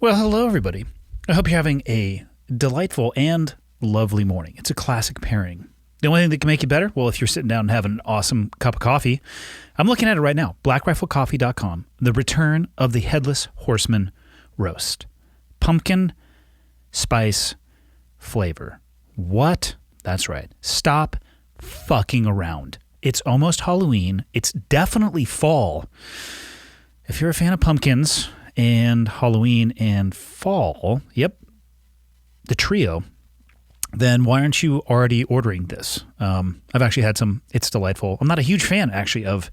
Well, hello, everybody. I hope you're having a delightful and lovely morning. It's a classic pairing. The only thing that can make you better, well, if you're sitting down and having an awesome cup of coffee, I'm looking at it right now, blackriflecoffee.com, the return of the Headless Horseman Roast. Pumpkin spice flavor. What? That's right. Stop fucking around. It's almost Halloween. It's definitely fall. If you're a fan of pumpkins and Halloween and fall, yep, the trio, then why aren't you already ordering this? I've actually had some. It's delightful. I'm not a huge fan, actually, of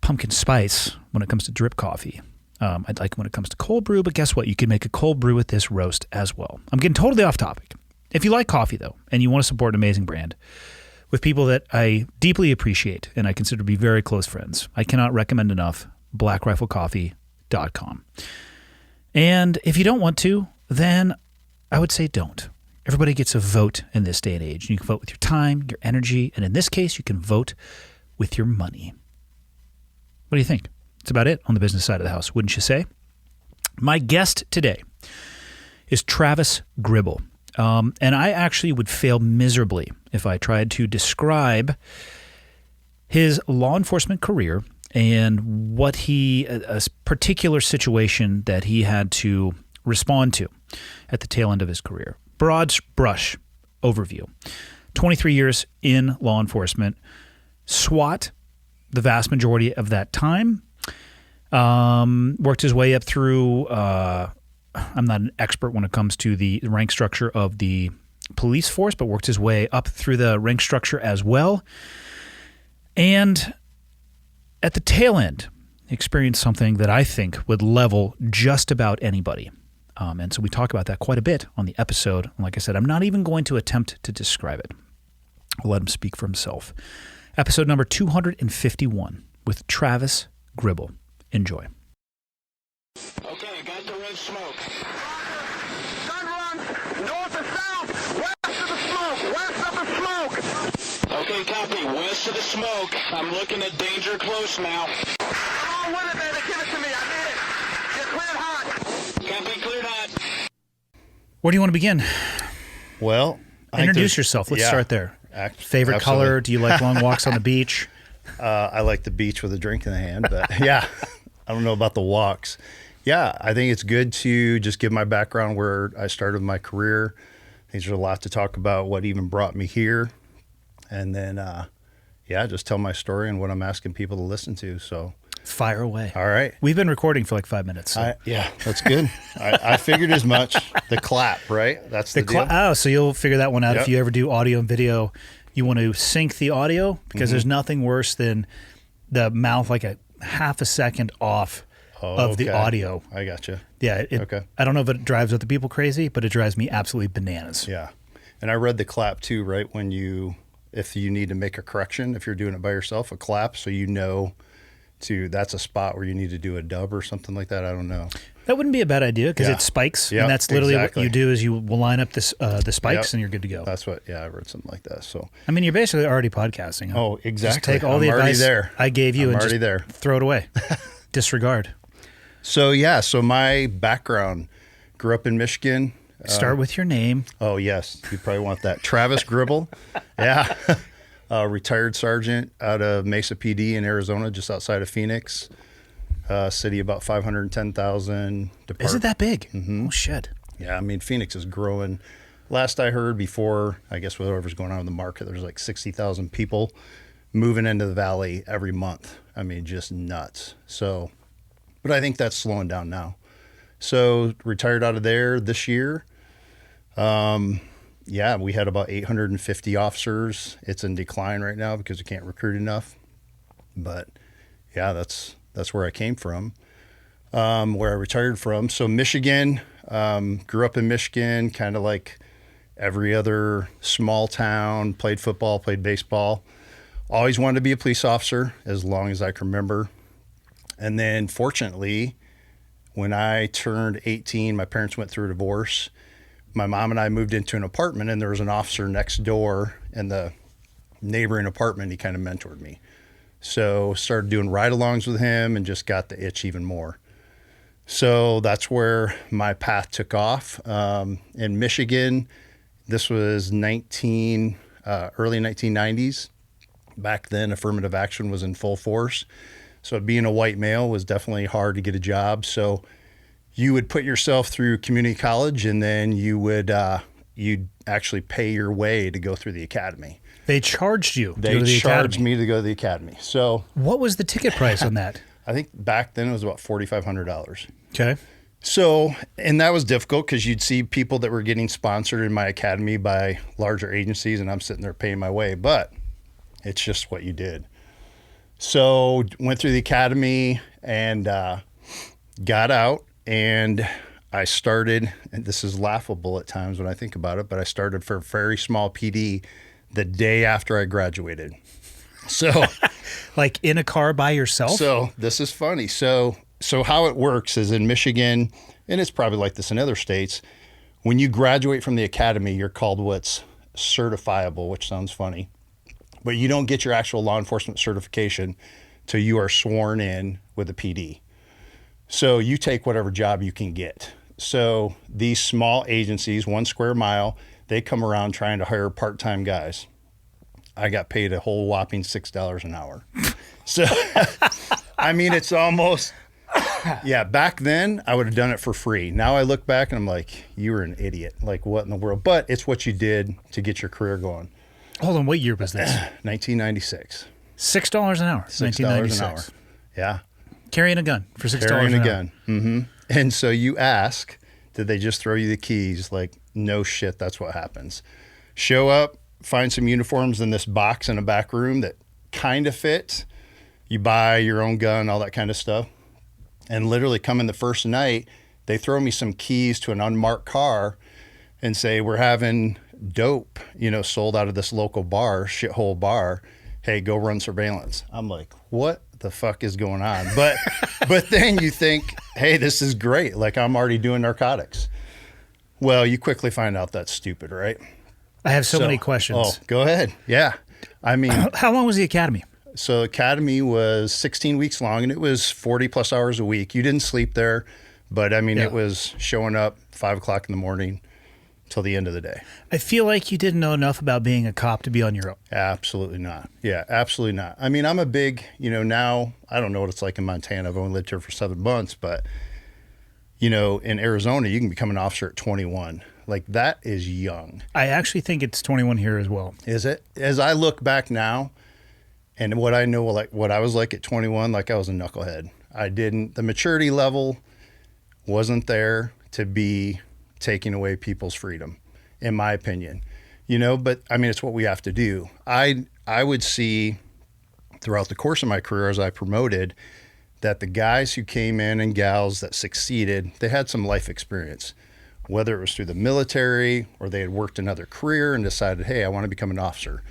pumpkin spice when it comes to drip coffee. I'd like it when it comes to cold brew, but guess what? You can make a cold brew with this roast as well. I'm getting totally off topic. If you like coffee, though, and you want to support an amazing brand with people that I deeply appreciate and I consider to be very close friends, I cannot recommend enough blackriflecoffee.com. And if you don't want to, then I would say don't. Everybody gets a vote in this day and age. You can vote with your time, your energy, and in this case, you can vote with your money. What do you think? That's about it on the business side of the house, wouldn't you say? My guest today is Travis Gribble. And I actually would fail miserably if I tried to describe his law enforcement career and what a particular situation that he had to respond to at the tail end of his career. Broad brush overview. 23 years in law enforcement. SWAT, the vast majority of that time. Worked his way up through, I'm not an expert when it comes to the rank structure of the police force, but worked his way up through the rank structure as well. And at the tail end, experienced something that I think would level just about anybody. And so we talk about that quite a bit on the episode. And like I said, I'm not even going to attempt to describe it. I'll let him speak for himself. Episode number 251 with Travis Gribble. Enjoy. Okay, got the red smoke. Gun run, north or south, west of the smoke, west of the smoke. Okay, copy, west of the smoke. I'm looking at danger close now. Come on with it, baby, give it to me, I need it. You're cleared hot. Copy, cleared hot. Where do you want to begin? Well, introduce yourself. Let's start there. Favorite absolutely. color? Do you like long walks on the beach? I like the beach with a drink in the hand, but yeah, I don't know about the walks. Yeah, I think it's good to just give my background where I started my career. I think there's a lot to talk about what even brought me here. And then, just tell my story and what I'm asking people to listen to. So Fire away. all right. We've been recording for like 5 minutes. So. Yeah, that's good. I figured as much. The clap, right? That's the deal. So you'll figure that one out. Yep. If you ever do audio and video, you want to sync the audio because there's nothing worse than the mouth like a half a second off of the audio. I got you. Yeah. Okay. I don't know if it drives other people crazy, but it drives me absolutely bananas. Yeah. And I read the clap too, right? If you need to make a correction, if you're doing it by yourself, a clap, so you know that's a spot where you need to do a dub or something like that. I don't know. That wouldn't be a bad idea because it spikes, and that's literally what you do is you will line up the spikes and you're good to go. That's what, I read something like that. So I mean, you're basically already podcasting. Huh? Oh, exactly. Just take all the advice I gave you and already just there. Throw it away. Disregard. So my background, grew up in Michigan. Start with your name. Oh, yes. You probably want that. Travis Gribble. Yeah. Retired sergeant out of Mesa PD in Arizona, just outside of Phoenix. City about 510,000. Is it that big? Mm-hmm. Oh, shit. Yeah, I mean, Phoenix is growing. Last I heard before, I guess whatever's going on in the market, there's like 60,000 people moving into the valley every month. I mean, just nuts. So, but I think that's slowing down now. So retired out of there this year. We had about 850 officers. It's in decline right now because we can't recruit enough. But yeah, that's where I came from, where I retired from. So Michigan, grew up in Michigan, kind of like every other small town, played football, played baseball. Always wanted to be a police officer as long as I can remember. And then fortunately, when I turned 18, my parents went through a divorce. My mom and I moved into an apartment, and there was an officer next door in the neighboring apartment. He kind of mentored me. So started doing ride-alongs with him and just got the itch even more. So that's where my path took off. In Michigan, this was early 1990s. Back then, affirmative action was in full force. So being a white male was definitely hard to get a job. So you would put yourself through community college, and then you'd actually pay your way to go through the academy. They charged you to go They to the charged academy. me to go to the academy. So What was the ticket price on that? I think back then it was about $4,500. Okay. So, and that was difficult because you'd see people that were getting sponsored in my academy by larger agencies, and I'm sitting there paying my way, but it's just what you did. So went through the academy and got out, and I started, and this is laughable at times when I think about it, but I started for a very small PD the day after I graduated. So Like in a car by yourself? So this is funny. So how it works is in Michigan, and it's probably like this in other states, when you graduate from the academy, you're called what's certifiable, which sounds funny, but you don't get your actual law enforcement certification till you are sworn in with a PD. So you take whatever job you can get. So these small agencies, 1 square mile, they come around trying to hire part-time guys. I got paid a whole whopping $6 an hour. So, I mean, it's almost, yeah, back then I would have done it for free. Now I look back and I'm like, you were an idiot. Like, what in the world? But it's what you did to get your career going. Hold on, what year was this? 1996. $6 an hour. $6 an hour. Yeah. Carrying a gun for $6 Carrying an a hour. gun. Mm-hmm. And so you ask, did they just throw you the keys? Like, no shit, that's what happens. Show up, find some uniforms in this box in a back room that kind of fit. You buy your own gun, all that kind of stuff. And literally come in the first night, they throw me some keys to an unmarked car and say, we're having dope, sold out of this local bar, shithole bar. Hey, go run surveillance. I'm like, what the fuck is going on? But then you think, hey, this is great. Like, I'm already doing narcotics. Well, you quickly find out that's stupid, right? I have so many questions. Oh, go ahead. Yeah. I mean, How long was the academy? so academy was 16 weeks long, and it was 40 plus hours a week. You didn't sleep there, but I mean, Yeah. it was showing up 5 o'clock in the morning till the end of the day. I feel like you didn't know enough about being a cop to be on your own. Absolutely not. Yeah, absolutely not. I mean, I'm a big, now I don't know what it's like in Montana. I've only lived here for 7 months, but in Arizona, you can become an officer at 21. Like, that is young. I actually think it's 21 here as well. Is it? As I look back now and what I know, like what I was like at 21, like I was a knucklehead. The maturity level wasn't there to be taking away people's freedom, in my opinion, but I mean, it's what we have to do. I would see throughout the course of my career as I promoted that the guys who came in and gals that succeeded, they had some life experience, whether it was through the military or they had worked another career and decided, hey, I want to become an officer.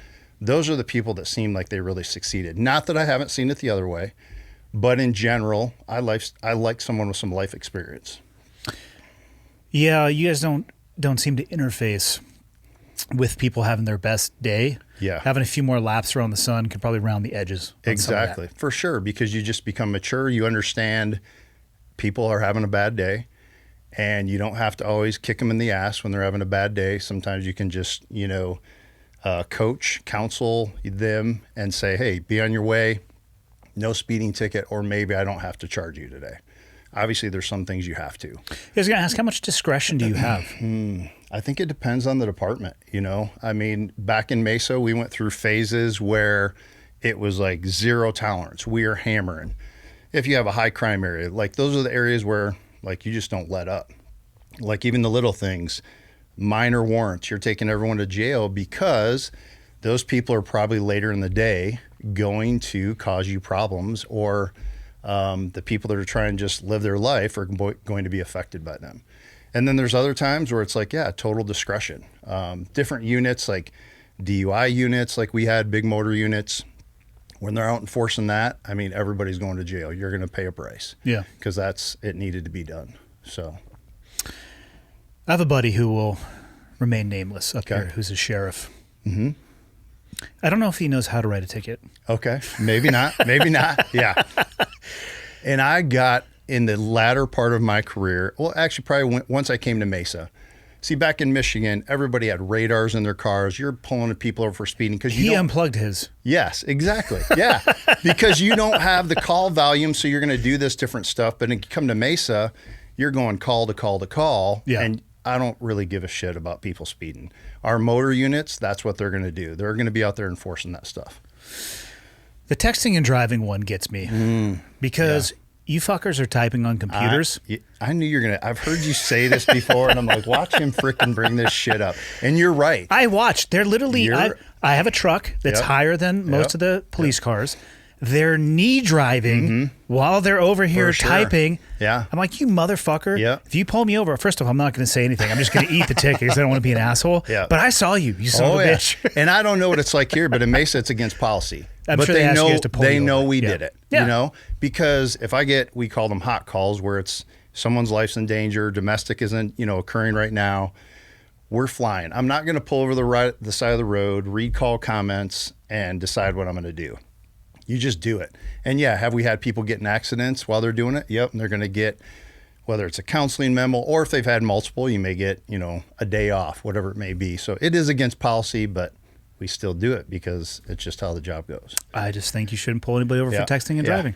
Those are the people that seem like they really succeeded. Not that I haven't seen it the other way, but in general, I like someone with some life experience. Yeah, you guys don't seem to interface with people having their best day. Yeah. Having a few more laps around the sun could probably round the edges. On some of that. Exactly, for sure, because you just become mature. You understand people are having a bad day, and you don't have to always kick them in the ass when they're having a bad day. Sometimes you can just, coach, counsel them and say, hey, be on your way, no speeding ticket, or maybe I don't have to charge you today. Obviously, there's some things you have to. I was going to ask, how much discretion do you have? I think it depends on the department, I mean, back in Mesa, we went through phases where it was like zero tolerance. We are hammering. If you have a high crime area, like those are the areas where like you just don't let up. Like even the little things, minor warrants, you're taking everyone to jail because those people are probably later in the day going to cause you problems, or the people that are trying to just live their life are going to be affected by them. And then there's other times where it's like, yeah, total discretion. Different units, like DUI units, like we had big motor units. When they're out enforcing that, I mean, everybody's going to jail. You're going to pay a price. Yeah. Because it needed to be done. So. I have a buddy who will remain nameless up here, who's a sheriff. Mm-hmm. I don't know if he knows how to write a ticket. Okay. Maybe not. Maybe not. Yeah. And I got in the latter part of my career, well, actually probably once I came to Mesa. See, back in Michigan, everybody had radars in their cars. You're pulling people over for speeding because he unplugged his. Yes, exactly. Yeah, because you don't have the call volume, so you're going to do this different stuff. But when you come to Mesa, you're going call to call to call, and I don't really give a shit about people speeding. Our motor units, that's what they're going to do. They're going to be out there enforcing that stuff. The texting and driving one gets me because you fuckers are typing on computers. I knew you're going to. I've heard you say this before, and I'm like, watch him frickin' bring this shit up. And you're right. I watched. They're literally, I have a truck that's higher than most of the police cars. They're knee driving while they're over here typing. Yeah. I'm like, you motherfucker. Yeah. If you pull me over, first of all, I'm not going to say anything. I'm just going to eat the ticket because I don't want to be an asshole. Yeah. But I saw you, you son of a bitch. And I don't know what it's like here, but in Mesa, it's against policy. I'm but sure they ask you guys to pull they you know over. we did it, you know, because if I get, we call them hot calls where it's someone's life's in danger, domestic isn't, occurring right now, we're flying. I'm not going to pull over the side of the road, read call comments, and decide what I'm going to do. You just do it. And have we had people get in accidents while they're doing it? Yep. And they're going to get, whether it's a counseling memo or if they've had multiple, you may get, a day off, whatever it may be. So it is against policy, but we still do it because it's just how the job goes. I just think you shouldn't pull anybody over for texting and driving.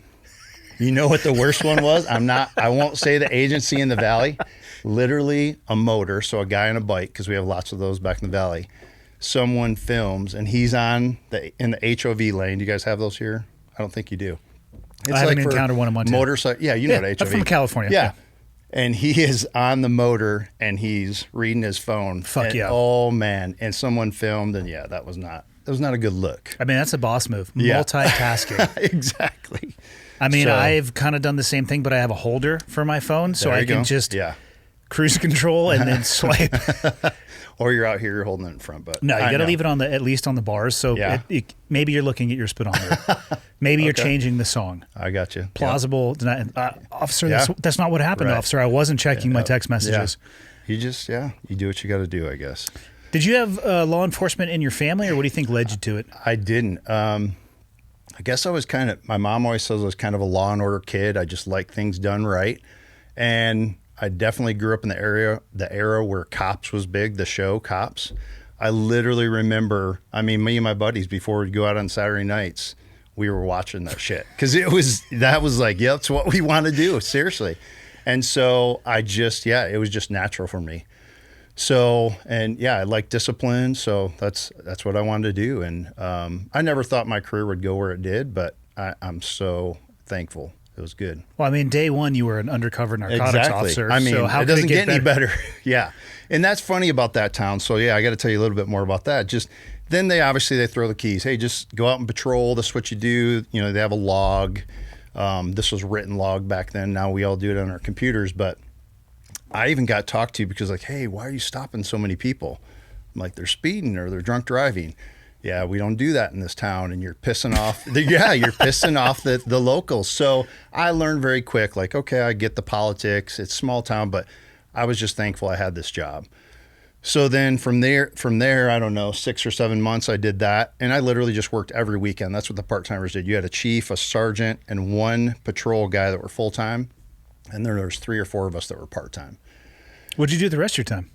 You know what the worst one was? I won't say the agency in the Valley, literally a motor. So a guy on a bike, because we have lots of those back in the Valley. Someone films and he's in the HOV lane. Do you guys have those here? I don't think you do. It's I haven't encountered one in Montana. Motorcycle. Yeah, you know what HOV. I'm from California. Yeah. And he is on the motor and he's reading his phone. Fuck yeah. Oh man. And someone filmed and that was not a good look. I mean, that's a boss move. Multitasking. Exactly. I mean, I've kind of done the same thing, but I have a holder for my phone so I can just cruise control and then swipe. Or you're out here, you're holding it in front. But no, you got to leave it on at least on the bars. So maybe you're looking at your speedometer. Maybe you're changing the song. I got you. Plausible. Officer, that's not what happened, officer. I wasn't checking my text messages. You just, you do what you got to do, I guess. Did you have law enforcement in your family, or what do you think led you to it? I didn't. I guess I was my mom always says I was kind of a law and order kid. I just like things done right. And I definitely grew up in the era where Cops was big, the show Cops. I literally remember, me and my buddies, before we'd go out on Saturday nights, we were watching that shit. Because that was like, it's what we want to do, seriously. And so I just, it was just natural for me. So, and I like discipline. So that's what I wanted to do. And I never thought my career would go where it did, but I'm so thankful. It was good. Well, day one, you were an undercover narcotics officer. So how it doesn't get any better. Yeah. And that's funny about that town. So I got to tell you a little bit more about that. Just then they throw the keys. Hey, just go out and patrol. This is what you do. They have a log. This was written log back then. Now we all do it on our computers. But I even got talked to because hey, why are you stopping so many people? I'm like, they're speeding or they're drunk driving. Yeah, we don't do that in this town, and you're pissing off. You're pissing off the locals. So I learned very quick, okay, I get the politics. It's small town, but I was just thankful I had this job. So then from there, I don't know, 6 or 7 months, I did that, and I literally just worked every weekend. That's what the part-timers did. You had a chief, a sergeant, and one patrol guy that were full-time, and then there was 3 or 4 of us that were part-time. What'd you do the rest of your time?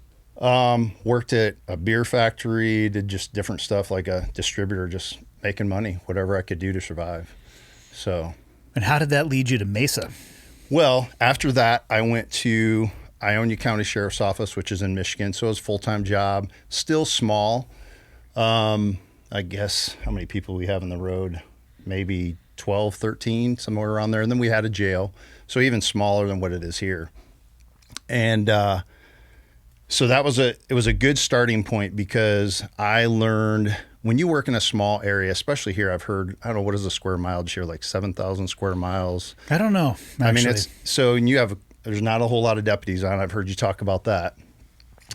Worked at a beer factory, did just different stuff like a distributor, just making money, whatever I could do to survive. So. And how did that lead you to Mesa? Well, after that, I went to Ionia County Sheriff's Office, which is in Michigan. So it was a full-time job, still small. I guess how many people we have on the road? Maybe 12, 13, somewhere around there. And then we had a jail. So even smaller than what it is here. And, so it was a good starting point because I learned when you work in a small area, especially here, I've heard, I don't know, what is a square mile this year, like 7,000 square miles? I don't know, actually. There's not a whole lot of deputies on. I've heard you talk about that.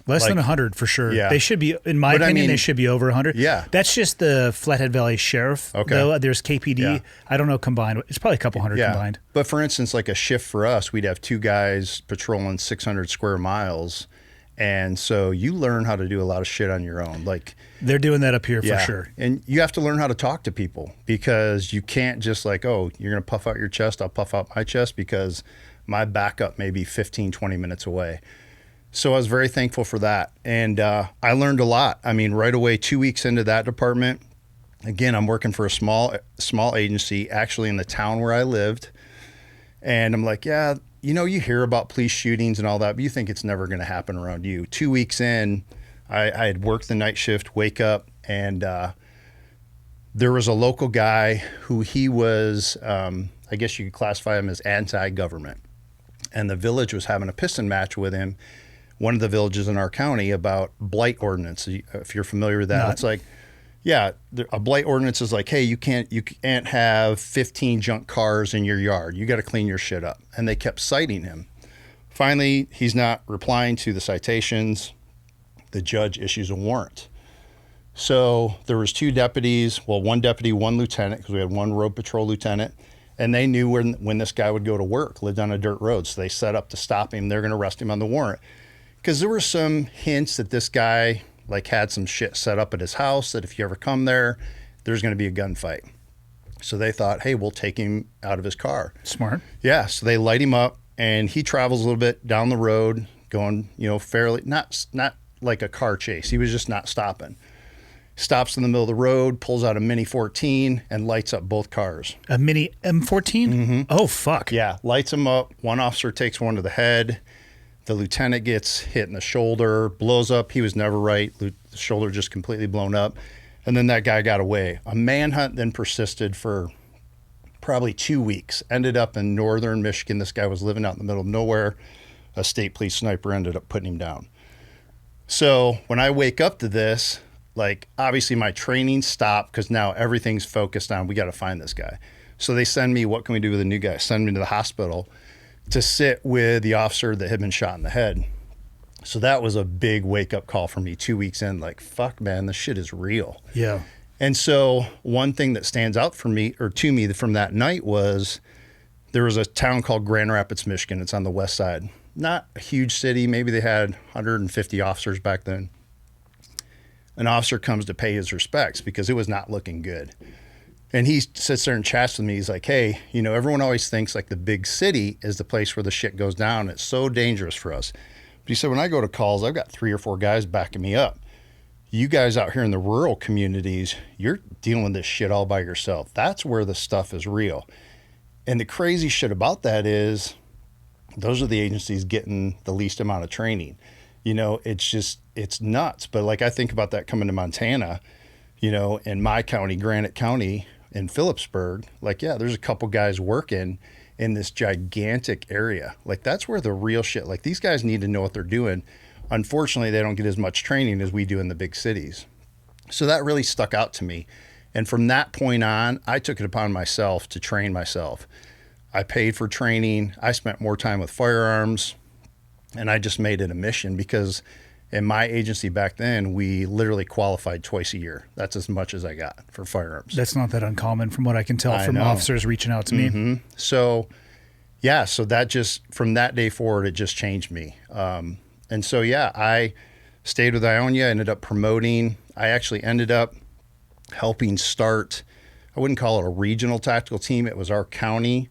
Less than 100 for sure. Yeah. They should be, in my opinion, they should be over 100. Yeah. That's just the Flathead Valley Sheriff. Okay. Though. There's KPD. Yeah. I don't know combined. It's probably a couple hundred combined. But for instance, like a shift for us, we'd have 2 guys patrolling 600 square miles. And so you learn how to do a lot of shit on your own. They're doing that up here for sure. And you have to learn how to talk to people because you can't just you're going to puff out your chest, I'll puff out my chest because my backup maybe 15, 20 minutes away. So I was very thankful for that. And I learned a lot. I mean, right away, 2 weeks into that department, again, I'm working for a small agency, actually in the town where I lived. And I'm like, yeah, you know, you hear about police shootings and all that, but you think it's never going to happen around you. 2 weeks in, I had worked the night shift, wake up, and there was a local guy who he was, I guess you could classify him as anti-government. And the village was having a piston match with him, one of the villages in our county, about blight ordinance. If you're familiar with that, it's like, yeah, a blight ordinance is like, hey, you can't have 15 junk cars in your yard. You got to clean your shit up. And they kept citing him. Finally, he's not replying to the citations. The judge issues a warrant. So there was 2 deputies, well, 1 deputy, 1 lieutenant, because we had 1 road patrol lieutenant, and they knew when this guy would go to work, lived on a dirt road. So they set up to stop him. They're going to arrest him on the warrant. Because there were some hints that this guy like had some shit set up at his house, that if you ever come there, there's going to be a gunfight. So they thought, hey, we'll take him out of his car. Smart. Yeah. So they light him up, and he travels a little bit down the road, going, you know, fairly, not like a car chase. He was just not stopping. Stops in the middle of the road, pulls out a Mini 14, and lights up both cars. A Mini M14? Mm-hmm. Oh, fuck. Yeah. Lights him up. One officer takes one to the head. The lieutenant gets hit in the shoulder, blows up. He was never right. The shoulder just completely blown up. And then that guy got away. A manhunt then persisted for probably 2 weeks. Ended up in northern Michigan. This guy was living out in the middle of nowhere. A state police sniper ended up putting him down. So when I wake up to this, like, obviously my training stopped because now everything's focused on, we got to find this guy. So they send me, what can we do with a new guy? Send me to the hospital to sit with the officer that had been shot in the head. So that was a big wake-up call for me 2 weeks in, like, fuck, man, this shit is real. Yeah. And so one thing that stands out for me, or to me, from that night was there was a town called Grand Rapids, Michigan. It's on the west side. Not a huge city. Maybe they had 150 officers back then. An officer comes to pay his respects because it was not looking good. And he sits there and chats with me. He's like, hey, you know, everyone always thinks like the big city is the place where the shit goes down. It's so dangerous for us. But he said, when I go to calls, I've got 3 or 4 guys backing me up. You guys out here in the rural communities, you're dealing with this shit all by yourself. That's where the stuff is real. And the crazy shit about that is those are the agencies getting the least amount of training. You know, it's nuts. But like, I think about that coming to Montana, you know, in my county, Granite County, in Phillipsburg, like, yeah, there's a couple guys working in this gigantic area. Like, that's where the real shit, like, these guys need to know what they're doing. Unfortunately, they don't get as much training as we do in the big cities. So that really stuck out to me. And from that point on, I took it upon myself to train myself. I paid for training. I spent more time with firearms, and I just made it a mission because in my agency back then, we literally qualified twice a year. That's as much as I got for firearms. That's not that uncommon from what I can tell from officers reaching out to me. So, yeah, so that just, from that day forward, it just changed me. And so, yeah, I stayed with Ionia, ended up promoting. I actually ended up helping start, I wouldn't call it a regional tactical team. It was our county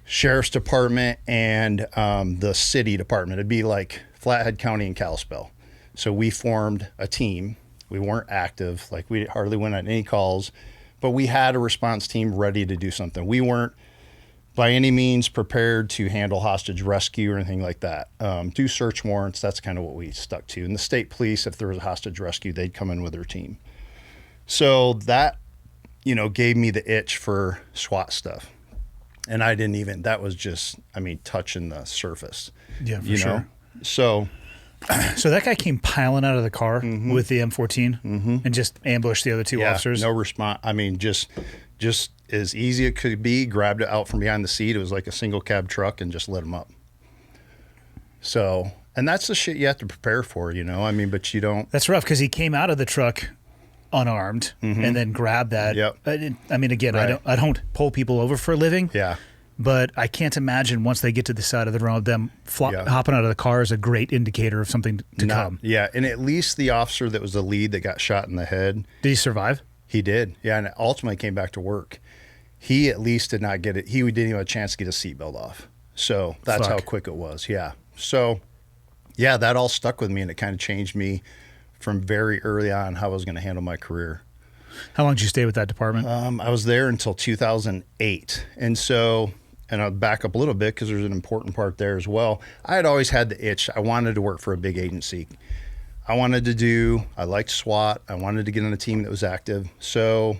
sheriff's department and the city department. It'd be like Flathead County and Kalispell. So we formed a team. We weren't active, like we hardly went on any calls, but we had a response team ready to do something. We weren't by any means prepared to handle hostage rescue or anything like that. Do search warrants, that's kind of what we stuck to. And the state police, if there was a hostage rescue, they'd come in with their team. So that, you know, gave me the itch for SWAT stuff. And I didn't even, that was just, I mean, touching the surface. Yeah, for sure. Know? So that guy came piling out of the car with the M14 and just ambushed the other 2 officers. No response. I mean, just as easy it could be, grabbed it out from behind the seat. It was like a single cab truck and just lit them up. So, and that's the shit you have to prepare for, you know? I mean, but you don't. That's rough because he came out of the truck unarmed and then grabbed that. Yep. I mean, again, right. I don't pull people over for a living. Yeah. But I can't imagine once they get to the side of the road, them hopping out of the car is a great indicator of something to come. Yeah, and at least the officer that was the lead that got shot in the head. Did he survive? He did, yeah, and ultimately came back to work. He at least did not get it. He didn't even have a chance to get his seatbelt off. So that's how Fuck. quick it was. Yeah. So yeah, that all stuck with me, and it kind of changed me from very early on how I was going to handle my career. How long did you stay with that department? I was there until 2008. And so, and I'll back up a little bit because there's an important part there as well. I had always had the itch. I wanted to work for a big agency. I liked SWAT. I wanted to get on a team that was active. So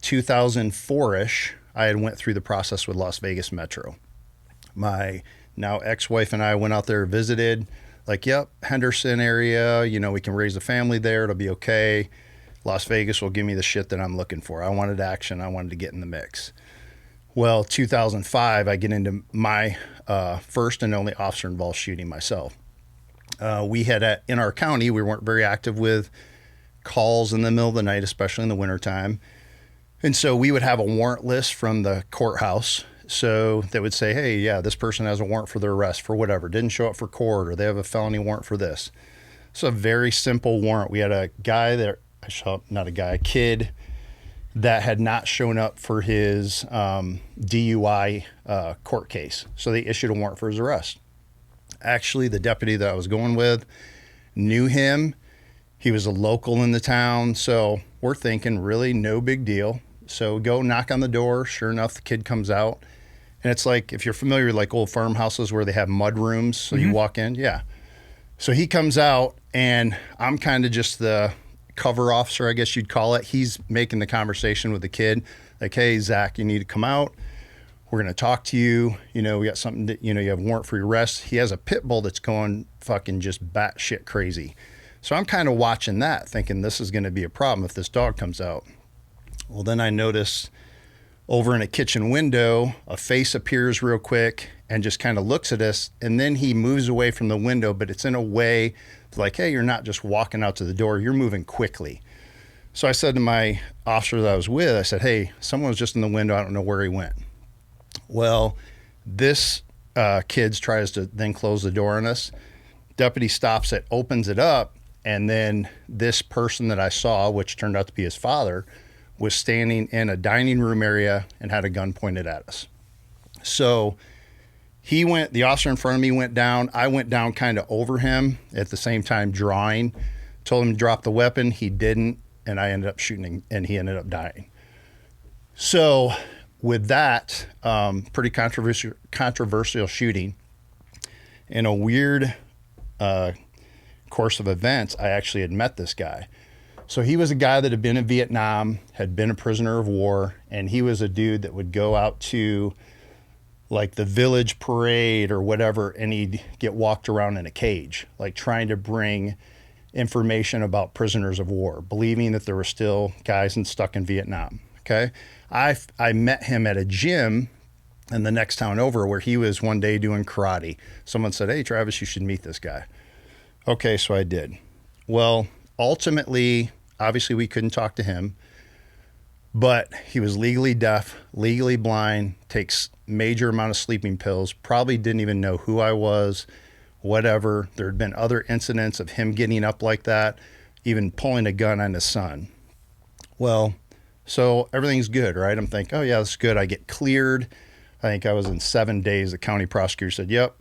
2004-ish, I had went through the process with Las Vegas Metro. My now ex-wife and I went out there, visited, like, yep, Henderson area, we can raise a family there. It'll be okay. Las Vegas will give me the shit that I'm looking for. I wanted action. I wanted to get in the mix. Well, 2005, I get into my first and only officer-involved shooting myself. We had, in our county, we weren't very active with calls in the middle of the night, especially in the wintertime. And so we would have a warrant list from the courthouse. So they would say, hey, yeah, this person has a warrant for their arrest for whatever, didn't show up for court, or they have a felony warrant for this. It's a very simple warrant. We had a guy that, a kid that had not shown up for his DUI court case. So they issued a warrant for his arrest. Actually, the deputy that I was going with knew him. He was a local in the town. So we're thinking, really, no big deal. So go knock on the door. Sure enough, the kid comes out. And it's like, if you're familiar with like old farmhouses where they have mud rooms, so you walk in. Yeah. So he comes out, and I'm kind of just the cover officer, I guess you'd call it. He's making the conversation with the kid. Like, hey, Zach, you need to come out. We're going to talk to you. We got something that, you have a warrant for your arrest. He has a pit bull that's going fucking just batshit crazy. So I'm kind of watching that, thinking this is going to be a problem if this dog comes out. Well, then I notice over in a kitchen window, a face appears real quick and just kind of looks at us. And then he moves away from the window, but it's in a way like, hey, you're not just walking out to the door, you're moving quickly. So I said to my officer that I was with, I said, hey, someone was just in the window. I don't know where he went. Well, this kid tries to then close the door on us. Deputy stops it, opens it up. And then this person that I saw, which turned out to be his father, was standing in a dining room area and had a gun pointed at us. So the officer in front of me went down. I went down kind of over him at the same time drawing, told him to drop the weapon. He didn't. And I ended up shooting, and he ended up dying. So with that, pretty controversial shooting, in a weird course of events, I actually had met this guy. So he was a guy that had been in Vietnam, had been a prisoner of war, and he was a dude that would go out to like the village parade or whatever, and he'd get walked around in a cage, like trying to bring information about prisoners of war, believing that there were still guys stuck in Vietnam. Okay. I met him at a gym in the next town over where he was one day doing karate. Someone said, hey, Travis, you should meet this guy. Okay. So I did. Well, ultimately, obviously we couldn't talk to him, but he was legally deaf, legally blind, takes major amount of sleeping pills, probably didn't even know who I was, whatever. There had been other incidents of him getting up like that, even pulling a gun on his son. Well, so everything's good, right? I'm thinking, oh yeah, that's good. I get cleared. I think I was in 7 days. The county prosecutor said, yep,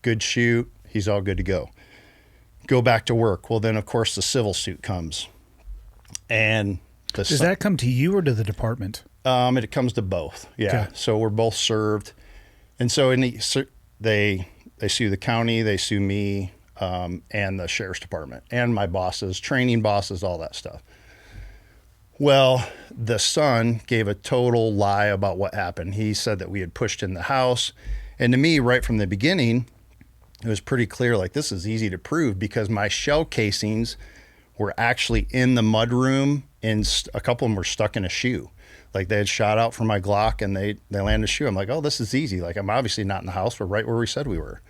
good shoot. He's all good to go. Go back to work. Well, then of course the civil suit comes. And does that come to you or to the department? It comes to both. Yeah. Okay. So we're both served. And so they sue the county, they sue me, and the sheriff's department and my bosses, training bosses, all that stuff. Well, the son gave a total lie about what happened. He said that we had pushed in the house. And to me, right from the beginning, it was pretty clear, like, this is easy to prove because my shell casings were actually in the mudroom, and a couple of them were stuck in a shoe. Like, they had shot out from my Glock and they landed a shoe. I'm like, oh, this is easy. Like, I'm obviously not in the house. We're right where we said we were.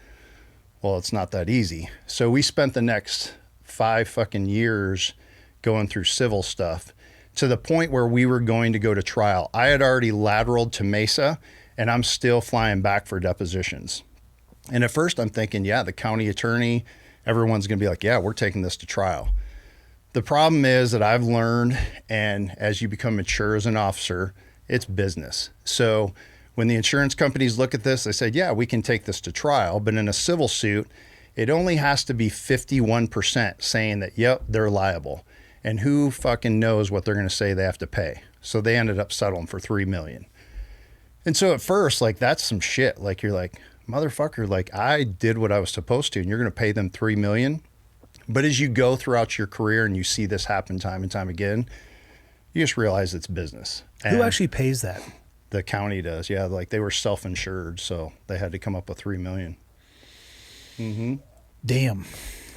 Well, it's not that easy. So we spent the next 5 fucking years going through civil stuff to the point where we were going to go to trial. I had already lateraled to Mesa, and I'm still flying back for depositions. And at first I'm thinking, yeah, the county attorney, everyone's going to be like, yeah, we're taking this to trial. The problem is that I've learned, and as you become mature as an officer, it's business. So When the insurance companies look at this, they said, yeah, we can take this to trial. But in a civil suit, it only has to be 51% saying that, yep, they're liable. And who fucking knows what they're going to say they have to pay. So they ended up settling for $3 million. And so at first, like, that's some shit. Like, you're like, motherfucker, like, I did what I was supposed to, and you're going to pay them $3 million. But as you go throughout your career and you see this happen time and time again, you just realize it's business. And Who actually pays that? the county does. Yeah. Like, they were self-insured, so they had to come up with $3 million. Damn.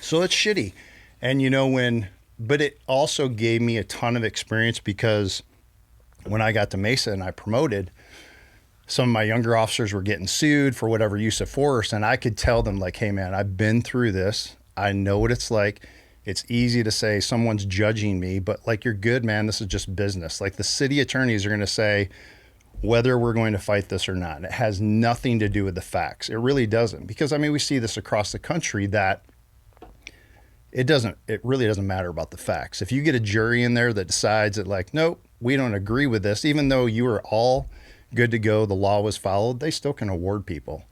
So it's shitty. And you know, but it also gave me a ton of experience, because when I got to Mesa and I promoted, some of my younger officers were getting sued for whatever use of force. And I could tell them, like, hey man, I've been through this. I know what it's like. It's easy to say someone's judging me, but like, you're good, man. This is just business. Like, the city attorneys are going to say whether we're going to fight this or not. And it has nothing to do with the facts. It really doesn't. Because I mean, we see this across the country, that it really doesn't matter about the facts. If you get a jury in there that decides that, like, nope, we don't agree with this, even though you were all good to go, the law was followed, they still can award people.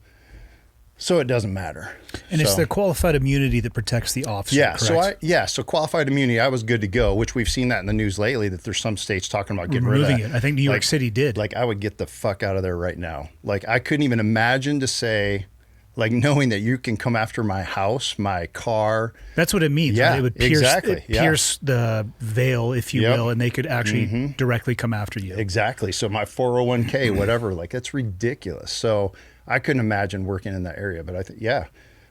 So it doesn't matter. And it's the qualified immunity that protects the officer. Yeah. Correct? So qualified immunity, I was good to go, which we've seen that in the news lately, that there's some states talking about getting rid of Removing that. it. I think New York City did. Like, I would get the fuck out of there right now. Like, I couldn't even imagine to say, like, knowing that you can come after my house, my car. That's what it means. Yeah, right? It would pierce, exactly. pierce the veil, if you will, and they could actually directly come after you. Exactly. So my 401k, whatever, like, that's ridiculous. So I couldn't imagine working in that area. But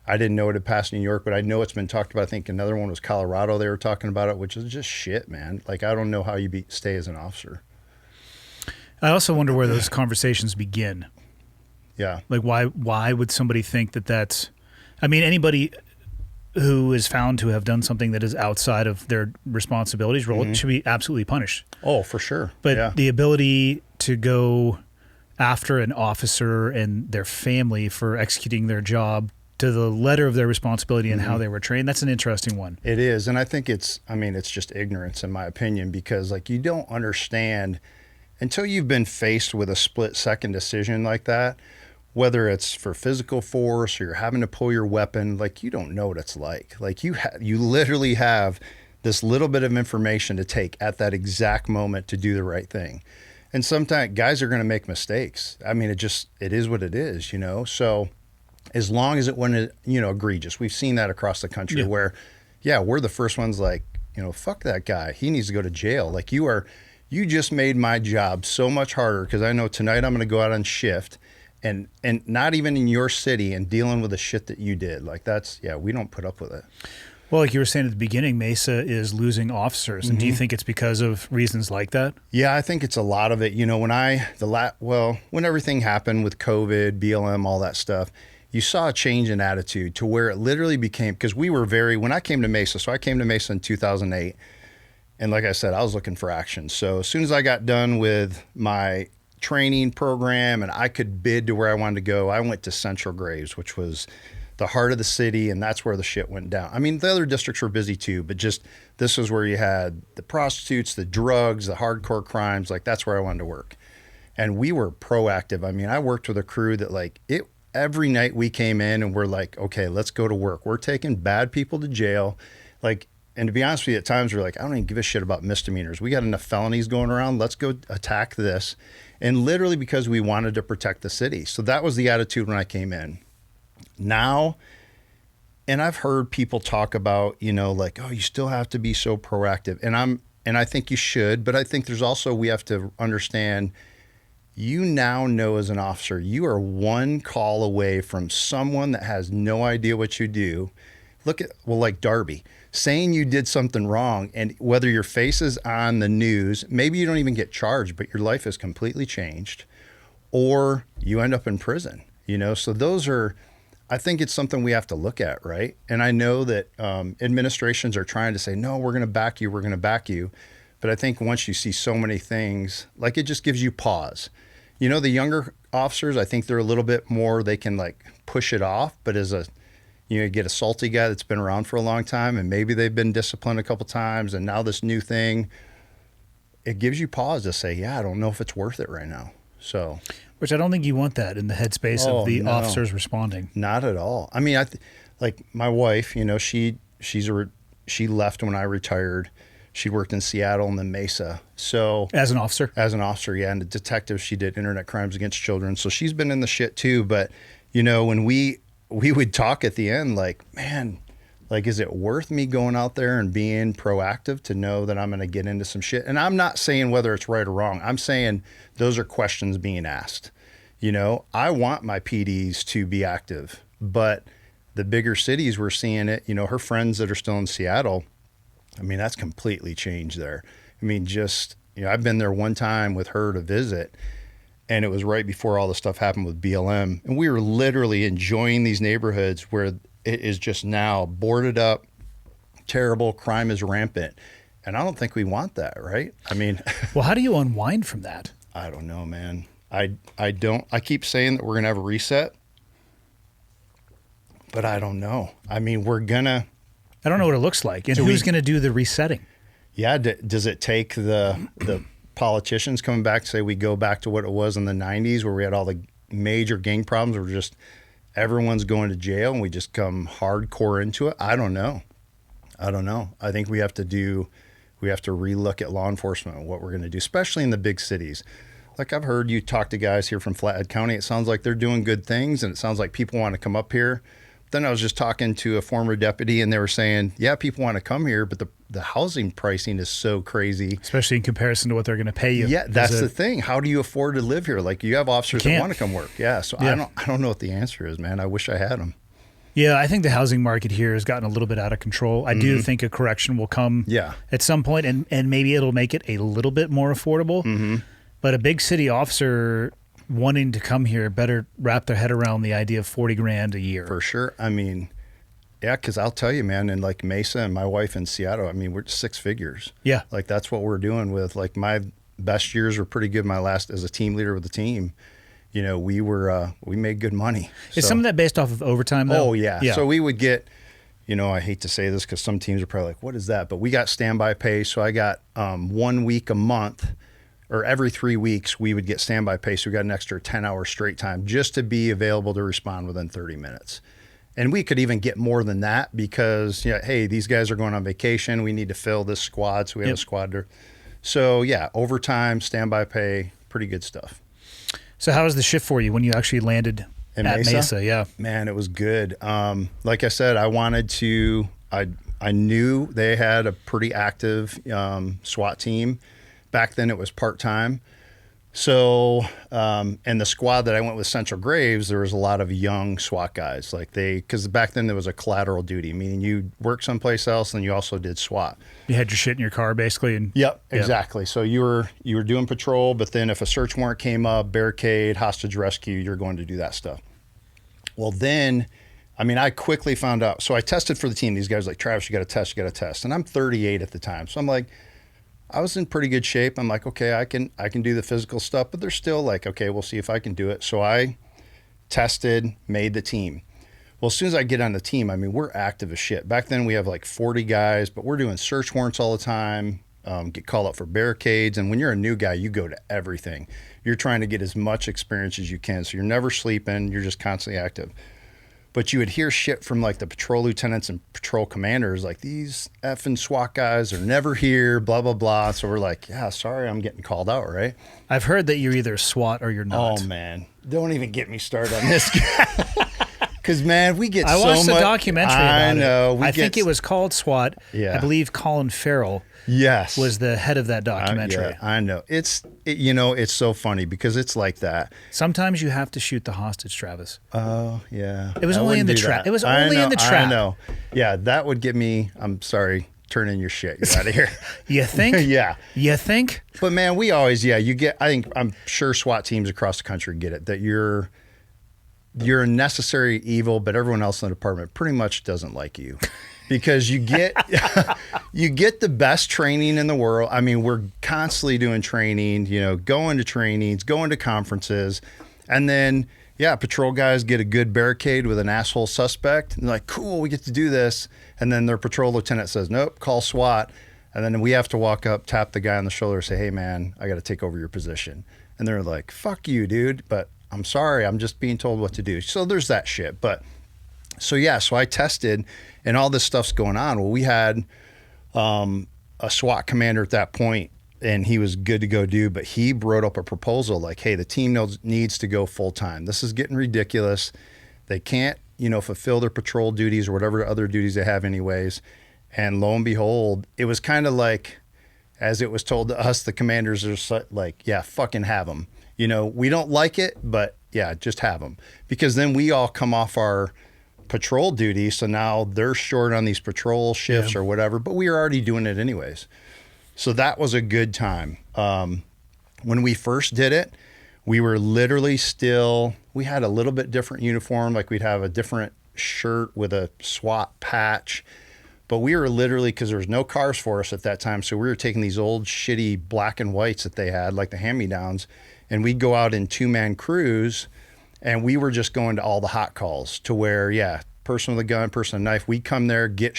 I didn't know it had passed New York, but I know it's been talked about. I think another one was Colorado. They were talking about it, which is just shit, man. Like, I don't know how you stay as an officer. I also wonder where those conversations begin. Yeah. Like, why would somebody think that that's, I mean, anybody who is found to have done something that is outside of their responsibilities role should be absolutely punished. Oh, for sure. But the ability to go after an officer and their family for executing their job to the letter of their responsibility and how they were trained, that's an interesting one. It is. And I think it's just ignorance, in my opinion, because, like, you don't understand until you've been faced with a split-second decision like that, whether it's for physical force or you're having to pull your weapon, like, you don't know what it's like. Like, you literally have this little bit of information to take at that exact moment to do the right thing. And sometimes guys are going to make mistakes. I mean, it is what it is, you know? So as long as it wasn't, egregious, we've seen that across the country where, we're the first ones, like, fuck that guy. He needs to go to jail. Like, you just made my job so much harder, because I know tonight I'm going to go out on shift and not even in your city and dealing with the shit that you did. Like, we don't put up with it. Well, like you were saying at the beginning, Mesa is losing officers. And do you think it's because of reasons like that? Yeah, I think it's a lot of it. When everything happened with COVID, BLM, all that stuff, you saw a change in attitude to where it literally became, because we were when I came to Mesa, so I came to Mesa in 2008. And like I said, I was looking for action. So as soon as I got done with my training program and I could bid to where I wanted to go, I went to Central Graves, which was the heart of the city, and that's where the shit went down. I mean, the other districts were busy too, but just this was where you had the prostitutes, the drugs, the hardcore crimes. Like, that's where I wanted to work. And we were proactive. I mean, I worked with a crew that, like, every night we came in and we're like, okay, let's go to work. We're taking bad people to jail. Like, and to be honest with you, at times we're like, I don't even give a shit about misdemeanors. We got enough felonies going around. Let's go attack this. And literally because we wanted to protect the city. So that was the attitude when I came in. Now, and I've heard people talk about, like, oh, you still have to be so proactive. And I think you should, but I think there's also, we have to understand, you now know as an officer, you are one call away from someone that has no idea what you do. Look at, like Darby, saying you did something wrong, and whether your face is on the news, maybe you don't even get charged, but your life is completely changed, or you end up in prison, So those are, I think it's something we have to look at, right? And I know that administrations are trying to say, no, we're going to back you. But I think once you see so many things, like, it just gives you pause. The younger officers, I think they're a little bit more, they can, like, push it off. But as you get a salty guy that's been around for a long time and maybe they've been disciplined a couple times and now this new thing, it gives you pause to say, I don't know if it's worth it right now. So, Which I don't think you want that in the headspace of the officers responding. Not at all. I mean, like my wife, you know, she left when I retired. She worked in Seattle and then Mesa. So As an officer? As an officer, yeah. And a detective, she did internet crimes against children. So she's been in the shit too. But, you know, when we would talk at the end, like, man, like, is it worth me going out there and being proactive to know that I'm going to get into some shit? And I'm not saying whether it's right or wrong. I'm saying those are questions being asked. You know, I want my PDs to be active, but the bigger cities, we're seeing it. You know, her friends that are still in Seattle, I mean, that's completely changed there. I mean, just, you know, I've been there one time with her to visit, and it was right before all the stuff happened with BLM. And we were literally enjoying these neighborhoods where it is just now boarded up, terrible, crime is rampant. And I don't think we want that, right? I mean, well, how do you unwind from that? I don't know, man. I don't. I keep saying that we're going to have a reset, but I don't know. I mean, we're going to. I don't know what it looks like. And who's going to do the resetting? Yeah. Does it take the politicians coming back to say we go back to what it was in the 90s where we had all the major gang problems where just everyone's going to jail and we just come hardcore into it? I don't know. I think we have to relook at law enforcement and what we're going to do, especially in the big cities. Like I've heard you talk to guys here from Flathead County. It sounds like they're doing good things and it sounds like people want to come up here. Then I was just talking to a former deputy and they were saying, yeah, people want to come here, but the housing pricing is so crazy. Especially in comparison to what they're going to pay you. Yeah, that's the thing. How do you afford to live here? Like you have officers that want to come work. Yeah, so yeah. I don't know what the answer is, man. I wish I had them. Yeah, I think the housing market here has gotten a little bit out of control. I do think a correction will come at some point, and maybe it'll make it a little bit more affordable. Mm-hmm. But a big city officer wanting to come here better wrap their head around the idea of $40,000 a year. For sure. I mean, yeah, because I'll tell you, man, in like Mesa and my wife in Seattle, I mean, we're 6 figures. Yeah. Like that's what we're doing with, like my best years were pretty good. My last as a team leader with the team, you know, we made good money. Is some of that based off of overtime though? Oh yeah. So we would get, you know, I hate to say this because some teams are probably like, what is that? But we got standby pay. So I got 1 week a month, or every 3 weeks, we would get standby pay. So we got an extra 10 hours straight time just to be available to respond within 30 minutes. And we could even get more than that because, yeah, hey, these guys are going on vacation. We need to fill this squad. So we have a squad. So, yeah, overtime, standby pay, pretty good stuff. So how was the shift for you when you actually landed at Mesa? Yeah. Man, it was good. Like I said, I knew they had a pretty active SWAT team. Back then it was part-time. So, and the squad that I went with, Central Graves, there was a lot of young SWAT guys. Because back then there was a collateral duty, meaning you worked someplace else and you also did SWAT. You had your shit in your car basically. And Yep, exactly. So you were doing patrol, but then if a search warrant came up, barricade, hostage rescue, you're going to do that stuff. Well, then, I mean, I quickly found out. So I tested for the team. These guys were like, Travis, you got to test. And I'm 38 at the time. So I'm like, I was in pretty good shape. I'm like, okay, I can do the physical stuff, but they're still like, okay, we'll see if I can do it. So I tested, made the team. Well, as soon as I get on the team, I mean, we're active as shit. Back then we have like 40 guys, but we're doing search warrants all the time, get called up for barricades. And when you're a new guy, you go to everything. You're trying to get as much experience as you can. So you're never sleeping. You're just constantly active. But you would hear shit from like the patrol lieutenants and patrol commanders, like these effing SWAT guys are never here, blah, blah, blah. So we're like, yeah, sorry, I'm getting called out, right? I've heard that you're either SWAT or you're not. Oh, man. Don't even get me started on this. Because, man, we get so much. I watched a documentary about it. I know. I think it was called SWAT. Yeah. I believe Colin Farrell was the head of that documentary. Yeah, I know. It's so funny because it's like that. Sometimes you have to shoot the hostage, Travis. Oh, yeah. It was only in the trap. It was only in the trap. I know. Yeah, that would get me, I'm sorry, turn in your shit. You're out of here. You think? Yeah. You think? But, man, I'm sure SWAT teams across the country get it, that you're a necessary evil, but everyone else in the department pretty much doesn't like you. Because you get the best training in the world. I mean, we're constantly doing training, going to trainings, going to conferences. And then, patrol guys get a good barricade with an asshole suspect. And they're like, cool, we get to do this. And then their patrol lieutenant says, nope, call SWAT. And then we have to walk up, tap the guy on the shoulder, say, hey, man, I got to take over your position. And they're like, fuck you, dude. But I'm sorry, I'm just being told what to do. So there's that shit. But so I tested, and all this stuff's going on. Well, we had a SWAT commander at that point, and he was good to go do, but he wrote up a proposal like, hey, the team needs to go full time. This is getting ridiculous. They can't, fulfill their patrol duties or whatever other duties they have anyways. And lo and behold, it was kind of like, as it was told to us, the commanders are like, yeah, fucking have them. We don't like it, but yeah, just have them. Because then we all come off our patrol duty, so now they're short on these patrol shifts or whatever, but we were already doing it anyways. So that was a good time. When we first did it, we were literally we had a little bit different uniform, like we'd have a different shirt with a SWAT patch. But we were literally, because there was no cars for us at that time, so we were taking these old shitty black and whites that they had, like the hand-me-downs, and we'd go out in 2-man crews, and we were just going to all the hot calls to where, person with a gun, person with a knife, we'd come there, get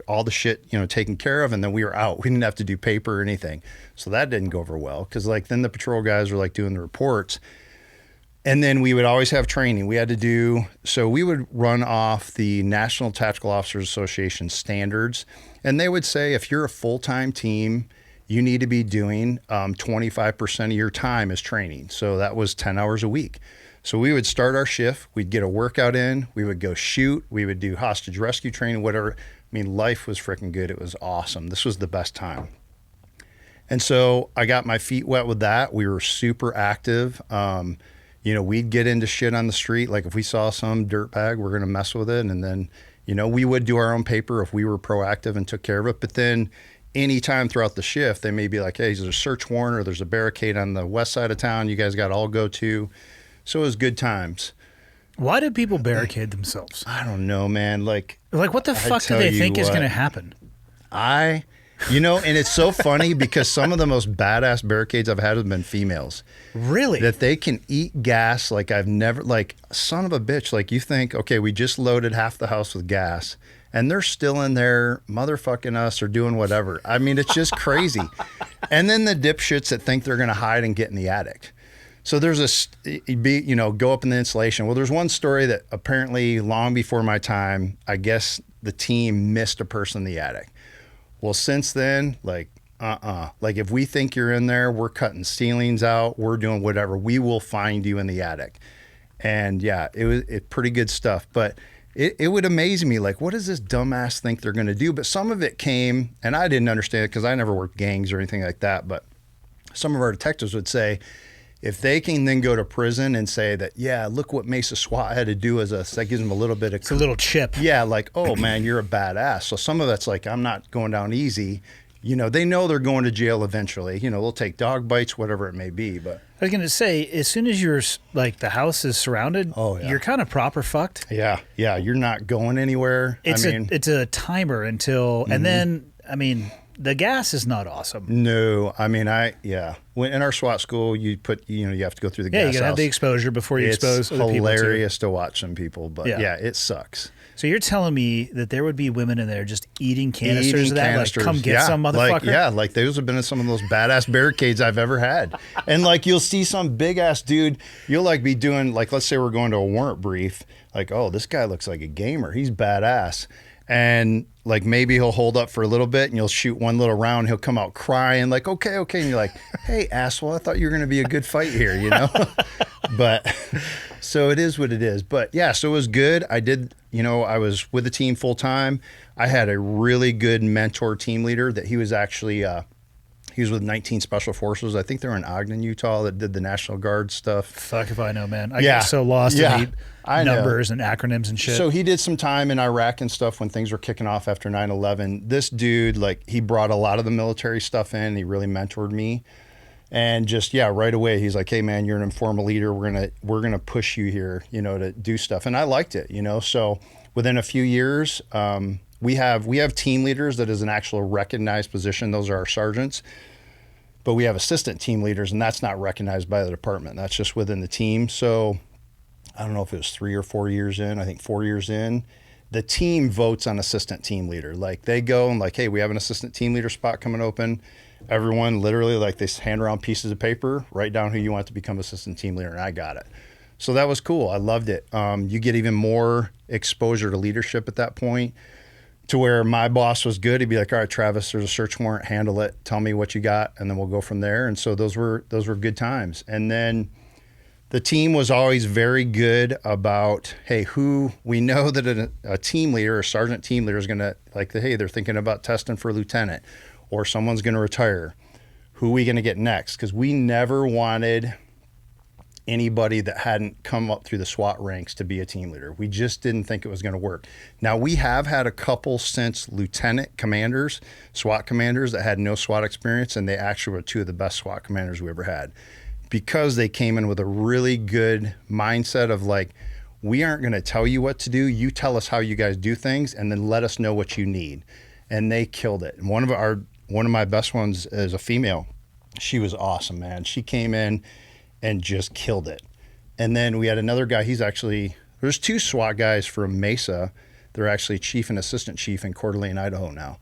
all the shit, taken care of, and then we were out. We didn't have to do paper or anything. So that didn't go over well, because then the patrol guys were doing the reports. And then we would always have training. We would run off the National Tactical Officers Association standards. And they would say, if you're a full-time team, you need to be doing 25% of your time as training. So that was 10 hours a week. So we would start our shift. We'd get a workout in. We would go shoot. We would do hostage rescue training, whatever. Life was freaking good. It was awesome. This was the best time. And so I got my feet wet with that. We were super active. We'd get into shit on the street. Like if we saw some dirtbag, we're going to mess with it. And then, we would do our own paper if we were proactive and took care of it. But then anytime throughout the shift, they may be like, hey, there's a search warrant or there's a barricade on the west side of town. You guys got to all go to. So it was good times. Why do people barricade themselves? I don't know, man. Like what the fuck do they think is going to happen? And it's so funny because some of the most badass barricades I've had have been females. Really? That they can eat gas like I've never, son of a bitch. Like you think, okay, we just loaded half the house with gas and they're still in there motherfucking us or doing whatever. It's just crazy. And then the dipshits that think they're going to hide and get in the attic. So there's go up in the insulation. Well, there's one story that apparently long before my time, I guess the team missed a person in the attic. Well, since then, if we think you're in there, we're cutting ceilings out, we're doing whatever. We will find you in the attic. And yeah, it was pretty good stuff. But it would amaze me, what does this dumbass think they're going to do? But some of it came, and I didn't understand it because I never worked gangs or anything like that. But some of our detectives would say, if they can then go to prison and say that, yeah, look what Mesa SWAT had to do as us, that gives them a little bit of... It's a little chip. Yeah, oh, man, you're a badass. So some of that's I'm not going down easy. They know they're going to jail eventually. They'll take dog bites, whatever it may be. But I was going to say, as soon as you're, the house is surrounded, you're kind of proper fucked. Yeah, you're not going anywhere. It's a timer until... And then, the gas is not awesome. No, When in our SWAT school, you have to go through the gas house. Yeah, you got to have the exposure before you expose other people. It's hilarious to watch some people, but yeah, it sucks. So you're telling me that there would be women in there just eating canisters of that? Come get some, motherfucker? Those have been some of those badass barricades I've ever had. And you'll see some big ass dude, you'll be doing, let's say we're going to a warrant brief, oh, this guy looks like a gamer. He's badass. And maybe he'll hold up for a little bit and you'll shoot one little round. He'll come out crying okay. And you're like, hey, asshole, I thought you were going to be a good fight here, But so it is what it is. But yeah, so it was good. I did, I was with the team full time. I had a really good mentor team leader that he was actually, he was with 19 Special Forces. I think they're in Ogden, Utah, that did the National Guard stuff. Fuck if I know, man. I get so lost in the numbers and acronyms and shit. So he did some time in Iraq and stuff when things were kicking off after 9/11. This dude, he brought a lot of the military stuff in. He really mentored me. And just, right away, he's like, hey, man, you're an informal leader. We're gonna push you here, to do stuff. And I liked it, So within a few years, we have team leaders that is an actual recognized position. Those are our sergeants. But we have assistant team leaders, and that's not recognized by the department. That's just within the team. So I don't know if it was 3 or 4 years in. I think 4 years in, the team votes on assistant team leader. They go and hey, we have an assistant team leader spot coming open. everyone literally, like, they hand around pieces of paper, write down who you want to become assistant team leader, and I got it. So that was cool. I loved it. You get even more exposure to leadership at that point, to where my boss was good. He'd be like, all right, Travis, there's a search warrant, handle it. Tell me what you got, and then we'll go from there. And so those were good times. And then the team was always very good about, hey, who we know that a team leader, a sergeant team leader is going to, like, hey, they're thinking about testing for lieutenant, or someone's going to retire. Who are we going to get next? Because we never wanted anybody that hadn't come up through the SWAT ranks to be a team leader. We just didn't think it was going to work. Now, we have had a couple since lieutenant commanders, SWAT commanders, that had no SWAT experience, and they actually were two of the best SWAT commanders we ever had, because they came in with a really good mindset of, like, we aren't going to tell you what to do. You tell us how you guys do things, and then let us know what you need. And they killed it. And one of my best ones is a female. She was awesome, man. She came in and just killed it. And then we had another guy. There's two SWAT guys from Mesa. They're actually chief and assistant chief in Coeur d'Alene, Idaho now.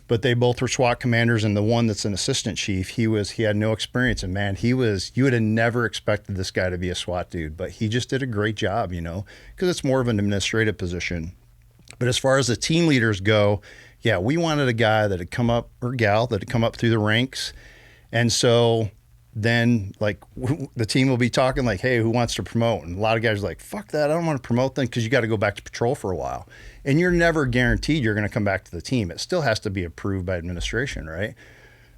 But they both were SWAT commanders, and the one that's an assistant chief, he had no experience. And man, you would have never expected this guy to be a SWAT dude, but he just did a great job, because it's more of an administrative position. But as far as the team leaders go, yeah, we wanted a guy that had come up, or gal that had come up through the ranks. And so then, like, the team will be talking like, hey, who wants to promote? And a lot of guys are like, fuck that, I don't want to promote them, because you got to go back to patrol for a while. And you're never guaranteed you're going to come back to the team. It still has to be approved by administration, right?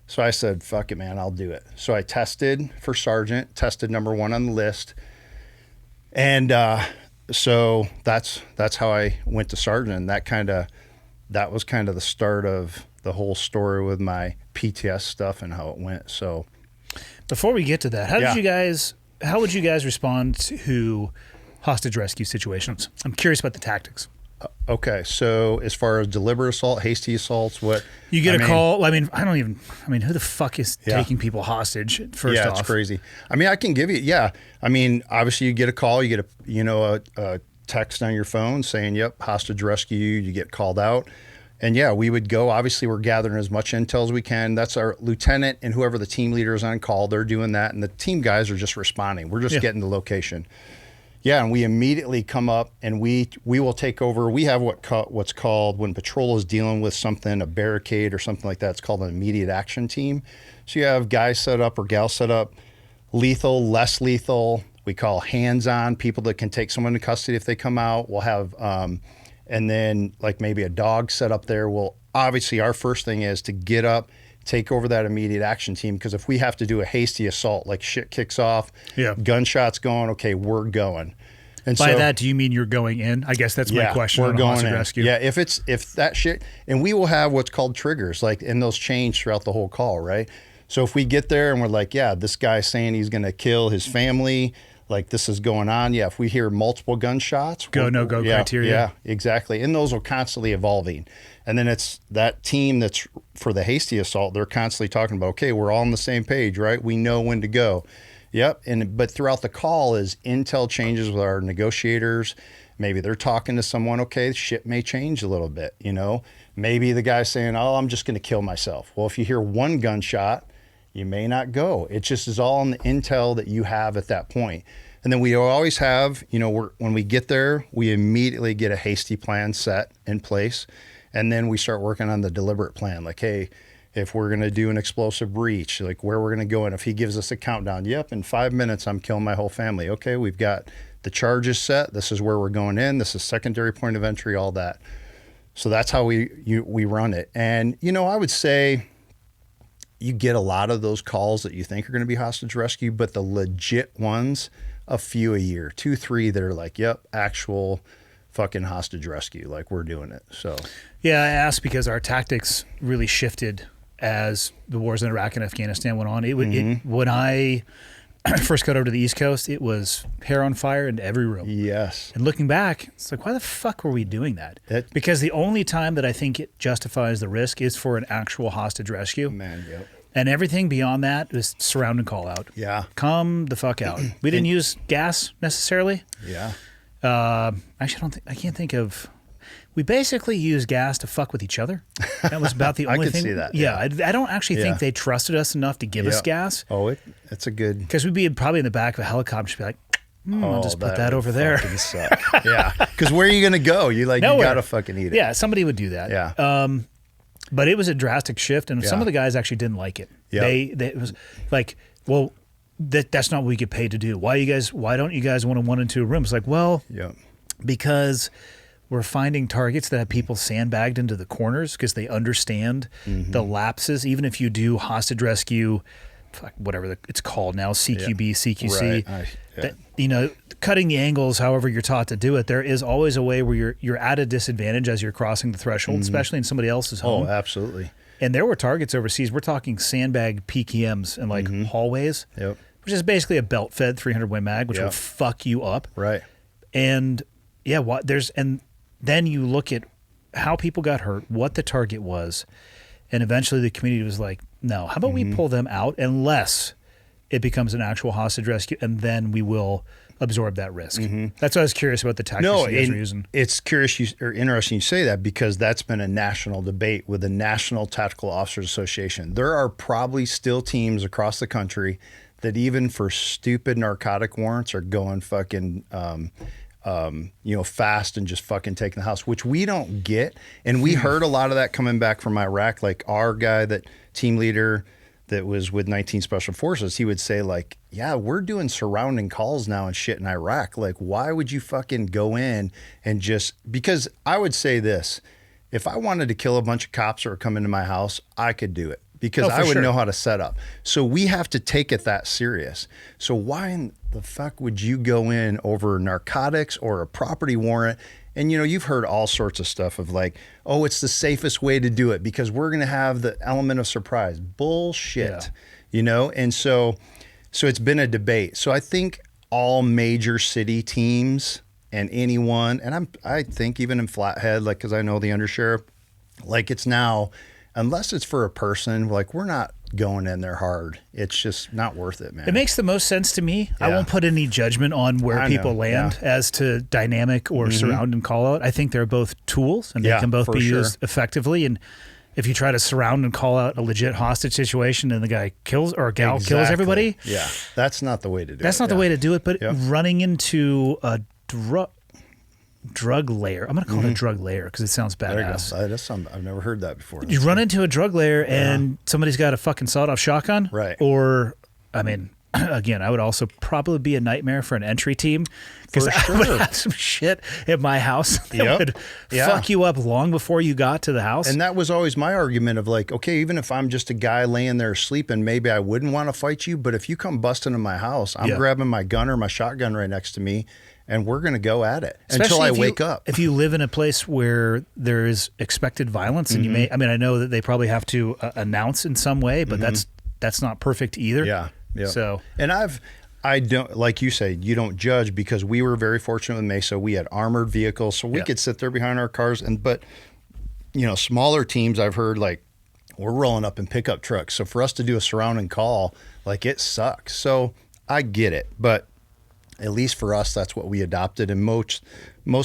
So I said, fuck it, man, I'll do it. So I tested for sergeant, tested number 1 on the list. And so that's how I went to sergeant. And that was kind of the start of the whole story with my PTS stuff and how it went. So before we get to that, how would you guys respond to hostage rescue situations? I'm curious about the tactics. Okay, so as far as deliberate assault, hasty assaults, what you get a call? I mean, who the fuck is taking people hostage? First off, yeah, it's crazy. I mean, I can give you, yeah. I mean, obviously, you get a call, you get a text on your phone saying, "Yep, hostage rescue." You get called out, and yeah, we would go. Obviously, we're gathering as much intel as we can. That's our lieutenant and whoever the team leader is on call. They're doing that, and the team guys are just responding. We're just getting the location. Yeah, and we immediately come up and we will take over. We have what's called, when patrol is dealing with something, a barricade or something like that, it's called an immediate action team. So you have guys set up or gals set up, lethal, less lethal. We call hands-on, people that can take someone into custody if they come out. We'll have, and then like maybe a dog set up there. Well, obviously our first thing is to get up, take over that immediate action team, because if we have to do a hasty assault, like shit kicks off, gunshots going, okay, we're going. And by that, do you mean you're going in? I guess that's my question. We're going in. Rescue. Yeah, if that shit, and we will have what's called triggers, like, and those change throughout the whole call, right? So if we get there and we're like, yeah, this guy's saying he's going to kill his family, like this is going on. Yeah, if we hear multiple gunshots, no-go criteria. Yeah, exactly. And those are constantly evolving. And then it's that team that's for the hasty assault, they're constantly talking about, okay, we're all on the same page, right? We know when to go. Yep. But throughout the call is intel changes with our negotiators. Maybe they're talking to someone, okay, shit may change a little bit, Maybe the guy's saying, oh, I'm just going to kill myself. Well, if you hear one gunshot, you may not go. It just is all in the intel that you have at that point. And then we always have, when we get there, we immediately get a hasty plan set in place. And then we start working on the deliberate plan. Like, hey, if we're going to do an explosive breach, like where we're going to go. And if he gives us a countdown, yep, in 5 minutes, I'm killing my whole family. Okay, we've got the charges set. This is where we're going in. This is secondary point of entry, all that. So that's how we run it. And, I would say you get a lot of those calls that you think are going to be hostage rescue, but the legit ones, a few a year, 2, 3 that are like, yep, actual fucking hostage rescue, like we're doing it. So yeah, I asked because our tactics really shifted as the wars in Iraq and Afghanistan went on. When I first got over to the East Coast, it was hair on fire in every room. Yes. And looking back, it's like, why the fuck were we doing that? Because the only time that I think it justifies the risk is for an actual hostage rescue. Man, yep. And everything beyond that is surround and call out. Yeah. Come the fuck out. We didn't use gas necessarily. Yeah. Actually, I can't think of. We basically used gas to fuck with each other. That was about the only could thing. see that, Yeah, I don't actually think Yeah. they trusted us enough to give us gas. Oh, it's a good. Because we'd be probably in the back of a helicopter, just be like, I'll just put that would over there. fucking suck. Yeah, because where are you gonna go? You Nowhere. you gotta fucking eat it. Yeah, somebody would do that. Yeah. But it was a drastic shift, and some Yeah. of the guys actually didn't like it. Yeah. They it was like, well, that's not what we get paid to do. Why don't you guys want to one into a room? It's like, well, Yeah. because we're finding targets that have people sandbagged into the corners because they understand the lapses. Even if you do hostage rescue, whatever it's called now, CQB, CQC, Right. that, cutting the angles, however you're taught to do it, there is always a way where you're at a disadvantage as you're crossing the threshold, especially in somebody else's home. Oh, absolutely. And there were targets overseas. We're talking sandbag PKMs and like hallways, Yep. which is basically a belt-fed 300 Win mag, which will fuck you up. Right. And yeah, then you look at how people got hurt, what the target was, and eventually the community was like, no, how about we pull them out unless it becomes an actual hostage rescue, and then we will absorb that risk. That's why I was curious about the tactics you guys were using. It's interesting you say that because that's been a national debate with the National Tactical Officers Association. There are probably still teams across the country that even for stupid narcotic warrants are going fucking fast and just fucking taking the house, which we don't get. And we heard a lot of that coming back from Iraq. Like our guy, that team leader that was with 19 Special Forces, he would say like, yeah, we're doing surrounding calls now and shit in Iraq. Like, why would you fucking go in and just, because I would say this, if I wanted to kill a bunch of cops or come into my house, I could do it because I would know how to set up. So we have to take it that serious. So why in the fuck would you go in over narcotics or a property warrant? And, you've heard all sorts of stuff of like, oh, it's the safest way to do it because we're going to have the element of surprise. Bullshit, And so it's been a debate. So I think all major city teams and anyone, and I think even in Flathead, like, because I know the undersheriff, like it's now, unless it's for a person, like we're not going in there hard. It's just not worth it, man. It makes the most sense to me. I won't put any judgment on where people land as to dynamic or surround and call out. I think they're both tools and they can both be used effectively. And if you try to surround and call out a legit hostage situation and the guy kills or a gal kills everybody. Yeah. That's not the way to do it. That's not the way to do it. But running into a drug layer. I'm going to call it a drug layer because it sounds badass. That's I've never heard that before. You run into a drug layer and somebody's got a fucking sawed-off shotgun. Right. Or, I mean, again, I would also probably be a nightmare for an entry team because I would have some shit at my house that would fuck you up long before you got to the house. And that was always my argument of like, okay, even if I'm just a guy laying there sleeping, maybe I wouldn't want to fight you. But if you come busting in my house, I'm grabbing my gun or my shotgun right next to me. And we're going to go at it until I wake up. If you live in a place where there is expected violence, and you may, I know that they probably have to announce in some way, but that's not perfect either. Yeah. So, and I don't, like you say, you don't judge because we were very fortunate with Mesa. We had armored vehicles, so we could sit there behind our cars. But smaller teams, I've heard like we're rolling up in pickup trucks. So for us to do a surrounding call, like it sucks. So I get it, but at least for us, that's what we adopted. And most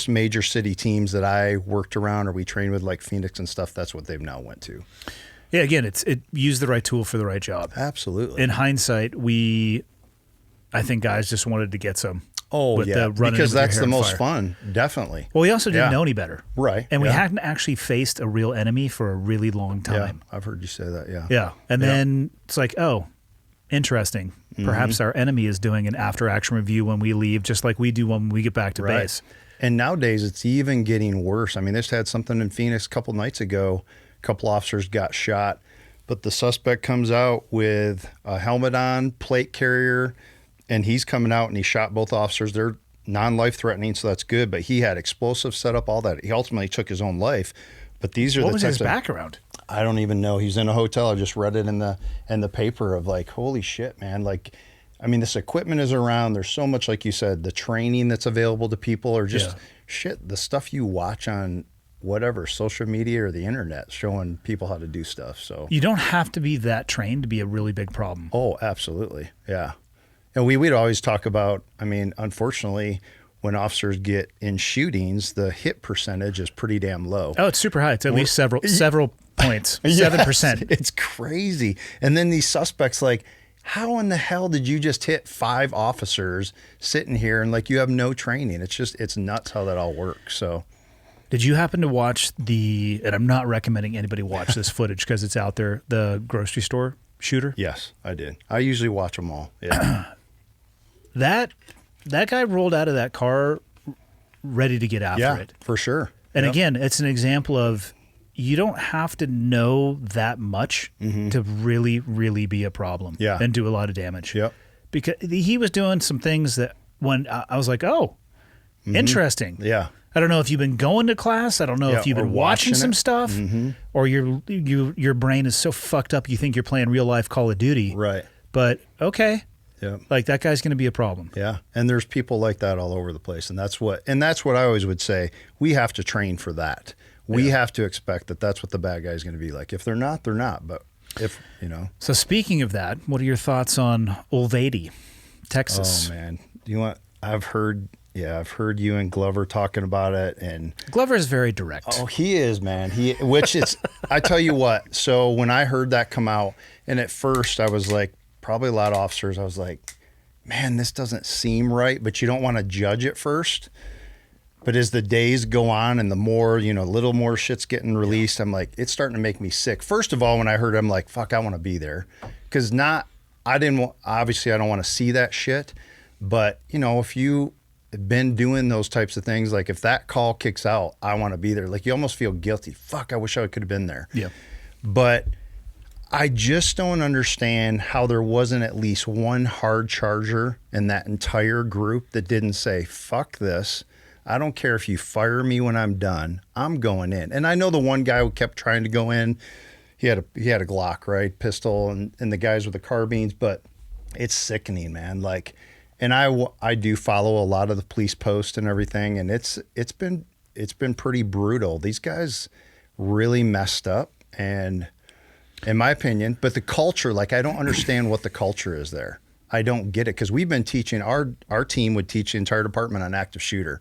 major city teams that I worked around or we trained with, like Phoenix and stuff, that's what they've now went to. Yeah, again, it used the right tool for the right job. Absolutely. In hindsight, I think guys just wanted to get some. Oh, yeah, because that's the most fun, definitely. Well, we also didn't know any better. Right. And we hadn't actually faced a real enemy for a really long time. Yeah, I've heard you say that, yeah. Yeah, and then it's like, oh, interesting. Perhaps our enemy is doing an after-action review when we leave, just like we do when we get back to base. And nowadays, it's even getting worse. I mean, this had something in Phoenix a couple nights ago. A couple officers got shot, but the suspect comes out with a helmet on, plate carrier, and he's coming out and he shot both officers. They're non-life-threatening, so that's good, but he had explosives set up, all that. He ultimately took his own life. But these are what was his background? I don't even know. He's in a hotel. I just read it in the paper of like, holy shit, man. Like, I mean, this equipment is around. There's so much, like you said, the training that's available to people or just shit, the stuff you watch on whatever, social media or the internet showing people how to do stuff. So you don't have to be that trained to be a really big problem. Oh, absolutely. Yeah. And we'd always talk about, I mean, unfortunately, when officers get in shootings, the hit percentage is pretty damn low. Oh, it's super high. It's at least several points. 7%. It's crazy. And then these suspects, like, how in the hell did you just hit 5 officers sitting here and like you have no training? It's nuts how that all works. So did you happen to watch and I'm not recommending anybody watch this footage because it's out there, the grocery store shooter? yes, I did. I usually watch them all. Yeah. That guy rolled out of that car ready to get after it. For sure. And again, it's an example of you don't have to know that much to really, really be a problem and do a lot of damage. Yep. Because he was doing some things that when I was like, oh, interesting. Yeah. I don't know if you've been going to class. I don't know if you've been watching some stuff or your brain is so fucked up you think you're playing real life Call of Duty. Right. But okay. Yeah. Like that guy's going to be a problem. Yeah. And there's people like that all over the place. And that's what I always would say. We have to train for that. We have to expect that that's what the bad guy is going to be like. If they're not, they're not. But if, So speaking of that, what are your thoughts on Olvady, Texas? Oh man. I've heard you and Glover talking about it, and Glover is very direct. Oh, he is, man. I tell you what. So when I heard that come out, and at first I was like, probably a lot of officers, I was like, man, this doesn't seem right, but you don't want to judge it first. But as the days go on and the more, little more shit's getting released, I'm like, it's starting to make me sick. First of all, when I heard it, I'm like, fuck, I want to be there. Because obviously I don't want to see that shit. But, if you been doing those types of things, like if that call kicks out, I want to be there. Like you almost feel guilty. Fuck, I wish I could have been there. Yeah. But I just don't understand how there wasn't at least one hard charger in that entire group that didn't say, fuck this. I don't care if you fire me when I'm done. I'm going in. And I know the one guy who kept trying to go in, he had a Glock, right? Pistol and the guys with the carbines, but it's sickening, man. Like, and I do follow a lot of the police posts and everything, and it's been pretty brutal. These guys really messed up, and in my opinion, but the culture, like I don't understand what the culture is there. I don't get it because we've been teaching our team would teach the entire department on active shooter,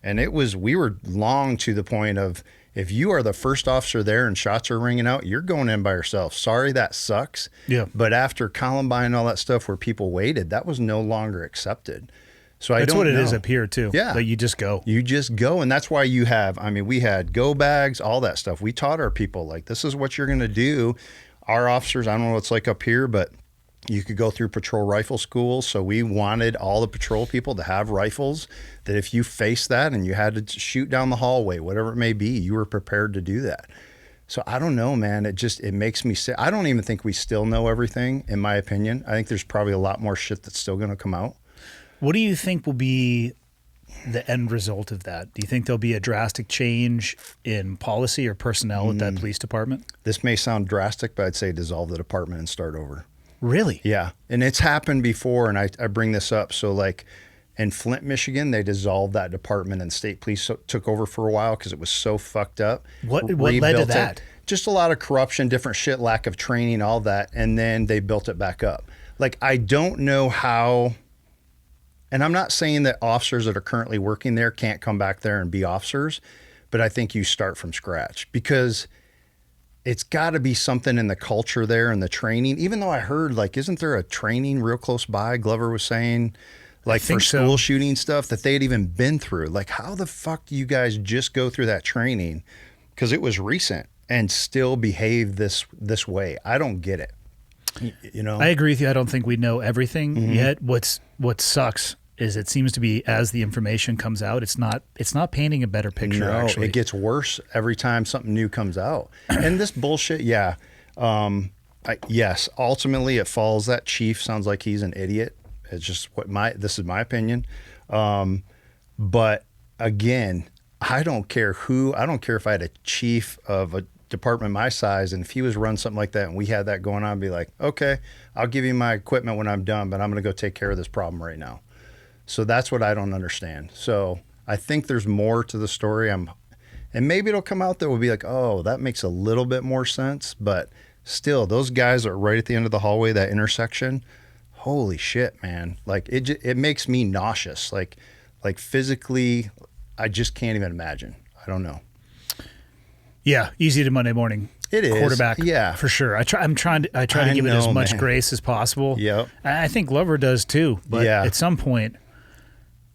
and we were long to the point of if you are the first officer there and shots are ringing out, you're going in by yourself. Sorry, that sucks. Yeah. But after Columbine and all that stuff where people waited, that was no longer accepted. So that's what it is up here too. Yeah. Like you just go. You just go. And that's why we had go bags, all that stuff. We taught our people, like, this is what you're going to do. Our officers, I don't know what it's like up here, but you could go through patrol rifle school. So we wanted all the patrol people to have rifles that if you faced that and you had to shoot down the hallway, whatever it may be, you were prepared to do that. So I don't know, man. It makes me sick. I don't even think we still know everything, in my opinion. I think there's probably a lot more shit that's still going to come out. What do you think will be the end result of that? Do you think there'll be a drastic change in policy or personnel at that police department? This may sound drastic, but I'd say dissolve the department and start over. Really? Yeah. And it's happened before, and I bring this up. So like in Flint, Michigan, they dissolved that department and state police took over for a while because it was so fucked up. What led to that? Just a lot of corruption, different shit, lack of training, all that. And then they built it back up. Like, I don't know how, and I'm not saying that officers that are currently working there can't come back there and be officers, but I think you start from scratch because it's got to be something in the culture there and the training. Even though I heard, like, isn't there a training real close by? Glover was saying, like, for school shooting stuff that they'd even been through. Like, how the fuck do you guys just go through that training? Because it was recent and still behave this way. I don't get it. I agree with you. I don't think we know everything yet. What sucks is it seems to be as the information comes out, it's not painting a better picture. No, actually, it gets worse every time something new comes out. And this bullshit, yeah. Yes, ultimately it falls. That chief sounds like he's an idiot. It's just this is my opinion. But again, I don't care if I had a chief of a department my size, and if he was run something like that and we had that going on, I'd be like, okay, I'll give you my equipment when I'm done, but I'm going to go take care of this problem right now. So that's what I don't understand. So I think there's more to the story. And maybe it'll come out that will be like, oh, that makes a little bit more sense. But still, those guys are right at the end of the hallway, that intersection. Holy shit, man. Like it makes me nauseous. Like Like physically, I just can't even imagine. I don't know. Yeah, easy to Monday morning. It is. Quarterback, Yeah. for sure. I try to give it as much grace as possible. Yep. I think Glover does too. But at some point,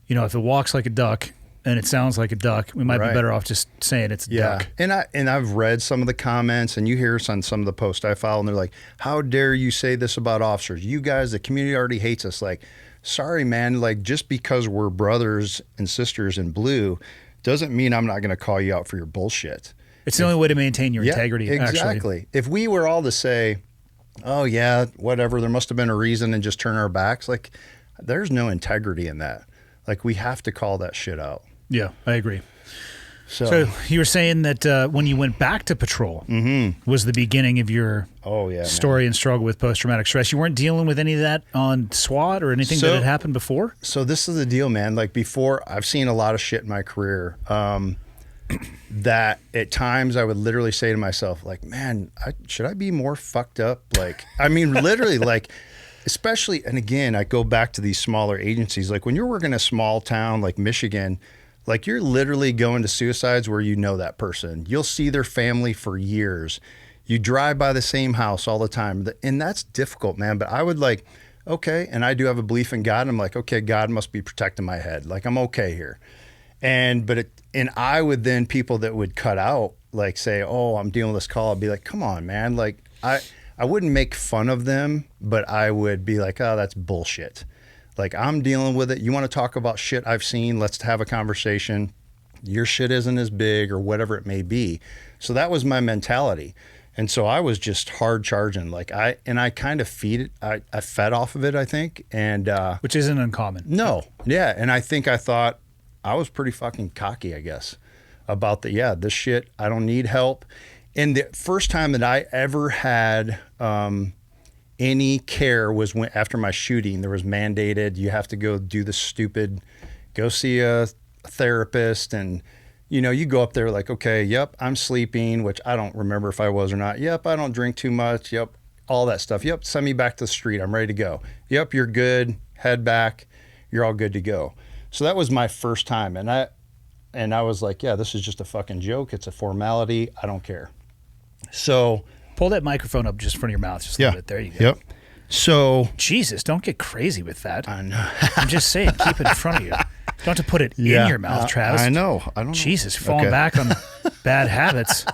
if it walks like a duck and it sounds like a duck, we might be better off just saying it's a duck. And I've read some of the comments, and you hear us on some of the posts I follow, and they're like, "How dare you say this about officers? You guys, the community already hates us." Like, sorry, man. Like, just because we're brothers and sisters in blue doesn't mean I'm not going to call you out for your bullshit. It's the only way to maintain your integrity, exactly. actually. If we were all to say, oh, yeah, whatever, there must have been a reason, and just turn our backs, like, there's no integrity in that. Like, we have to call that shit out. Yeah, I agree. So you were saying that when you went back to patrol was the beginning of your story and struggle with post-traumatic stress. You weren't dealing with any of that on SWAT or anything that had happened before? So this is the deal, man. Like, before, I've seen a lot of shit in my career. That at times I would literally say to myself, like, man, should I be more fucked up? Like, I mean, literally, like, especially, and again, I go back to these smaller agencies. Like, when you're working in a small town like Michigan, like, you're literally going to suicides where you know that person. You'll see their family for years. You drive by the same house all the time. And that's difficult, man. But I would like, okay, and I do have a belief in God. And I'm like, okay, God must be protecting my head. Like, I'm okay here. And I would then, people that would cut out, like, say, oh, I'm dealing with this call, I'd be like, come on, man. Like, I wouldn't make fun of them, but I would be like, oh, that's bullshit. Like, I'm dealing with it. You want to talk about shit I've seen? Let's have a conversation. Your shit isn't as big, or whatever it may be. So that was my mentality. And so I was just hard charging. Like, I kind of I fed off of it, I think. And which isn't uncommon. No. Yeah. And I think I thought I was pretty fucking cocky, I guess, about this shit, I don't need help. And the first time that I ever had any care was when, after my shooting. There was mandated, you have to go do the stupid, go see a therapist. And, you go up there like, okay, yep, I'm sleeping, which I don't remember if I was or not. Yep, I don't drink too much. Yep, all that stuff. Yep, send me back to the street. I'm ready to go. Yep, you're good. Head back. You're all good to go. So that was my first time. And I was like, yeah, this is just a fucking joke. It's a formality. I don't care. So pull that microphone up just in front of your mouth. Just a little bit. There you go. Yep. So Jesus, don't get crazy with that. I know. I'm just saying, keep it in front of you. Don't have to put it in your mouth, Travis. I know. I don't know. Jesus, falling back on bad habits.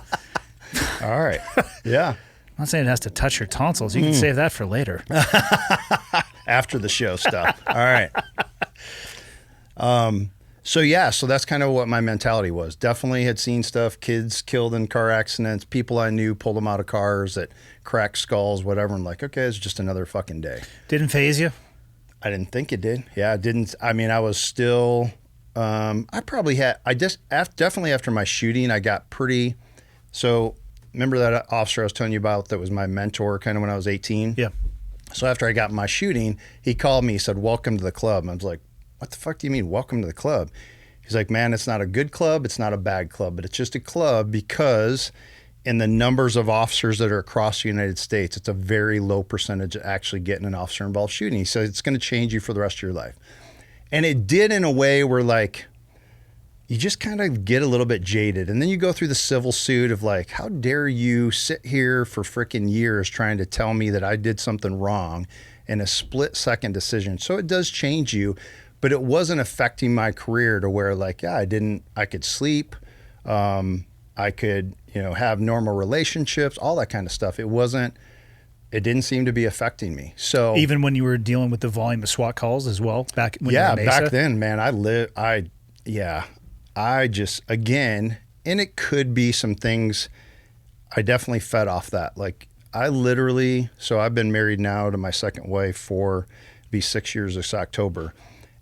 All right. Yeah. I'm not saying it has to touch your tonsils. You can save that for later. After the show stuff. All right. So that's kind of what my mentality was. Definitely had seen stuff, kids killed in car accidents, people I knew pulled them out of cars that cracked skulls, whatever. I'm like, okay, it's just another fucking day. Didn't faze you? I didn't think it did. Yeah, it didn't. I mean, I was still, definitely after my shooting, I got pretty, so remember that officer I was telling you about that was my mentor kind of when I was 18? Yeah. So after I got my shooting, he called me, he said, welcome to the club. And I was like, what the fuck do you mean, welcome to the club? He's like, man, it's not a good club, it's not a bad club, but it's just a club because in the numbers of officers that are across the United States, it's a very low percentage of actually getting an officer-involved shooting. He said, it's going to change you for the rest of your life. And it did in a way where, like, you just kind of get a little bit jaded. And then you go through the civil suit of like, how dare you sit here for freaking years trying to tell me that I did something wrong in a split-second decision. So it does change you. But it wasn't affecting my career to where, like, I could sleep. I could, have normal relationships, all that kind of stuff. It didn't seem to be affecting me. So even when you were dealing with the volume of SWAT calls as well, back when you were in Mesa? Back then, man, I just, again, and it could be some things I definitely fed off that. Like, so I've been married now to my second wife for, be 6 years this October.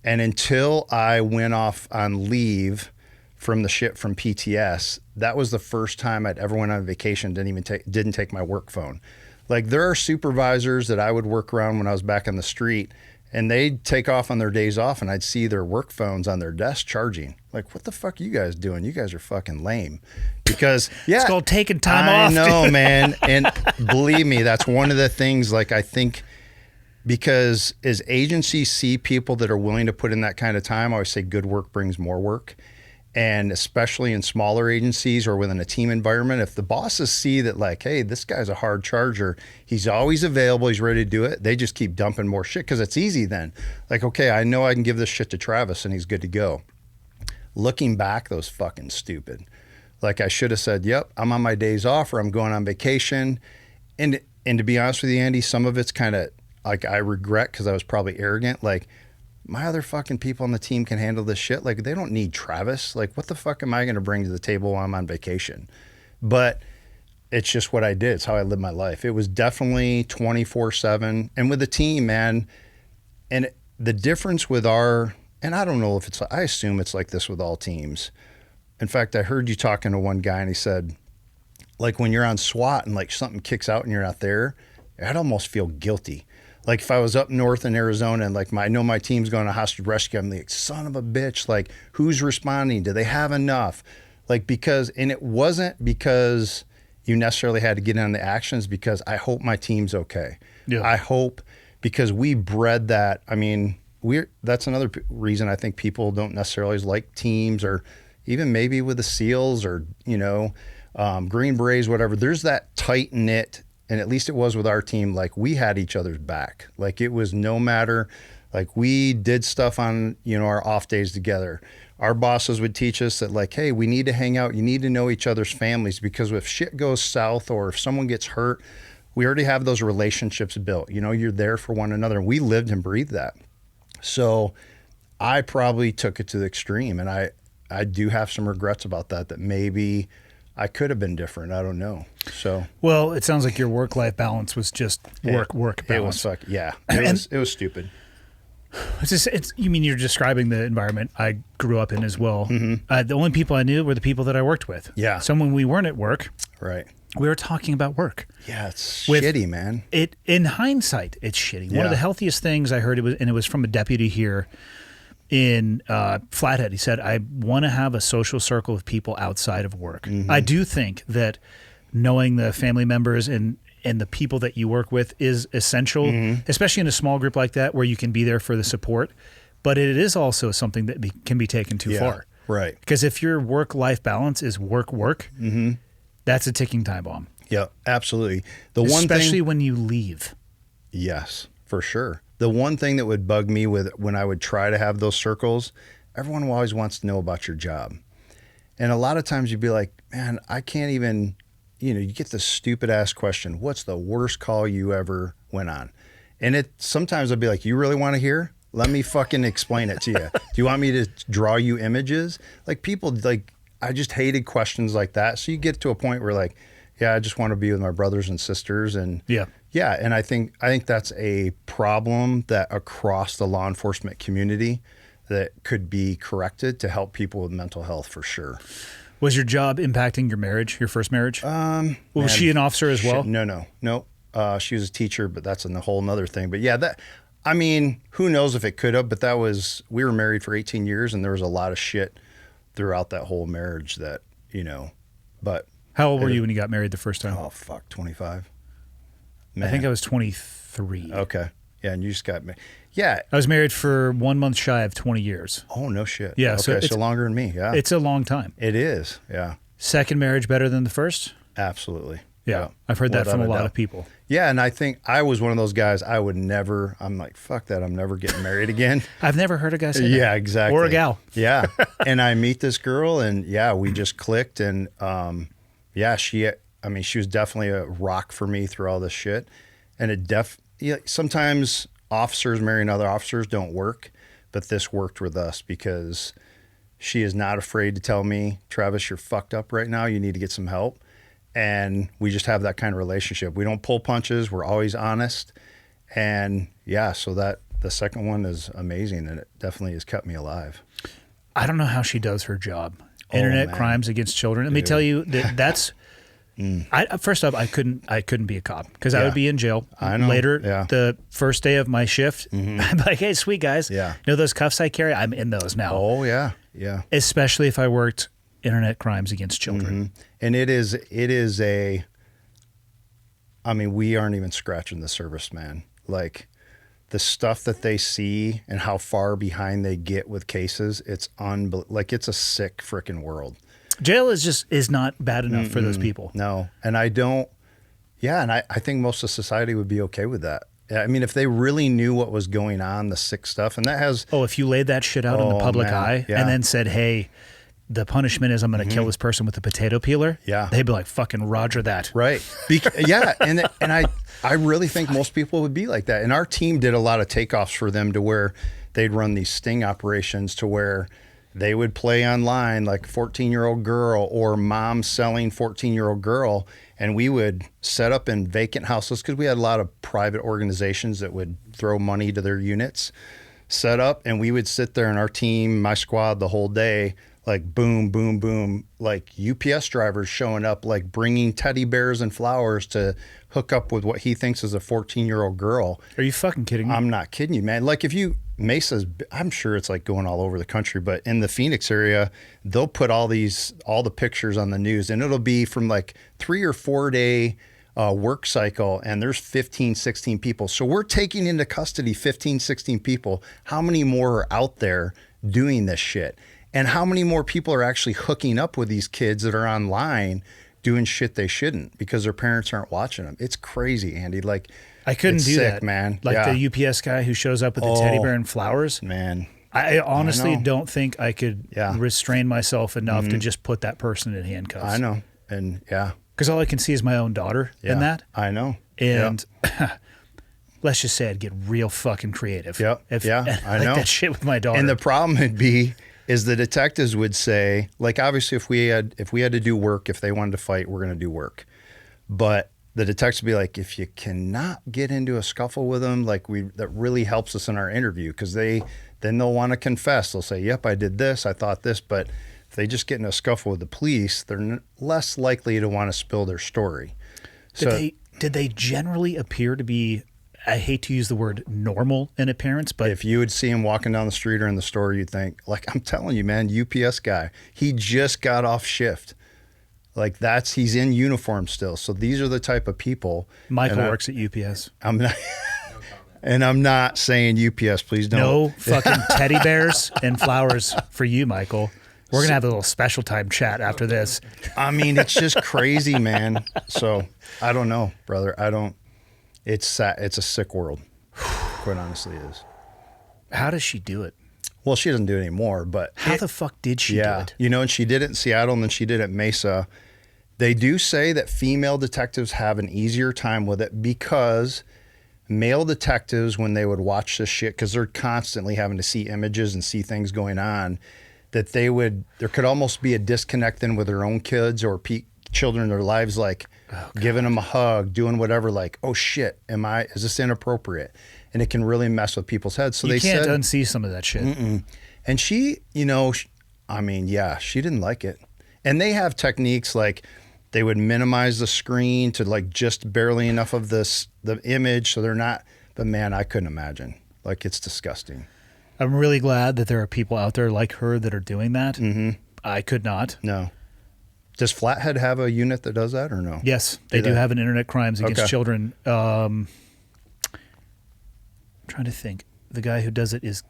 And until I went off on leave from the shit from PTS, that was the first time I'd ever went on vacation, didn't take my work phone. Like, there are supervisors that I would work around when I was back on the street, and they'd take off on their days off, and I'd see their work phones on their desk charging. Like, what the fuck are you guys doing? You guys are fucking lame. Because, it's called taking time off. I know, man. And believe me, that's one of the things, like, I think because as agencies see people that are willing to put in that kind of time, I always say good work brings more work. And especially in smaller agencies or within a team environment, if the bosses see that like, hey, this guy's a hard charger, he's always available, he's ready to do it, they just keep dumping more shit because it's easy then. Like, okay, I know I can give this shit to Travis and he's good to go. Looking back, that was fucking stupid. Like I should have said, yep, I'm on my days off or I'm going on vacation. And to be honest with you, Andy, some of it's kind of like I regret because I was probably arrogant. Like, my other fucking people on the team can handle this shit. Like, they don't need Travis. Like, what the fuck am I going to bring to the table while I'm on vacation? But it's just what I did. It's how I lived my life. It was definitely 24/7. And with the team, man, and the difference with and I don't know if I assume it's like this with all teams. In fact, I heard you talking to one guy and he said, like when you're on SWAT and like something kicks out and you're not there, I'd almost feel guilty. Like if I was up north in Arizona and like I know my team's going to hostage rescue, I'm like, son of a bitch, like who's responding? Do they have enough? Like and it wasn't because you necessarily had to get in on the actions, because I hope my team's okay. Yeah. I hope, because we bred that. I mean, that's another reason I think people don't necessarily like teams, or even maybe with the SEALs or, Green Berets, whatever. There's that tight knit. And at least it was with our team, like we had each other's back. Like it was no matter, like we did stuff on, our off days together. Our bosses would teach us that like, hey, we need to hang out. You need to know each other's families, because if shit goes south or if someone gets hurt, we already have those relationships built. You're there for one another. And we lived and breathed that. So I probably took it to the extreme. And I do have some regrets about that maybe I could have been different. I don't know. So, well, it sounds like your work-life balance was just work balance. It was stupid. You mean you're describing the environment I grew up in as well. Mm-hmm. The only people I knew were the people that I worked with. Yeah. So when we weren't at work, right, we were talking about work. Yeah, it's shitty, man. In hindsight, it's shitty. Yeah. One of the healthiest things I heard, it was from a deputy here in Flathead. He said, I want to have a social circle of people outside of work. Mm-hmm. I do think that knowing the family members and the people that you work with is essential, especially in a small group like that where you can be there for the support. But it is also something that can be taken too far. Right. Because if your work-life balance is work, that's a ticking time bomb. Yeah, absolutely. Especially when you leave. Yes, for sure. The one thing that would bug me when I would try to have those circles, everyone always wants to know about your job. And a lot of times you'd be like, man, I can't even, you get this stupid ass question. What's the worst call you ever went on? And sometimes I'd be like, you really want to hear? Let me fucking explain it to you. Do you want me to draw you images? Like people, I just hated questions like that. So you get to a point where like, yeah, I just want to be with my brothers and sisters. And yeah, and I think that's a problem that across the law enforcement community that could be corrected to help people with mental health for sure. Was your job impacting your marriage, your first marriage? Was she an officer as well? No. She was a teacher, but that's a whole nother thing. But yeah, who knows if it could have, but we were married for 18 years and there was a lot of shit throughout that whole marriage that, but. How old were you when you got married the first time? Oh, fuck, 25. Man. I think I was 23. Okay. Yeah, and you just got married. Yeah. I was married for 1 month shy of 20 years. Oh, no shit. Yeah. Okay, so longer than me, yeah. It's a long time. It is, yeah. Second marriage better than the first? Absolutely. Yeah. I've heard that from a lot of people. Yeah, and I think I was one of those guys, I'm like, fuck that, I'm never getting married again. I've never heard a guy say that. Yeah, exactly. Or a gal. Yeah. And I meet this girl, and we just clicked, and she was definitely a rock for me through all this shit. And sometimes officers marrying other officers don't work, but this worked with us because she is not afraid to tell me, Travis, you're fucked up right now. You need to get some help. And we just have that kind of relationship. We don't pull punches. We're always honest. And so that the second one is amazing, and it definitely has kept me alive. I don't know how she does her job. Internet crimes against children. Let me tell you that's. First off, I couldn't be a cop because I would be in jail. I know. Later, the first day of my shift, I'm like, hey, sweet guys, you know those cuffs I carry? I'm in those now. Oh yeah. Especially if I worked internet crimes against children. And it is we aren't even scratching the surface, man. Like the stuff that they see and how far behind they get with cases, it's like it's a sick freaking world. Jail is not bad enough for those people. No. And I think most of society would be okay with that. I mean, if they really knew what was going on, the sick stuff, and that has... Oh, if you laid that shit out in the public eye and then said, hey, the punishment is I'm going to kill this person with a potato peeler, they'd be like, fucking Roger that. Right. And I really think most people would be like that. And our team did a lot of takeoffs for them to where they'd run these sting operations to where they would play online like 14-year-old girl or mom selling 14-year-old girl. And we would set up in vacant houses because we had a lot of private organizations that would throw money to their units, set up, and we would sit there and our team, my squad, the whole day, like boom, boom, boom, like UPS drivers showing up, like bringing teddy bears and flowers to hook up with what he thinks is a 14-year-old girl. Are you fucking kidding me? I'm not kidding you, man. Like Mesa's, I'm sure it's like going all over the country, but in the Phoenix area, they'll put all the pictures on the news, and it'll be from like 3 or 4 day work cycle, and there's 15, 16 people. So we're taking into custody 15, 16 people. How many more are out there doing this shit? And how many more people are actually hooking up with these kids that are online doing shit they shouldn't because their parents aren't watching them? It's crazy, Andy. Like, I couldn't do sick, that, man. Like the UPS guy who shows up with the teddy bear and flowers. Man, I honestly don't think I could restrain myself enough to just put that person in handcuffs. I know, and because all I can see is my own daughter in that. I know, and let's just say I'd get real fucking creative. I know that shit with my daughter. And the problem would be is the detectives would say, like, obviously if we had to do work, if they wanted to fight, we're going to do work, but the detectives would be like, if you cannot get into a scuffle with them, like that really helps us in our interview, because then they'll want to confess. They'll say, yep, I did this, I thought this, but if they just get in a scuffle with the police, they're less likely to want to spill their story. Did they generally appear to be, I hate to use the word normal in appearance, but if you would see him walking down the street or in the store, you'd think, like, I'm telling you, man, UPS guy, he just got off shift. Like he's in uniform still. So these are the type of people. Michael works at UPS. I'm not, and I'm not saying UPS, please don't. No fucking teddy bears and flowers for you, Michael. We're going to have a little special time chat after this. I mean, it's just crazy, man. So I don't know, brother. It's sad. It's a sick world. Quite honestly, it is. How does she do it? Well, she doesn't do it anymore, but how the fuck did she do it? You know, and she did it in Seattle and then she did it at Mesa. They do say that female detectives have an easier time with it because male detectives, when they would watch this shit, because they're constantly having to see images and see things going on, that there could almost be a disconnect then with their own kids or children in their lives, like giving them a hug, doing whatever, like, oh shit, is this inappropriate? And it can really mess with people's heads. So you can't unsee some of that shit. And she, she didn't like it. And they have techniques like they would minimize the screen to like just barely enough of the image so they're not, but man, I couldn't imagine. Like, it's disgusting. I'm really glad that there are people out there like her that are doing that. Mm-hmm. I could not. No. Does Flathead have a unit that does that or no? Yes, they do have an internet crimes against children. I'm trying to think. The guy who does it is,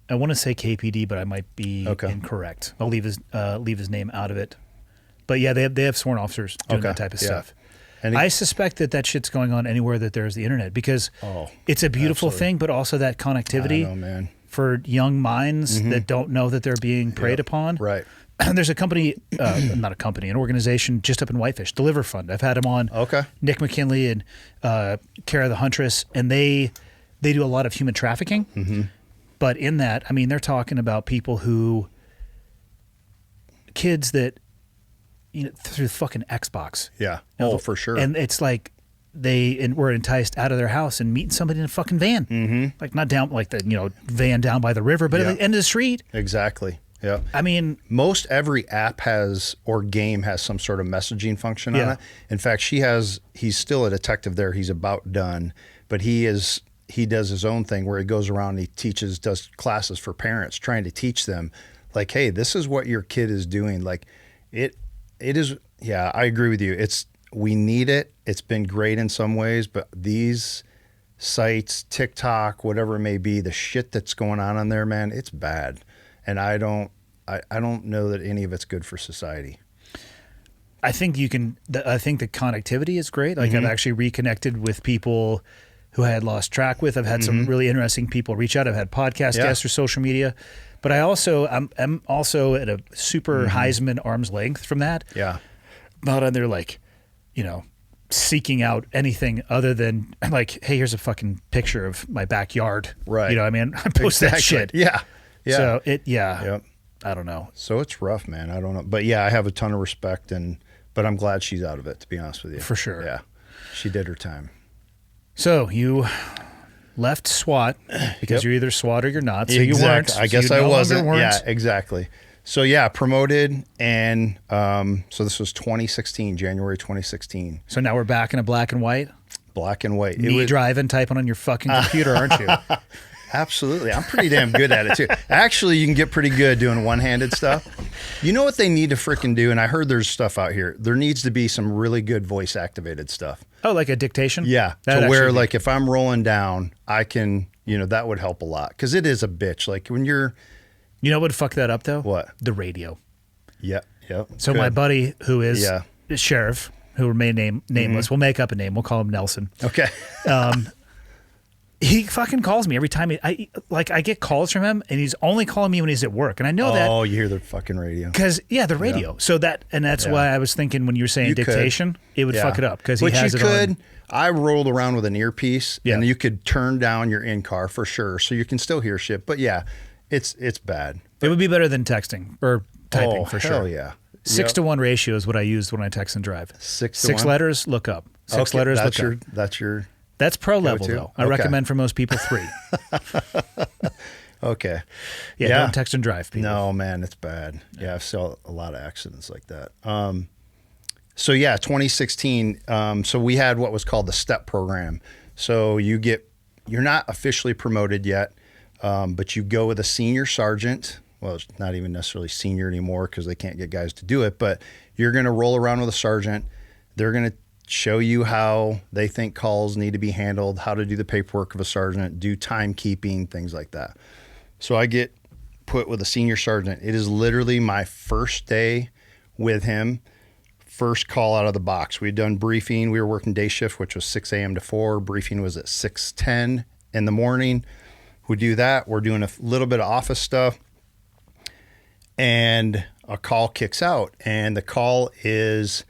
I want to say KPD, but I might be incorrect. I'll leave his name out of it. But yeah, they have sworn officers doing that type of stuff. And I suspect that shit's going on anywhere that there's the internet, because it's a beautiful thing, but also that connectivity for young minds that don't know that they're being preyed upon. Right. There's a company, not a company, an organization just up in Whitefish, Deliver Fund. I've had them on. Nick McKinley and Kara the Huntress, and they do a lot of human trafficking. Mm-hmm. But in that, I mean, they're talking about people kids that, through fucking Xbox. Yeah. For sure. And it's like were enticed out of their house and meeting somebody in a fucking van. Mm-hmm. Like not down, like the, van down by the river, but at the end of the street. Exactly. Yeah. I mean, most every app or game has some sort of messaging function on it. In fact, he's still a detective there. He's about done, but he does his own thing where he goes around and he does classes for parents, trying to teach them like, hey, this is what your kid is doing. Like it is. Yeah, I agree with you. We need it. It's been great in some ways, but these sites, TikTok, whatever it may be, the shit that's going on there, man, it's bad. And I don't know that any of it's good for society. I think I think the connectivity is great. Like I've actually reconnected with people who I had lost track with. I've had some really interesting people reach out. I've had podcast guests or social media, but I'm also at a super Heisman arm's length from that. Yeah. Not under like, seeking out anything other than like, hey, here's a fucking picture of my backyard. Right. You know what I mean? I post that shit. Yeah. Yeah. So Yep. I don't know. So it's rough, man. I don't know. But yeah, I have a ton of respect but I'm glad she's out of it, to be honest with you. For sure. Yeah. She did her time. So you left SWAT because you're either SWAT or you're not. So you weren't. I guess I wasn't. Yeah, exactly. So yeah, promoted. And so this was 2016, January 2016. So now we're back in a black and white? Black and white. Me driving, typing on your fucking computer, aren't you? Absolutely. I'm pretty damn good at it too. Actually, you can get pretty good doing one-handed stuff. You know what they need to freaking do? And I heard there's stuff out here. There needs to be some really good voice activated stuff. Oh, like a dictation? Yeah. To where like if I'm rolling down, I can, that would help a lot. Cause it is a bitch. Like when you're. You know what would fuck that up though? What? The radio. Yep. So my buddy who is a sheriff, who remain nameless, we'll make up a name. We'll call him Nelson. Okay. He fucking calls me every time. I get calls from him, and he's only calling me when he's at work, and I know that. Oh, you hear the fucking radio? Because the radio. So that's why I was thinking when you were saying dictation, it would fuck it up because he has it on. I rolled around with an earpiece, and you could turn down your in-car for sure, so you can still hear shit. But yeah, it's bad. It would be better than texting or typing for sure. Hell yeah. 6-to-1 ratio is what I used when I text and drive. 6 to 6 1? letters, look up. 6 letters, look up. That's pro level, though. I recommend for most people 3. Okay. Yeah, don't text and drive, people. No, man, it's bad. Yeah, I've seen a lot of accidents like that. So, yeah, 2016, so we had what was called the STEP program. So you're not officially promoted yet, but you go with a senior sergeant. Well, it's not even necessarily senior anymore because they can't get guys to do it, but you're going to roll around with a sergeant. They're going to show you how they think calls need to be handled, how to do the paperwork of a sergeant, do timekeeping, things like that. So I get put with a senior sergeant. It is literally my first day with him, first call out of the box. We had done briefing. We were working day shift, which was 6 a.m. to 4. Briefing was at 6:10 in the morning. We do that. We're doing a little bit of office stuff. And a call kicks out. And the call is...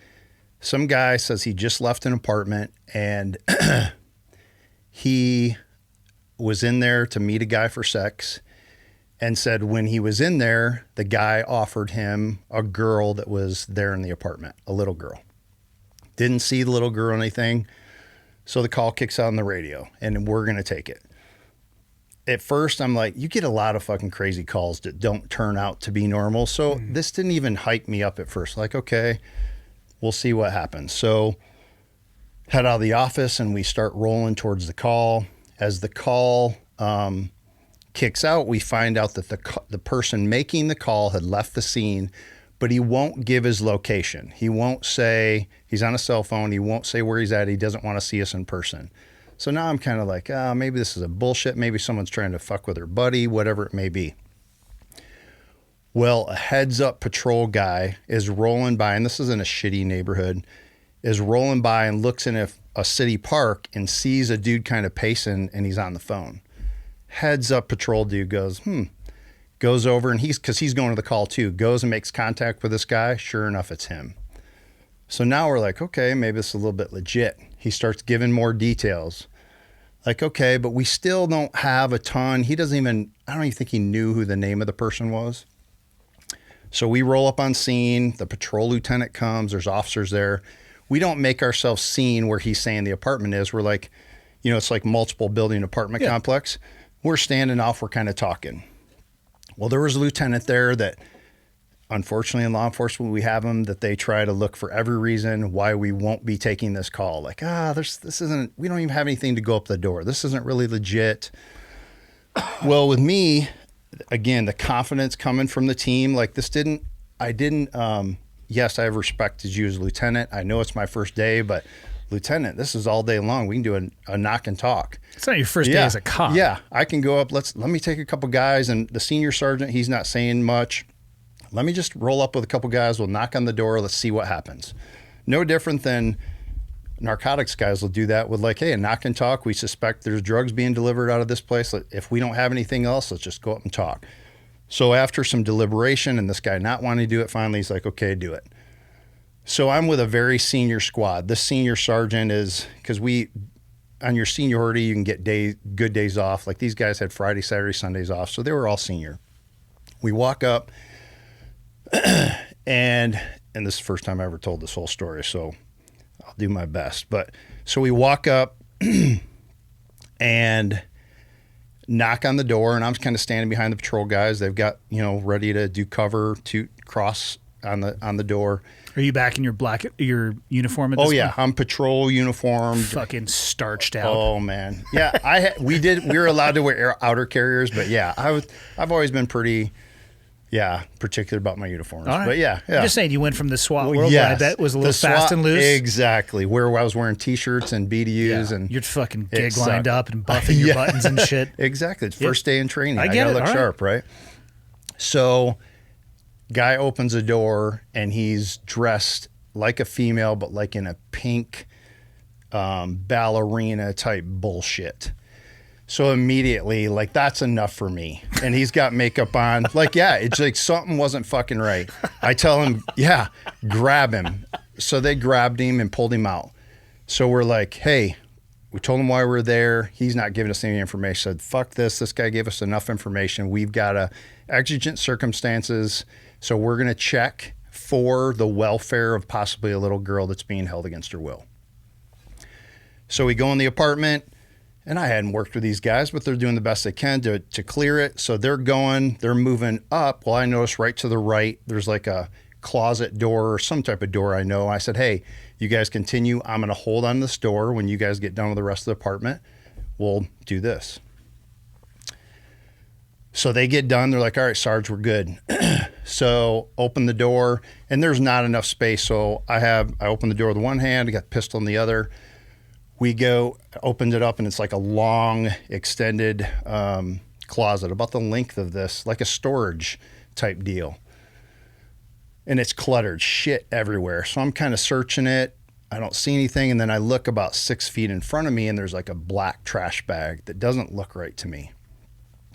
Some guy says he just left an apartment and he was in there to meet a guy for sex and said when he was in there, the guy offered him a girl that was there in the apartment, a little girl. Didn't see the little girl or anything. So the call kicks out on the radio and we're going to take it. At first, I'm like, you get a lot of fucking crazy calls that don't turn out to be normal. So this didn't even hype me up at first. Like, okay. We'll see what happens. So head out of the office and we start rolling towards the call. As the call kicks out, we find out that the person making the call had left the scene, but he won't give his location. He won't say, he's on a cell phone. He won't say where he's at. He doesn't want to see us in person. So now I'm kind of like, maybe this is a bullshit. Maybe someone's trying to fuck with her buddy, whatever it may be. Well, a heads up patrol guy is rolling by, and this is in a shitty neighborhood, is rolling by and looks in a city park and sees a dude kind of pacing and he's on the phone. Heads up patrol dude goes, goes over and because he's going to the call too, goes and makes contact with this guy. Sure enough, it's him. So now we're like, okay, maybe it's a little bit legit. He starts giving more details. Like, okay, but we still don't have a ton. I don't even think he knew who the name of the person was. So we roll up on scene. The patrol lieutenant comes. There's officers there. We don't make ourselves seen where he's saying the apartment is. We're like, it's like multiple building apartment complex. We're standing off. We're kind of talking. Well, there was a lieutenant there that, unfortunately, in law enforcement, we have them that they try to look for every reason why we won't be taking this call. Like, we don't even have anything to go up the door. This isn't really legit. Well, with me, again, the confidence coming from the team, like yes, I have respected you as a lieutenant. I know it's my first day, but Lieutenant, this is all day long. We can do a knock and talk. It's not your first day as a cop. Yeah, I can go up. Let me take a couple guys, and the senior sergeant, he's not saying much. Let me just roll up with a couple guys. We'll knock on the door. Let's see what happens. No different than narcotics guys will do that with like, hey, a knock and talk. We suspect there's drugs being delivered out of this place. If we don't have anything else, let's just go up and talk. So after some deliberation and this guy not wanting to do it, finally he's like, okay, do it. So I'm with a very senior squad. This senior sergeant is, because on your seniority, you can get good days off. Like these guys had Friday, Saturday, Sundays off. So they were all senior. We walk up and this is the first time I ever told this whole story. So I'll do my best. But so we walk up and knock on the door, and I'm kind of standing behind the patrol guys. They've got, ready to do cover to cross on the door. Are you back in your uniform at this point? Yeah, I'm patrol uniform. Fucking starched out. Oh man. Yeah, we were allowed to wear outer carriers, but yeah, I've always been pretty particular about my uniforms. All right. But yeah. I'm just saying, you went from the SWAT world where I bet was a little fast and loose. Exactly. Where I was wearing t-shirts and BDUs and you're fucking gig lined up and buffing your buttons and shit. Exactly. It's first day in training. I gotta look sharp, right? So guy opens a door and he's dressed like a female, but like in a pink ballerina type bullshit. So immediately, like, that's enough for me. And he's got makeup on. Like, it's like something wasn't fucking right. I tell him, grab him. So they grabbed him and pulled him out. So we're like, hey, we told him why we're there. He's not giving us any information. Said, fuck this. This guy gave us enough information. We've got exigent circumstances. So we're going to check for the welfare of possibly a little girl that's being held against her will. So we go in the apartment. And I hadn't worked with these guys, but they're doing the best they can to clear it. So they're moving up. Well, I noticed right to the right, there's like a closet door or some type of door I know. I said, hey, you guys continue. I'm going to hold on this door. When you guys get done with the rest of the apartment, we'll do this. So they get done. They're like, all right, Sarge, we're good. So open the door, and there's not enough space. So I open the door with one hand, I got the pistol in the other. We opened it up, and it's like a long, extended closet, about the length of this, like a storage type deal. And it's cluttered, shit everywhere. So I'm kind of searching it. I don't see anything. And then I look about 6 feet in front of me, and there's like a black trash bag that doesn't look right to me.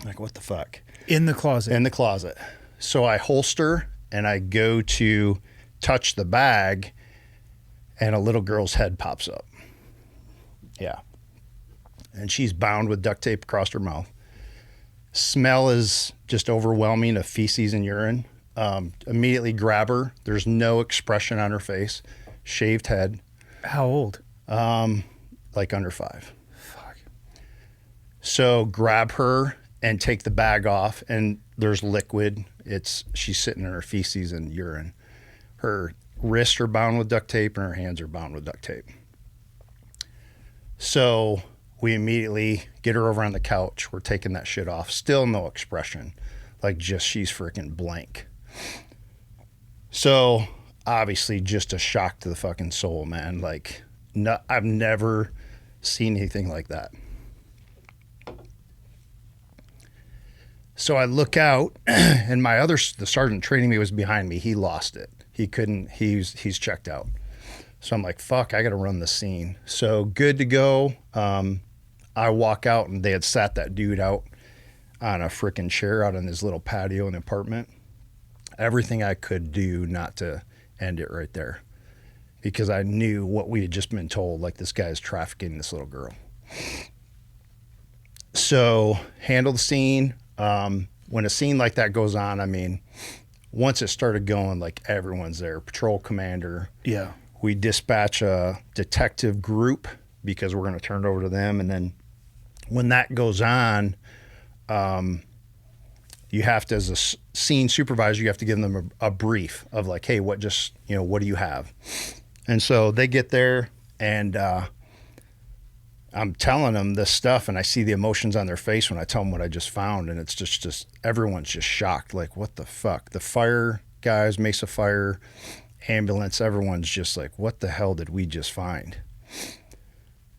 Like, what the fuck? In the closet? In the closet. So I holster, and I go to touch the bag, and a little girl's head pops up. Yeah. And she's bound with duct tape across her mouth. Smell is just overwhelming of feces and urine. Immediately grab her. There's no expression on her face. Shaved head. How old? Like under 5. Fuck. So grab her and take the bag off, and there's liquid. She's sitting in her feces and urine. Her wrists are bound with duct tape, and her hands are bound with duct tape. So we immediately get her over on the couch. We're taking that shit off. Still no expression. Like, just she's freaking blank. So obviously just a shock to the fucking soul, man. Like, no, I've never seen anything like that. So I look out, and the sergeant training me was behind me. He lost it. He couldn't, he's checked out. So I'm like, fuck, I got to run the scene. So good to go. I walk out, and they had sat that dude out on a freaking chair out on his little patio in the apartment. Everything I could do not to end it right there, because I knew what we had just been told, like, this guy's trafficking this little girl. So handle the scene. When a scene like that goes on, I mean, once it started going, like, everyone's there. Patrol commander. Yeah. We dispatch a detective group because we're going to turn it over to them. And then when that goes on, you have to, as a scene supervisor, you have to give them a brief of like, hey, what do you have? And so they get there, and I'm telling them this stuff, and I see the emotions on their face when I tell them what I just found. And it's just everyone's just shocked. Like, what the fuck? The fire guys, Mesa Fire, ambulance, everyone's just like, what the hell did we just find?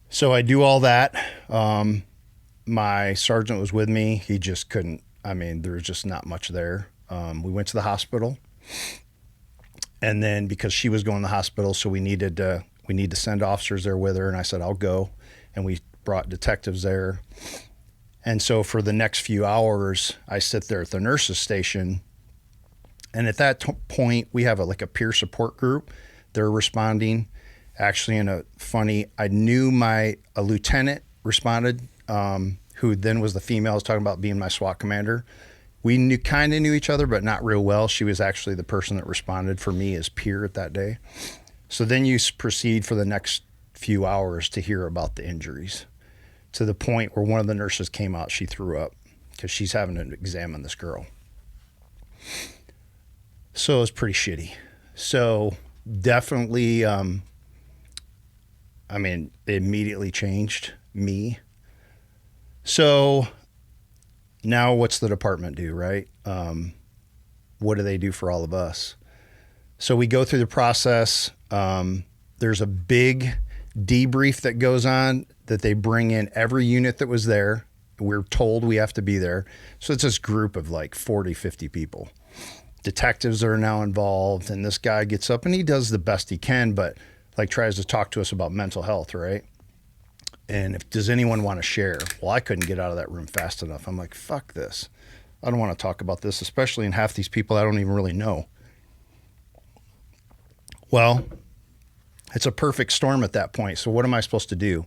So I do all that. My sergeant was with me. He just couldn't, there was just not much there. We went to the hospital, and then because she was going to the hospital, so we need to send officers there with her. And I said, I'll go. And we brought detectives there. And so for the next few hours, I sit there at the nurse's station. And at that point, we have a peer support group. They're responding. Actually, I knew a lieutenant responded, who then was the female I was talking about being my SWAT commander. We kind of knew each other, but not real well. She was actually the person that responded for me as peer at that day. So then you proceed for the next few hours to hear about the injuries, to the point where one of the nurses came out, she threw up because she's having to examine this girl. So it was pretty shitty. So definitely, it immediately changed me. So now what's the department do, right? What do they do for all of us? So we go through the process. There's a big debrief that goes on that they bring in every unit that was there. We're told we have to be there. So it's this group of 40, 50 people. Detectives are now involved, and this guy gets up and he does the best he can, but tries to talk to us about mental health, right? And does anyone want to share? Well, I couldn't get out of that room fast enough. I'm like, fuck this. I don't want to talk about this, especially in half these people I don't even really know. Well, it's a perfect storm at that point. So what am I supposed to do?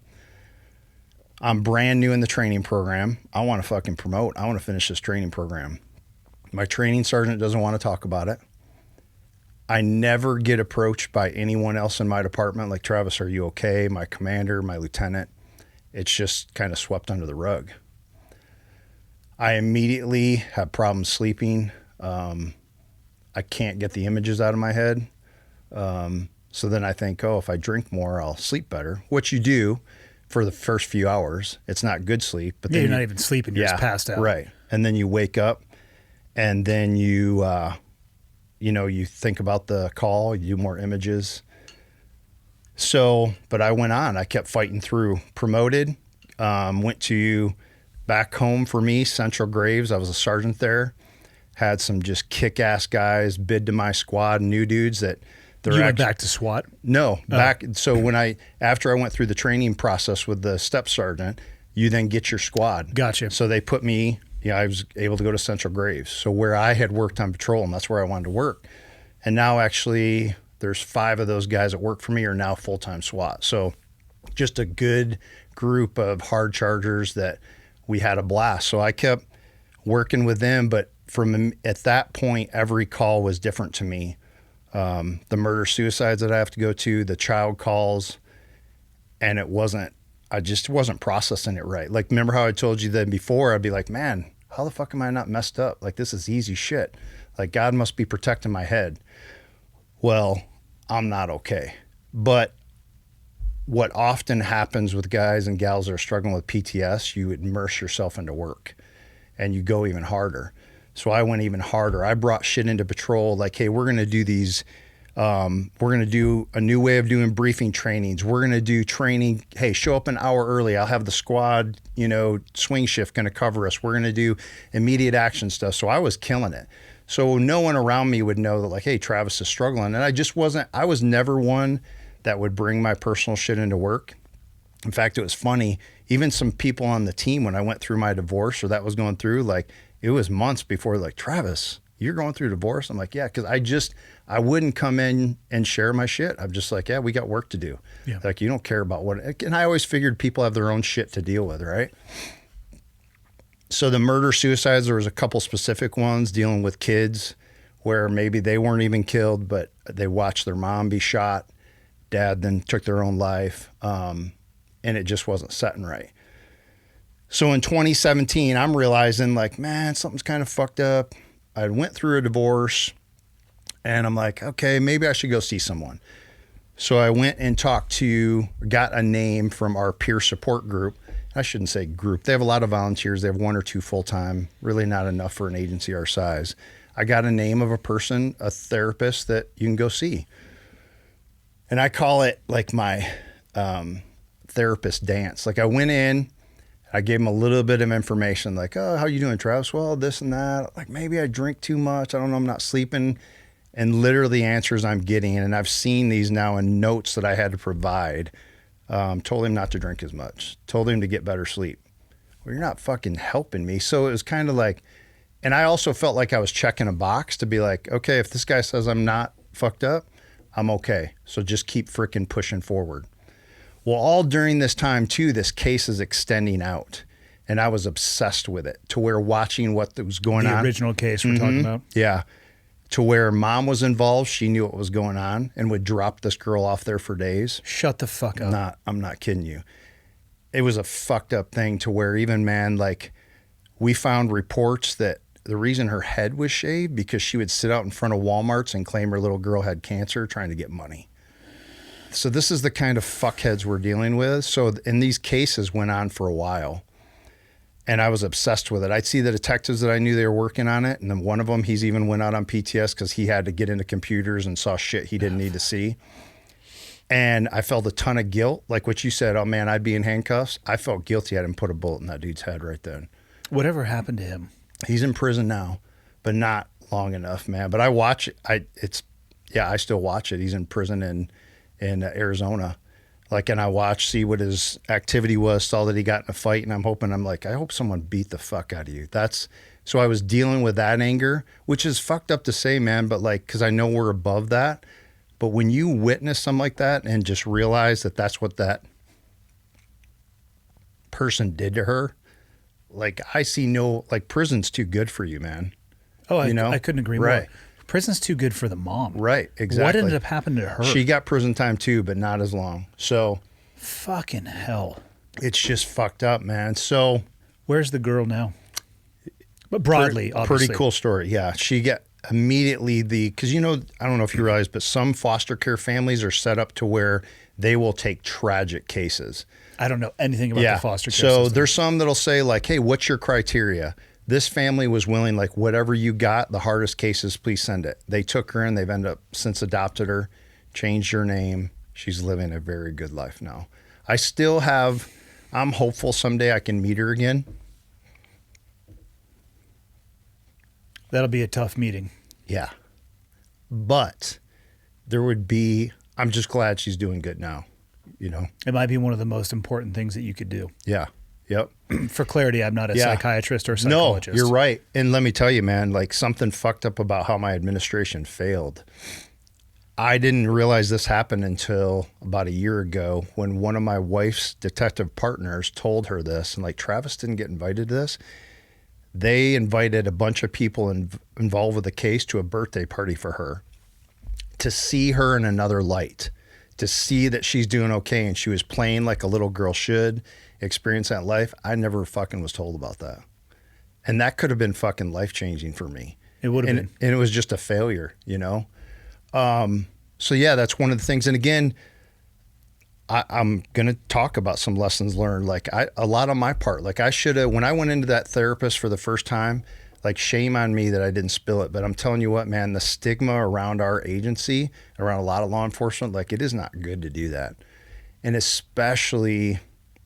I'm brand new in the training program. I want to fucking promote. I want to finish this training program. My training sergeant doesn't want to talk about it. I never get approached by anyone else in my department like, Travis, are you okay? My commander, my lieutenant. It's just kind of swept under the rug. I immediately have problems sleeping. I can't get the images out of my head. So then I think, if I drink more, I'll sleep better, which you do for the first few hours. It's not good sleep. But then you're not even sleeping. You're just passed out. Right. And then you wake up, and then you think about the call, you do more images. So, but I went on. I kept fighting through. Promoted, went to back home for me, Central Graves. I was a sergeant there. Had some just kick-ass guys bid to my squad, new dudes that they're You went back to SWAT? No, back. So after I went through the training process with the step sergeant, you then get your squad. Gotcha. So they put me, I was able to go to Central Graves. So where I had worked on patrol, and that's where I wanted to work. And now actually there's 5 of those guys that work for me are now full-time SWAT. So just a good group of hard chargers that we had a blast. So I kept working with them, but at that point, every call was different to me. The murder-suicides that I have to go to, the child calls, and I just wasn't processing it right. Remember how I told you that before? I'd be like, man, how the fuck am I not messed up? This is easy shit. God must be protecting my head. Well, I'm not okay. But what often happens with guys and gals that are struggling with PTS, you immerse yourself into work and you go even harder. So I went even harder. I brought shit into patrol hey, we're going to do these. We're going to do a new way of doing briefing trainings. We're going to do training. Hey, show up an hour early. I'll have the squad, swing shift going to cover us. We're going to do immediate action stuff. So I was killing it. So no one around me would know that hey, Travis is struggling. And I was never one that would bring my personal shit into work. In fact, it was funny. Even some people on the team, when I went through my divorce or that was going through, it was months before, Travis, you're going through divorce? I'm like, yeah, because I wouldn't come in and share my shit. I'm just yeah, we got work to do. Yeah. You don't care about and I always figured people have their own shit to deal with, right? So the murder-suicides, there was a couple specific ones dealing with kids where maybe they weren't even killed, but they watched their mom be shot. Dad then took their own life, and it just wasn't setting right. So in 2017, I'm realizing man, something's kind of fucked up. I went through a divorce and I'm like, okay, maybe I should go see someone. So I went and got a name from our peer support group. I shouldn't say group. They have a lot of volunteers. They have 1 or 2 full-time, really not enough for an agency our size. I got a name of a person, a therapist that you can go see. And I call it my therapist dance. Like I went in, I gave him a little bit of information like, oh, how you doing, Travis? Well, this and that. Like maybe I drink too much. I don't know. I'm not sleeping. And literally the answers I'm getting, and I've seen these now in notes that I had to provide, told him not to drink as much, told him to get better sleep. Well, you're not fucking helping me. So it was kind of like, and I also felt like I was checking a box to be like, okay, if this guy says I'm not fucked up, I'm okay. So just keep freaking pushing forward. Well, all during this time too, this case is extending out, and I was obsessed with it to where watching what was going on. The original case we're talking about. Yeah. To where mom was involved, she knew what was going on and would drop this girl off there for days. Shut the fuck up. I'm not kidding you. It was a fucked up thing to where even, man, like we found reports that the reason her head was shaved because she would sit out in front of Walmarts and claim her little girl had cancer trying to get money. So this is the kind of fuckheads we're dealing with. So, and these cases went on for a while. And I was obsessed with it. I'd see the detectives that I knew they were working on it. And then one of them, he's even went out on PTS because he had to get into computers and saw shit he didn't need to see. And I felt a ton of guilt. Like what you said, oh man, I'd be in handcuffs. I felt guilty. I didn't put a bullet in that dude's head right then. Whatever happened to him? He's in prison now, but not long enough, man. But I watch it. I still watch it. He's in prison in Arizona. Like, and I watched, see what his activity was, saw that he got in a fight, and I'm like, I hope someone beat the fuck out of you. So I was dealing with that anger, which is fucked up to say, man, but like, cause I know we're above that. But when you witness something like that and just realize that that's what that person did to her, like I see like prison's too good for you, man. Oh, I couldn't agree more. Right. Prison's too good for the mom. Right, exactly. What ended up happening to her? She got prison time too, but not as long. So fucking hell. It's just fucked up, man. So where's the girl now? But broadly, obviously. Pretty cool story. Yeah. She got immediately because, I don't know if you realize, but some foster care families are set up to where they will take tragic cases. I don't know anything about the foster care system. There's some that'll say like, hey, what's your criteria? This family was willing, like whatever you got, the hardest cases, please send it. They took her in. They've ended up since adopted her, changed her name. She's living a very good life now. I'm hopeful someday I can meet her again. That'll be a tough meeting. Yeah. But I'm just glad she's doing good now, It might be one of the most important things that you could do. Yeah. Yep. For clarity, I'm not a psychiatrist or psychologist. No, you're right. And let me tell you, man, like something fucked up about how my administration failed. I didn't realize this happened until about a year ago when one of my wife's detective partners told her this. And like, Travis didn't get invited to this. They invited a bunch of people involved with the case to a birthday party for her to see her in another light, to see that she's doing okay. And she was playing like a little girl should experience that life. I never fucking was told about that. And that could have been fucking life-changing for me. It would have been. And it was just a failure, So yeah, that's one of the things. And again, I'm going to talk about some lessons learned. Like a lot on my part, like I should have, when I went into that therapist for the first time, like shame on me that I didn't spill it. But I'm telling you what, man, the stigma around our agency, around a lot of law enforcement, like it is not good to do that. And especially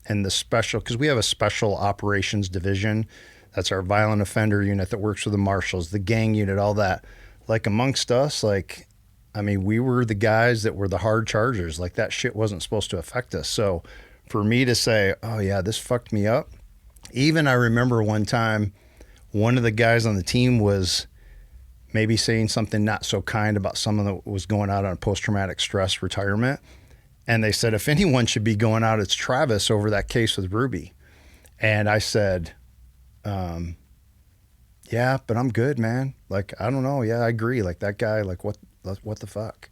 because we have a special operations division. That's our violent offender unit that works with the marshals, the gang unit, all that. Like amongst us, we were the guys that were the hard chargers. Like that shit wasn't supposed to affect us. So for me to say, oh yeah, this fucked me up. Even I remember one time, one of the guys on the team was maybe saying something not so kind about someone that was going out on post-traumatic stress retirement. And they said, if anyone should be going out, it's Travis over that case with Ruby. And I said, yeah, but I'm good, man. Like, I don't know. Yeah, I agree. Like that guy, like what the fuck?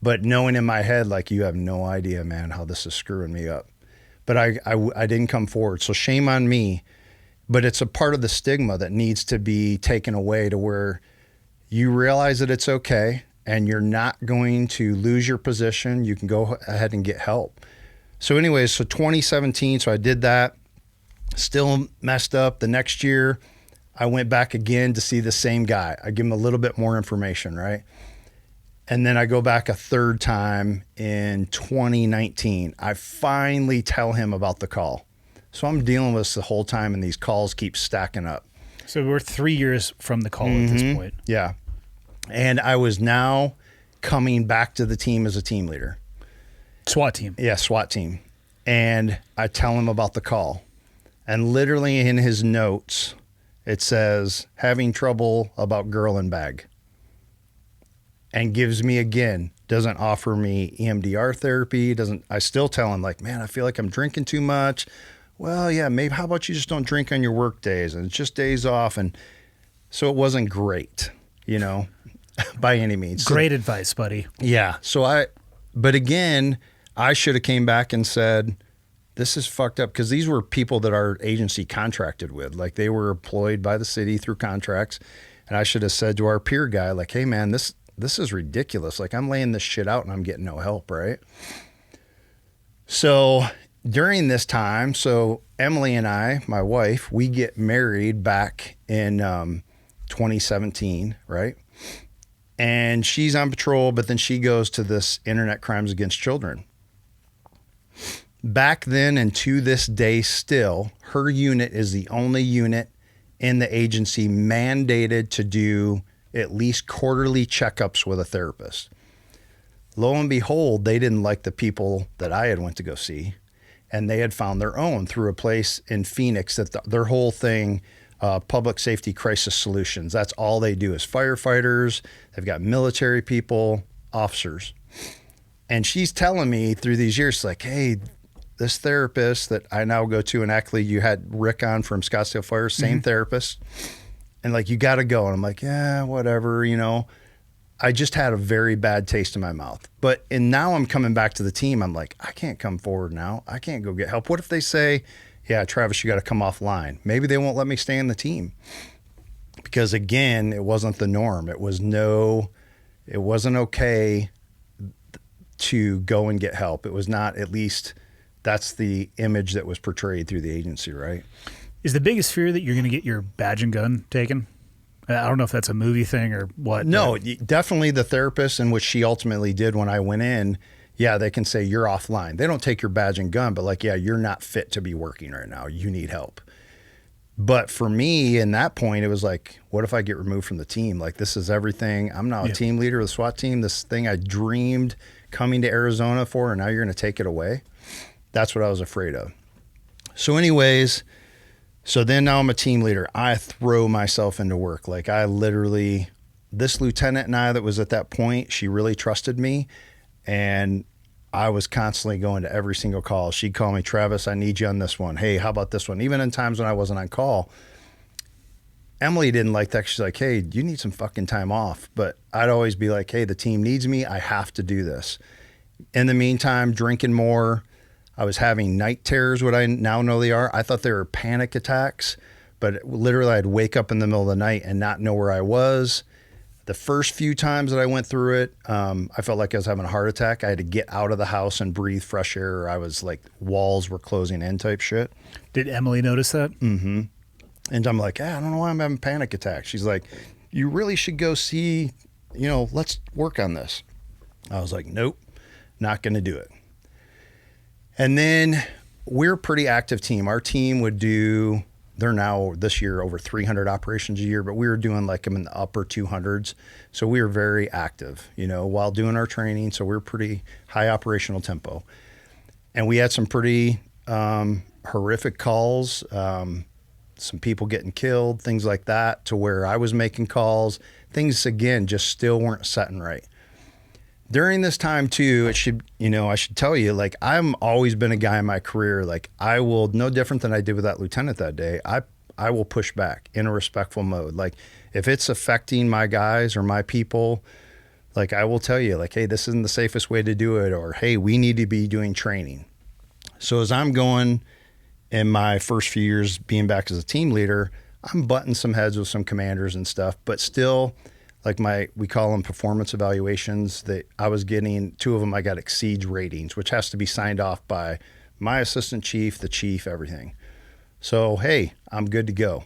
But knowing in my head, like you have no idea, man, how this is screwing me up. But I didn't come forward. So shame on me. But it's a part of the stigma that needs to be taken away to where you realize that it's okay. And you're not going to lose your position. You can go ahead and get help. So anyways, 2017, so I did that. Still messed up. The next year, I went back again to see the same guy. I give him a little bit more information, right? And then I go back a third time in 2019. I finally tell him about the call. So I'm dealing with this the whole time, and these calls keep stacking up. So we're 3 years from the call at this point. Yeah. And I was now coming back to the team as a team leader. SWAT team. Yeah, SWAT team. And I tell him about the call. And literally in his notes, it says, having trouble about girl and bag. And gives me, again, doesn't offer me EMDR therapy. I still tell him, like, man, I feel like I'm drinking too much. Well, yeah, maybe how about you just don't drink on your work days and it's just days off. And so it wasn't great, by any means. Great advice, buddy. Yeah. But again, I should have came back and said, this is fucked up, because these were people that our agency contracted with. Like, they were employed by the city through contracts. And I should have said to our peer guy, like, hey man, this is ridiculous. Like, I'm laying this shit out and I'm getting no help, right? So during this time, Emily and I, my wife, we get married back in 2017, right? And she's on patrol, but then she goes to this internet crimes against children. Back then and to this day still, her unit is the only unit in the agency mandated to do at least quarterly checkups with a therapist. Lo and behold, they didn't like the people that I had went to go see, and they had found their own through a place in Phoenix that their whole thing, public safety crisis solutions. That's all they do is firefighters. They've got military people, officers. And she's telling me through these years, like, hey, this therapist that I now go to, and actually you had Rick on from Scottsdale Fire, same therapist. And like, you got to go. And I'm like, yeah, whatever, I just had a very bad taste in my mouth. And now I'm coming back to the team. I'm like, I can't come forward now. I can't go get help. What if they say, yeah, Travis, you got to come offline? Maybe they won't let me stay in the team. Because again, it wasn't the norm. It wasn't okay to go and get help. It was not, at least that's the image that was portrayed through the agency, right? Is the biggest fear that you're going to get your badge and gun taken? I don't know if that's a movie thing or what. No, definitely the therapist, and what she ultimately did when I went in, yeah, they can say you're offline. They don't take your badge and gun, but like, yeah, you're not fit to be working right now. You need help. But for me, in that point, it was like, what if I get removed from the team? Like, this is everything. I'm now a team leader of the SWAT team. This thing I dreamed coming to Arizona for, and now you're going to take it away. That's what I was afraid of. So anyways, then now I'm a team leader. I throw myself into work. Like, I literally, this lieutenant and I that was at that point, she really trusted me. And I was constantly going to every single call. She'd call me, Travis, I need you on this one. Hey, how about this one? Even in times when I wasn't on call. Emily didn't like that. She's like, hey, you need some fucking time off. But I'd always be like, hey, the team needs me. I have to do this. In the meantime, drinking more. I was having night terrors, what I now know they are. I thought they were panic attacks, but literally I'd wake up in the middle of the night and not know where I was. The first few times that I went through it, I felt like I was having a heart attack. I had to get out of the house and breathe fresh air, or I was like, walls were closing in type shit. Did Emily notice that? Mm-hmm. And I'm like, I don't know why I'm having panic attacks. She's like, you really should go see, let's work on this. I was like, nope, not going to do it. And then we're a pretty active team. Our team would do, they're now this year over 300 operations a year, but we were doing like them in the upper 200s. So we were very active, while doing our training. So we were pretty high operational tempo. And we had some pretty horrific calls, some people getting killed, things like that, to where I was making calls. Things, again, just still weren't setting right. During this time too, I should tell you, like, I've always been a guy in my career, like, I will, no different than I did with that lieutenant that day, I will push back in a respectful mode. Like, if it's affecting my guys or my people, like, I will tell you, like, hey, this isn't the safest way to do it, or hey, we need to be doing training. So as I'm going in my first few years being back as a team leader, I'm butting some heads with some commanders and stuff, but still, like, we call them performance evaluations, that I was getting, 2 of them I got exceeds ratings, which has to be signed off by my assistant chief, the chief, everything. So, hey, I'm good to go.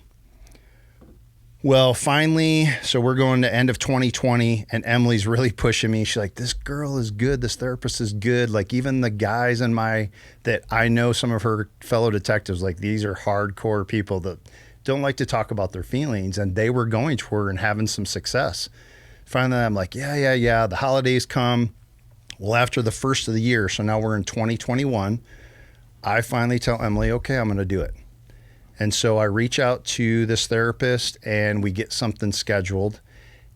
Well, finally, so we're going to end of 2020, and Emily's really pushing me. She's like, this girl is good. This therapist is good. Like, even the guys that I know, some of her fellow detectives, like, these are hardcore people that don't like to talk about their feelings, and they were going to her and having some success. Finally, I'm like, yeah. The holidays come. Well, after the first of the year, so now we're in 2021, I finally tell Emily, okay, I'm going to do it. And so I reach out to this therapist and we get something scheduled.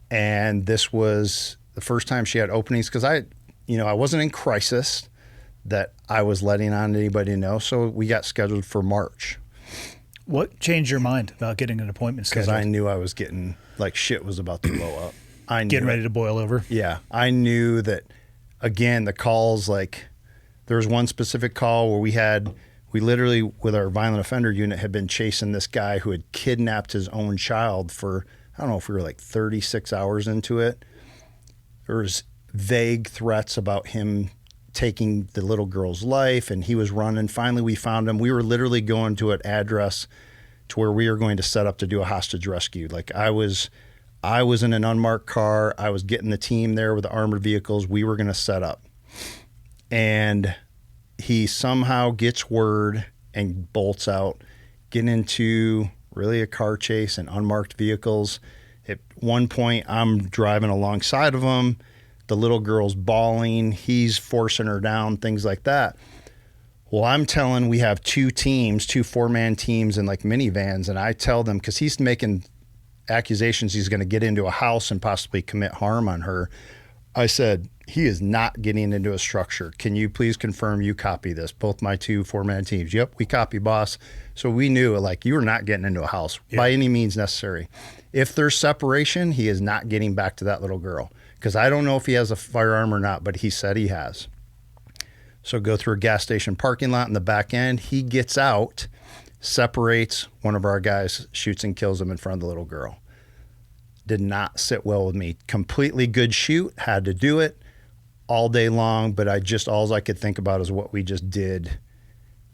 And this was the first time she had openings because I wasn't in crisis that I was letting on anybody know. So we got scheduled for March. What changed your mind about getting an appointment scheduled? Because I knew I was getting, like, shit was about to blow up. I knew getting ready to boil over. Yeah. I knew that, again, the calls, like, there was one specific call where we literally, with our violent offender unit, had been chasing this guy who had kidnapped his own child for, I don't know if we were like 36 hours into it. There was vague threats about him taking the little girl's life, and he was running. Finally, we found him. We were literally going to an address to where we were going to set up to do a hostage rescue. Like, I was in an unmarked car. I was getting the team there with the armored vehicles. We were going to set up. And he somehow gets word and bolts out, getting into really a car chase and unmarked vehicles. At one point, I'm driving alongside of him. The little girl's bawling. He's forcing her down, things like that. Well, I'm telling, we have two 4-man teams in like minivans. And I tell them, because he's making accusations he's going to get into a house and possibly commit harm on her. I said, he is not getting into a structure. Can you please confirm you copy this? Both my 2 4-man teams. Yep, we copy, boss. So we knew, like, you are not getting into a house by any means necessary. If there's separation, he is not getting back to that little girl. Because I don't know if he has a firearm or not, but he said he has. So go through a gas station parking lot in the back end. He gets out, separates. One of our guys shoots and kills him in front of the little girl. Did not sit well with me. Completely good shoot. Had to do it all day long, but all I could think about is what we just did.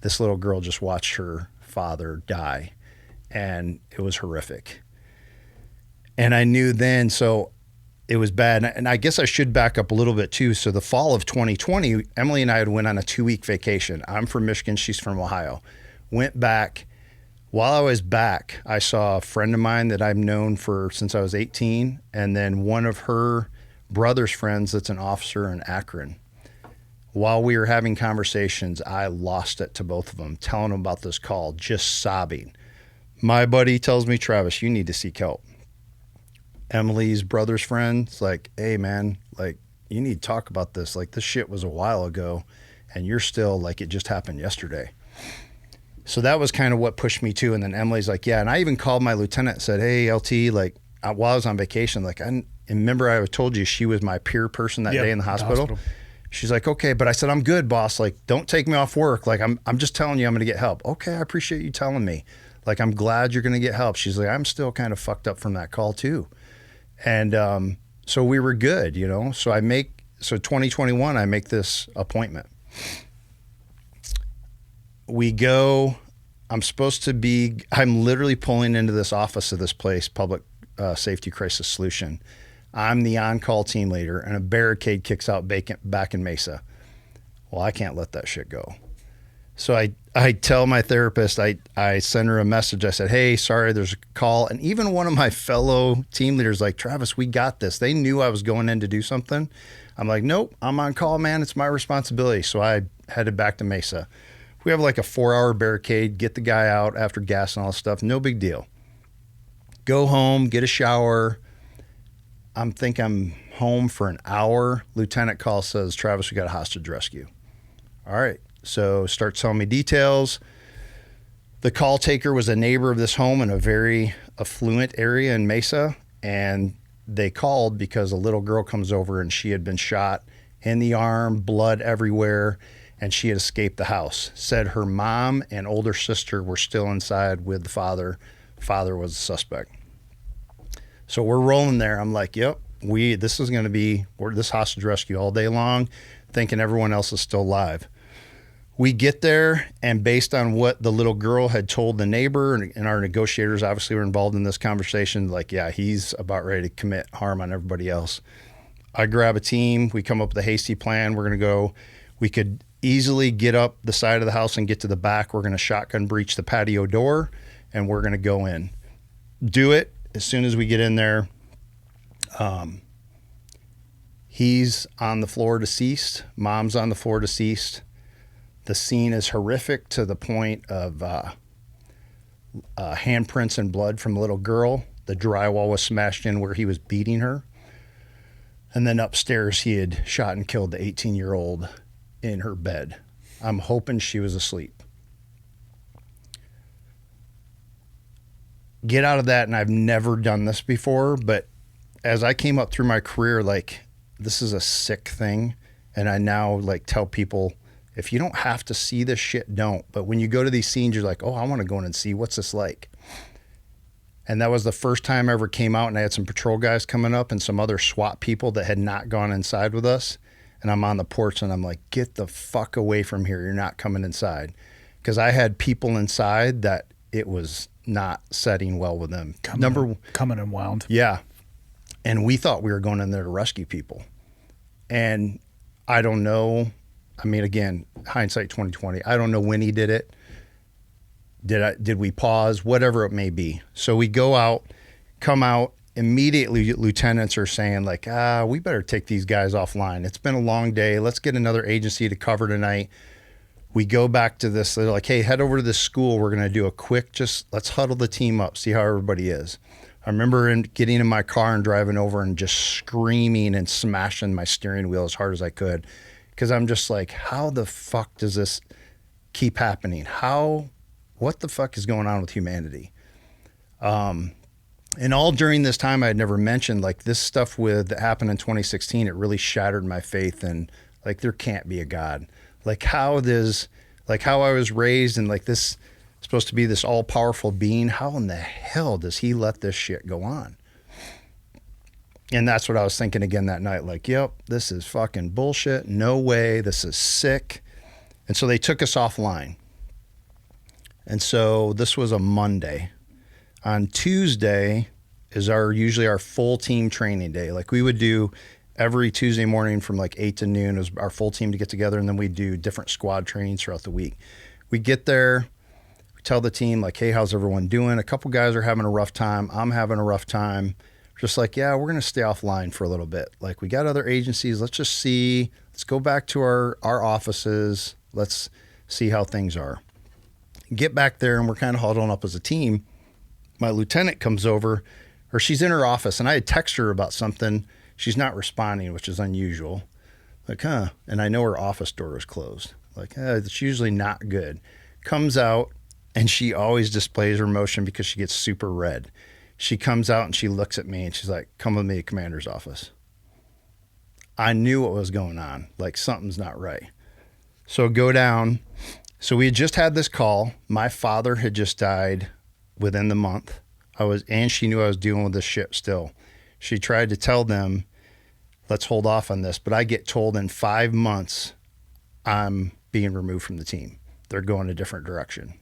This little girl just watched her father die, and it was horrific. And I knew then, so it was bad. And I guess I should back up a little bit too. So the fall of 2020, Emily and I had went on a 2-week vacation. I'm from Michigan. She's from Ohio. Went back. While I was back, I saw a friend of mine that I've known since I was 18. And then one of her brother's friends that's an officer in Akron. While we were having conversations, I lost it to both of them, telling them about this call, just sobbing. My buddy tells me, Travis, you need to seek help. Emily's brother's friend's like, hey, man, like, you need to talk about this. Like, this shit was a while ago, and you're still like, it just happened yesterday. So that was kind of what pushed me too. And then Emily's like, yeah. And I even called my lieutenant and said, hey, LT, like, while I was on vacation, like, I remember I told you she was my peer person that day in the hospital. She's like, okay, but I said, I'm good, boss. Like, don't take me off work. Like, I'm just telling you I'm going to get help. Okay, I appreciate you telling me. Like, I'm glad you're going to get help. She's like, I'm still kind of fucked up from that call too. And so we were good, you know. So 2021, I make this appointment. We go, I'm literally pulling into this office of this place, Public Safety Crisis Solution. I'm the on-call team leader, and a barricade kicks out back in Mesa. Well, I can't let that shit go. So I tell my therapist, I send her a message. I said, hey, sorry, there's a call. And even one of my fellow team leaders like, Travis, we got this. They knew I was going in to do something. I'm like, nope, I'm on call, man. It's my responsibility. So I headed back to Mesa. We have like a 4-hour barricade, get the guy out after gas and all this stuff. No big deal. Go home, get a shower. I'm home for an hour. Lieutenant calls, says, Travis, we got a hostage rescue. All right. So starts telling me details. The call taker was a neighbor of this home in a very affluent area in Mesa. And they called because a little girl comes over and she had been shot in the arm, blood everywhere, and she had escaped the house. Said her mom and older sister were still inside with the father. Father was the suspect. So we're rolling there. I'm like, yep, this is going to be this hostage rescue all day long, thinking everyone else is still alive. We get there, and based on what the little girl had told the neighbor, and our negotiators obviously were involved in this conversation, like, yeah, he's about ready to commit harm on everybody else. I grab a team. We come up with a hasty plan. We're going to go. We could easily get up the side of the house and get to the back. We're going to shotgun breach the patio door, and we're going to go in. Do it. As soon as we get in there, he's on the floor deceased. Mom's on the floor deceased. The scene is horrific to the point of handprints and blood from a little girl. The drywall was smashed in where he was beating her. And then upstairs, he had shot and killed the 18-year-old in her bed. I'm hoping she was asleep. Get out of that, and I've never done this before, but as I came up through my career, like, this is a sick thing. And I now, like, tell people, if you don't have to see this shit, don't. But when you go to these scenes, you're like, oh, I want to go in and see what's this like. And that was the first time I ever came out, and I had some patrol guys coming up and some other SWAT people that had not gone inside with us. And I'm on the porch and I'm like, get the fuck away from here. You're not coming inside. Because I had people inside that it was not setting well with them. Coming and wound. Yeah. And we thought we were going in there to rescue people. And I don't know. I mean, again, hindsight 2020. I don't know when he did it. Did we pause? Whatever it may be. So we go out, come out. Immediately, lieutenants are saying, like, we better take these guys offline. It's been a long day. Let's get another agency to cover tonight. We go back to this. They're like, hey, head over to this school. We're going to do a quick, let's huddle the team up, see how everybody is. I remember getting in my car and driving over and just screaming and smashing my steering wheel as hard as I could. Because I'm just like, how the fuck does this keep happening? What the fuck is going on with humanity? And all during this time, I had never mentioned, like, this stuff that happened in 2016, it really shattered my faith in, like, there can't be a God. Like, how I was raised and, like, this supposed to be this all-powerful being, how in the hell does he let this shit go on? And that's what I was thinking again that night. Like, yep, this is fucking bullshit. No way. This is sick. And so they took us offline. And so this was a Monday. On Tuesday is usually our full team training day. Like, we would do every Tuesday morning from like 8 to noon is our full team to get together. And then we do different squad trainings throughout the week. We get there, we tell the team, like, hey, how's everyone doing? A couple guys are having a rough time. I'm having a rough time. Just like, yeah, we're going to stay offline for a little bit. Like, we got other agencies. Let's just see. Let's go back to our offices. Let's see how things are. Get back there, and we're kind of huddling up as a team. My lieutenant comes over, or she's in her office, and I had texted her about something. She's not responding, which is unusual. Like, and I know her office door is closed. Like, it's usually not good. Comes out, and she always displays her emotion because she gets super red. She comes out and she looks at me and she's like, come with me to commander's office. I knew what was going on. Like, something's not right. So go down. So we had just had this call. My father had just died within the month. And she knew I was dealing with this shit still. She tried to tell them, let's hold off on this. But I get told in 5 months, I'm being removed from the team. They're going a different direction.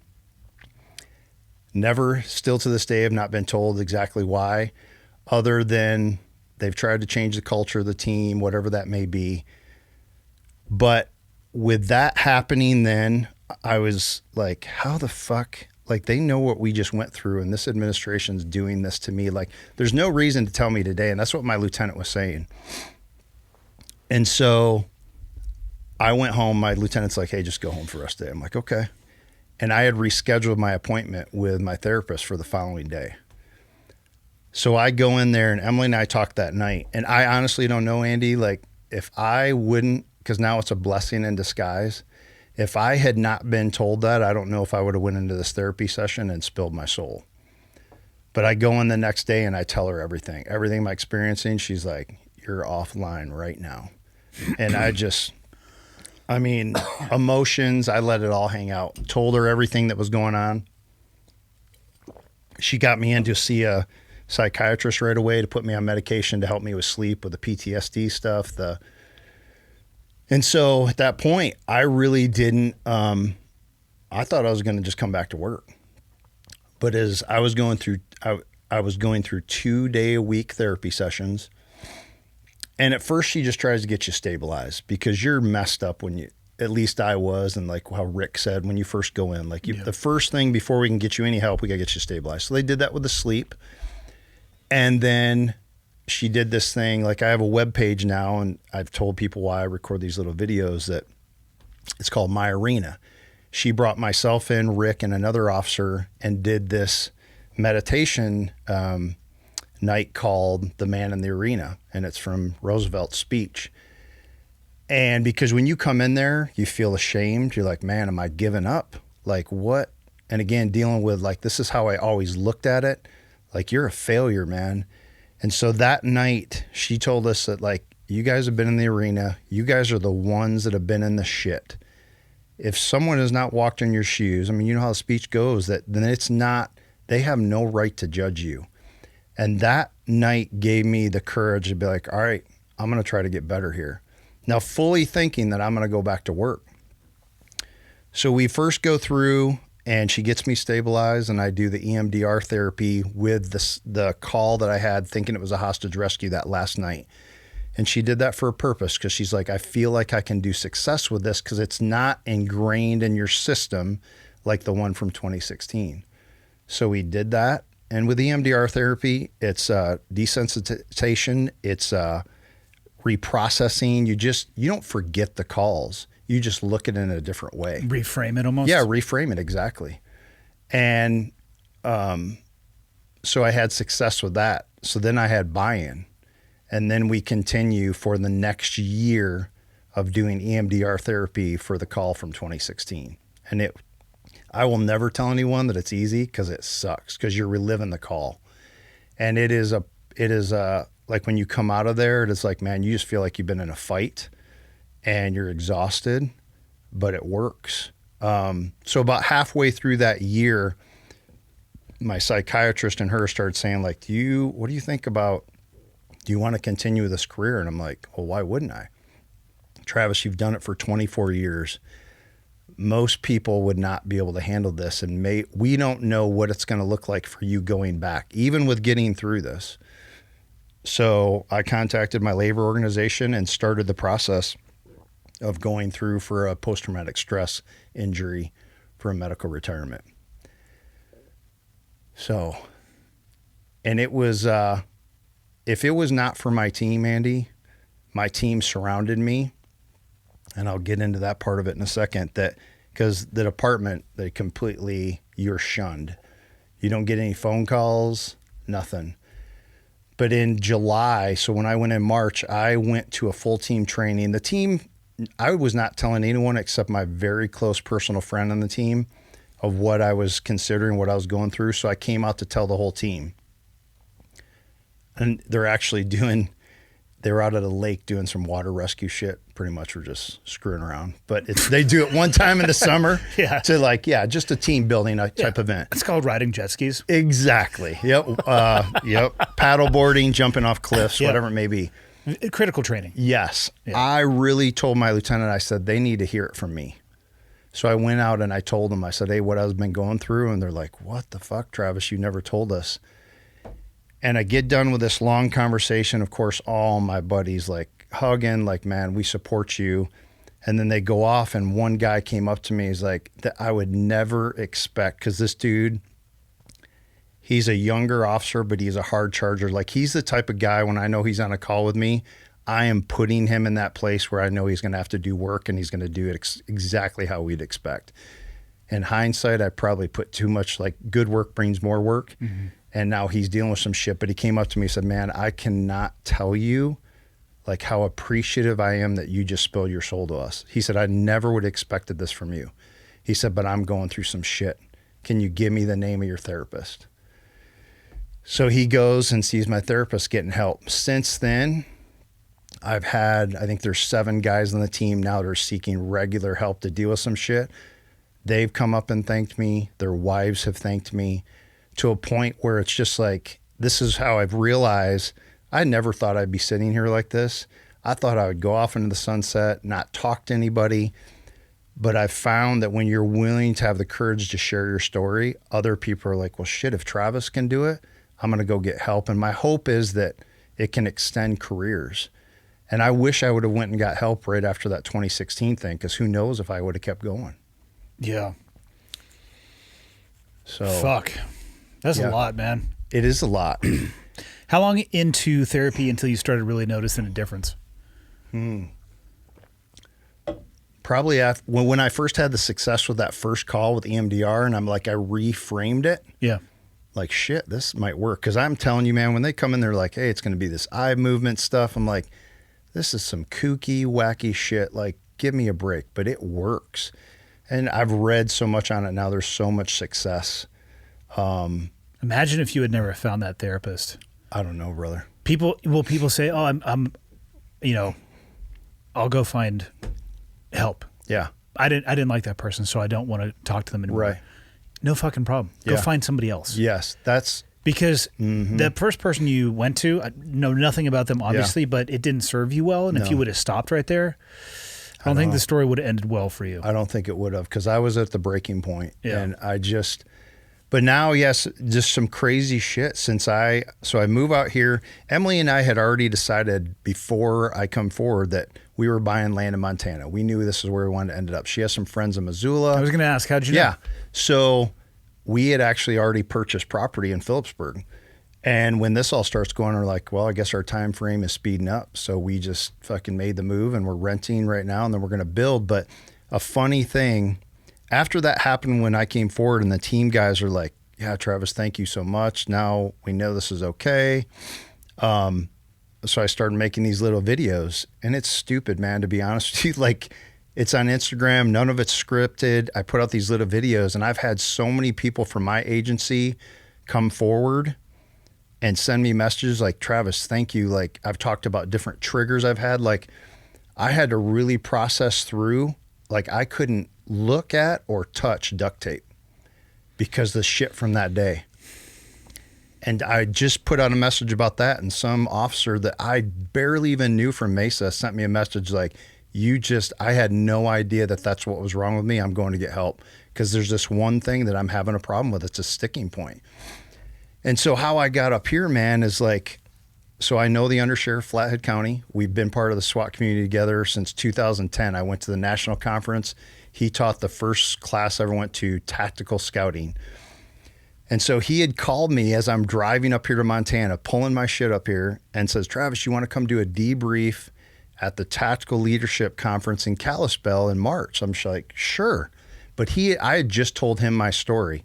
Never, still to this day, have not been told exactly why, other than they've tried to change the culture of the team, whatever that may be. But with that happening then, I was like, how the fuck? Like, they know what we just went through, and this administration's doing this to me. Like, there's no reason to tell me today, and that's what my lieutenant was saying. And so I went home. My lieutenant's like, hey, just go home for the rest of the day. I'm like, okay. And I had rescheduled my appointment with my therapist for the following day. So I go in there, and Emily and I talked that night. And I honestly don't know, Andy, like, if I wouldn't, because now it's a blessing in disguise. If I had not been told that, I don't know if I would have went into this therapy session and spilled my soul. But I go in the next day and I tell her everything I'm experiencing. She's like, you're offline right now. And emotions, I let it all hang out. Told her everything that was going on. She got me in to see a psychiatrist right away to put me on medication to help me with sleep, with the PTSD stuff. And so at that point, I really didn't, I thought I was going to just come back to work. But as I was going through, I was going through 2-day-a-week therapy sessions. And at first she just tries to get you stabilized because you're messed up when you, at least I was. And like how Rick said, when you first go in, like the first thing before we can get you any help, we got to get you stabilized. So they did that with the sleep. And then she did this thing, like I have a web page now, and I've told people why I record these little videos, that it's called My Arena. She brought myself in, Rick, and another officer and did this meditation night called The Man in the Arena. And it's from Roosevelt's speech. And because when you come in there, you feel ashamed. You're like, man, am I giving up? Like what? And again, dealing with like, this is how I always looked at it. Like, you're a failure, man. And so that night she told us that like, you guys have been in the arena. You guys are the ones that have been in the shit. If someone has not walked in your shoes, I mean, you know how the speech goes, that then it's not, they have no right to judge you. And that night gave me the courage to be like, all right, I'm going to try to get better here. Now, fully thinking that I'm going to go back to work. So we first go through and she gets me stabilized and I do the EMDR therapy with the call that I had thinking it was a hostage rescue that last night. And she did that for a purpose because she's like, I feel like I can do success with this because it's not ingrained in your system like the one from 2016. So we did that. And with EMDR therapy, it's desensitization, it's reprocessing. You don't forget the calls. You just look at it in a different way. Reframe it almost? Yeah, reframe it, exactly. And so I had success with that. So then I had buy-in. And then we continue for the next year of doing EMDR therapy for the call from 2016. And I will never tell anyone that it's easy because it sucks because you're reliving the call. And it is like when you come out of there, it's like, man, you just feel like you've been in a fight and you're exhausted, but it works. So about halfway through that year, my psychiatrist and her started saying like, what do you think about, do you want to continue this career? And I'm like, well, why wouldn't I? Travis, you've done it for 24 years. Most people would not be able to handle this. And we don't know what it's going to look like for you going back, even with getting through this. So I contacted my labor organization and started the process of going through for a post-traumatic stress injury for a medical retirement. So, and it was, if it was not for my team, Andy, my team surrounded me, and I'll get into that part of it in a second, that because the department, you're shunned. You don't get any phone calls, nothing. But in July, so when I went in March, I went to a full team training. The team, I was not telling anyone except my very close personal friend on the team of what I was considering, what I was going through. So I came out to tell the whole team. And they're actually they were out at a lake doing some water rescue shit. Pretty much we're just screwing around. But they do it one time in the summer to just a team building type event. It's called riding jet skis. Exactly. Yep. Yep. Paddleboarding, jumping off cliffs, whatever it may be. Critical training. Yes. Yeah. I really told my lieutenant, I said, they need to hear it from me. So I went out and I told them, I said, hey, what I've been going through. And they're like, what the fuck, Travis? You never told us. And I get done with this long conversation. Of course, all my buddies like hugging, like, man, we support you. And then they go off, and one guy came up to me. He's like, that I would never expect, because this dude, he's a younger officer, but he's a hard charger. Like, he's the type of guy, when I know he's on a call with me, I am putting him in that place where I know he's going to have to do work, and he's going to do it exactly how we'd expect. In hindsight, I probably put too much, like, good work brings more work. Mm-hmm. And now he's dealing with some shit. But he came up to me and said, man, I cannot tell you like how appreciative I am that you just spilled your soul to us. He said, I never would have expected this from you. He said, but I'm going through some shit. Can you give me the name of your therapist? So he goes and sees my therapist getting help. Since then, I've had, I think there's 7 guys on the team now that are seeking regular help to deal with some shit. They've come up and thanked me. Their wives have thanked me, to a point where it's just like, this is how I've realized I never thought I'd be sitting here like this. I thought I would go off into the sunset, not talk to anybody. But I've found that when you're willing to have the courage to share your story, other people are like, well, shit, if Travis can do it, I'm going to go get help. And my hope is that it can extend careers. And I wish I would have went and got help right after that 2016 thing, because who knows if I would have kept going. Yeah. So Fuck. That's a lot, man. It is a lot. How long into therapy until you started really noticing a difference? Probably after, when I first had the success with that first call with EMDR, and I reframed it. Yeah. Like, shit, this might work. Because I'm telling you, man, when they come in, they're like, hey, it's going to be this eye movement stuff. I'm like, this is some kooky, wacky shit. Like, give me a break. But it works. And I've read so much on it now. There's so much success. Imagine if you had never found that therapist. I don't know, brother. People say, oh, I'm I'll go find help. Yeah. I didn't like that person, so I don't want to talk to them anymore. Right. No fucking problem. Go find somebody else. Yes. That's because the first person you went to, I know nothing about them, obviously, but it didn't serve you well. And if you would have stopped right there, I don't think the story would have ended well for you. I don't think it would have, because I was at the breaking point. Yeah. And but now, yes, just some crazy shit so I move out here. Emily and I had already decided before I come forward that we were buying land in Montana. We knew this is where we wanted to end up. She has some friends in Missoula. I was going to ask, how'd you know? Yeah. So we had actually already purchased property in Phillipsburg. And when this all starts going, we're like, well, I guess our time frame is speeding up. So we just fucking made the move, and we're renting right now, and then we're going to build. But a funny thing, after that happened, when I came forward and the team guys are like, yeah, Travis, thank you so much. Now we know this is okay. So I started making these little videos, and it's stupid, man, to be honest with you. Like, it's on Instagram. None of it's scripted. I put out these little videos, and I've had so many people from my agency come forward and send me messages like, Travis, thank you. Like, I've talked about different triggers I've had. Like, I had to really process through, like, I couldn't look at or touch duct tape because the shit from that day. And I just put out a message about that, and some officer that I barely even knew from Mesa sent me a message like, I had no idea that that's what was wrong with me. I'm going to get help because there's this one thing that I'm having a problem with. It's a sticking point. And so how I got up here, man, is like, so I know the undersheriff, Flathead County. We've been part of the SWAT community together since 2010. I went to the national conference. He taught the first class I ever went to, tactical scouting. And so he had called me as I'm driving up here to Montana, pulling my shit up here, and says, Travis, you want to come do a debrief at the Tactical Leadership Conference in Kalispell in March? I'm just like, sure. But I had just told him my story.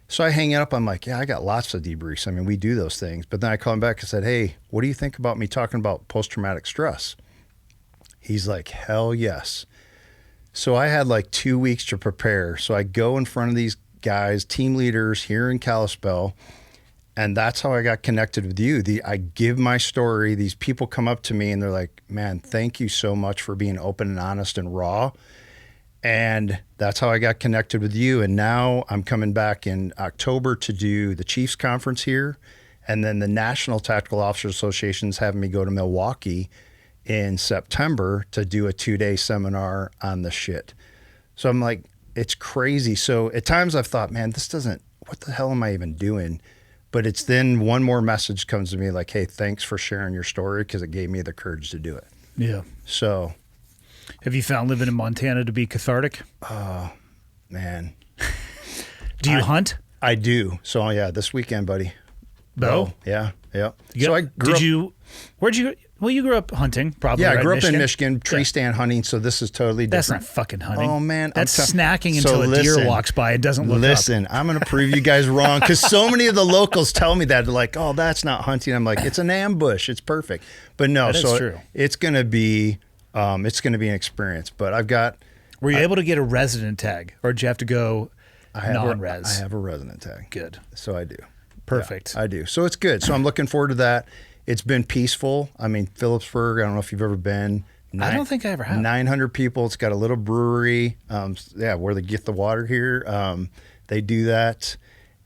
So I hang it up. I'm like, yeah, I got lots of debriefs. I mean, we do those things. But then I call him back and said, hey, what do you think about me talking about post-traumatic stress? He's like, hell yes. So I had like 2 weeks to prepare. So I go in front of these guys, team leaders here in Kalispell, and that's how I got connected with you. I give my story. These people come up to me and they're like, man, thank you so much for being open and honest and raw. And that's how I got connected with you. And now I'm coming back in October to do the Chiefs Conference here. And then the National Tactical Officers Association is having me go to Milwaukee in September to do a 2-day seminar on the shit. So I'm like, it's crazy. So at times I've thought, man, what the hell am I even doing? But it's then one more message comes to me like, hey, thanks for sharing your story, because it gave me the courage to do it. Yeah. So. Have you found living in Montana to be cathartic? Oh, man. Do you hunt? I do. So, yeah, this weekend, buddy. Bow? Yeah. Where'd you, well, you grew up hunting, probably. Yeah, right? I grew up Michigan? in Michigan, tree stand hunting, so this is totally different. That's not fucking hunting. Oh, man. That's snacking until a deer walks by and doesn't look up. Listen, I'm going to prove you guys wrong, because so many of the locals tell me that. They're like, oh, that's not hunting. I'm like, it's an ambush. It's perfect. But no, that is true. It's going to be an experience. But I've got... Were you able to get a resident tag, or did you have to go non-res? I have a resident tag. Good. So I do. Perfect. Yeah, I do. So it's good. So I'm looking forward to that. It's been peaceful. I mean, Phillipsburg, I don't know if you've ever been. I don't think I ever have. 900 people. It's got a little brewery. Where they get the water here. They do that.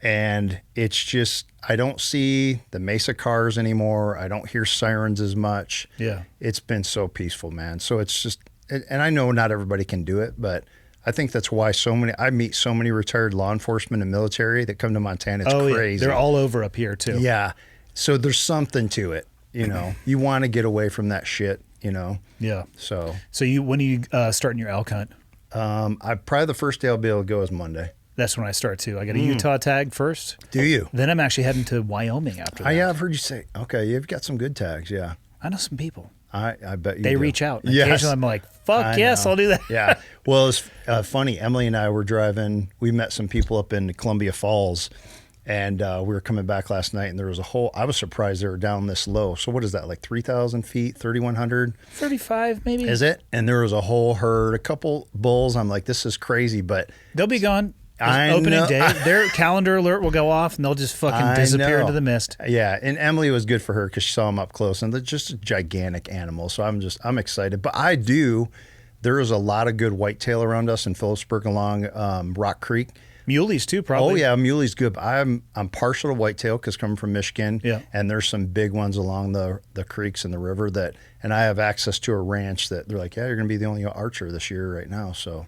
And it's just, I don't see the Mesa cars anymore. I don't hear sirens as much. Yeah. It's been so peaceful, man. So it's just, and I know not everybody can do it, but I think that's why I meet so many retired law enforcement and military that come to Montana. It's crazy. Yeah. They're all over up here too. Yeah. So there's something to it, you know. You want to get away from that shit, you know. Yeah. So when are you starting your elk hunt? probably the first day I'll be able to go is Monday. That's when I start too. I got a Utah tag first. Do you? Then I'm actually heading to Wyoming after that. Yeah, I've heard you say. Okay, you've got some good tags. Yeah. I know some people. I bet you They do. reach out. And Yes. occasionally I'm like, fuck yes, know. I'll do that. Yeah. Well, it's funny. Emily and I were driving. We met some people up in Columbia Falls, and we were coming back last night, and there was I was surprised they were down this low. So what is that, like 3,000 feet, 3,100? 35 maybe. Is it? And there was a whole herd, a couple bulls. I'm like, this is crazy, but They'll be gone. I Opening know. day, their calendar alert will go off, and they'll just fucking disappear know. into the mist. Yeah, and Emily was good for her because she saw them up close, and they're just a gigantic animal. So I'm excited. But there is a lot of good whitetail around us in Phillipsburg along Rock Creek. Muleys too, probably. Oh yeah, muley's good. But I'm partial to whitetail because coming from Michigan. Yeah. And there's some big ones along the creeks and the river and I have access to a ranch that they're like, yeah, you're gonna be the only archer this year right now. So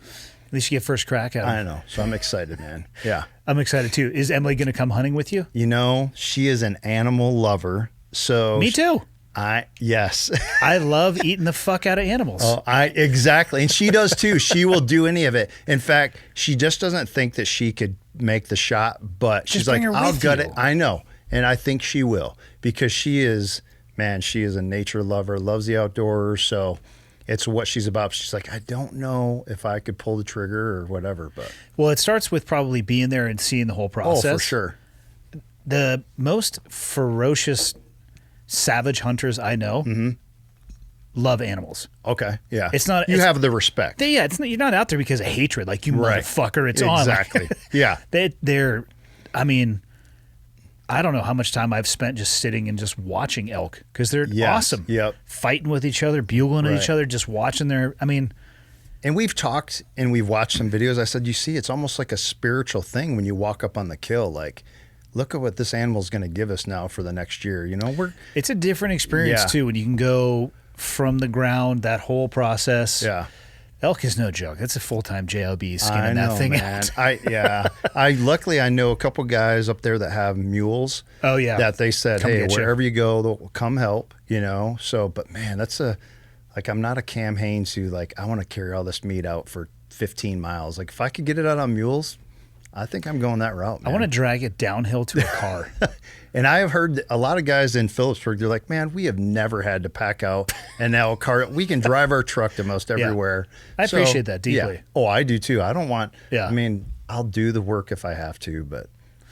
At least you get first crack at it. I know. So I'm excited, man. Yeah. I'm excited too. Is Emily going to come hunting with you? You know, she is an animal lover. So Me too. Yes. I love eating the fuck out of animals. Oh, exactly. And she does too. She will do any of it. In fact, she just doesn't think that she could make the shot, but she's like, I'll gut it. I know. And I think she will because she is a nature lover, loves the outdoors. So it's what she's about. She's like, I don't know if I could pull the trigger or whatever, but. Well, it starts with probably being there and seeing the whole process. Oh, for sure. The most ferocious savage hunters I know love animals. Okay. Yeah. It's not. You have the respect. You're not out there because of hatred. Like, you Right. motherfucker, it's on. Exactly. Yeah. They're, I mean, I don't know how much time I've spent just sitting and just watching elk because they're awesome. Yep. Fighting with each other, bugling at Right. each other, just watching And we've talked and we've watched some videos. I said, you see, it's almost like a spiritual thing when you walk up on the kill. Like, look at what this animal's going to give us now for the next year. You know, it's a different experience Yeah. too when you can go from the ground, that whole process. Yeah. Elk is no joke. That's a full-time JLB skinning I know, that thing man. out. Luckily I know a couple guys up there that have mules. Oh, yeah. That they said, Come hey, get you. wherever you go, they'll come help, you know? So, but man, I'm not a Cam Haynes who I want to carry all this meat out for 15 miles. Like, if I could get it out on mules, I think I'm going that route, man. I want to drag it downhill to a car. And I have heard a lot of guys in Phillipsburg, they're like, man, we have never had to pack out an elk cart. We can drive our truck to most everywhere. I appreciate that deeply. Yeah. Oh, I do too. I don't want, Yeah. I mean, I'll do the work if I have to, but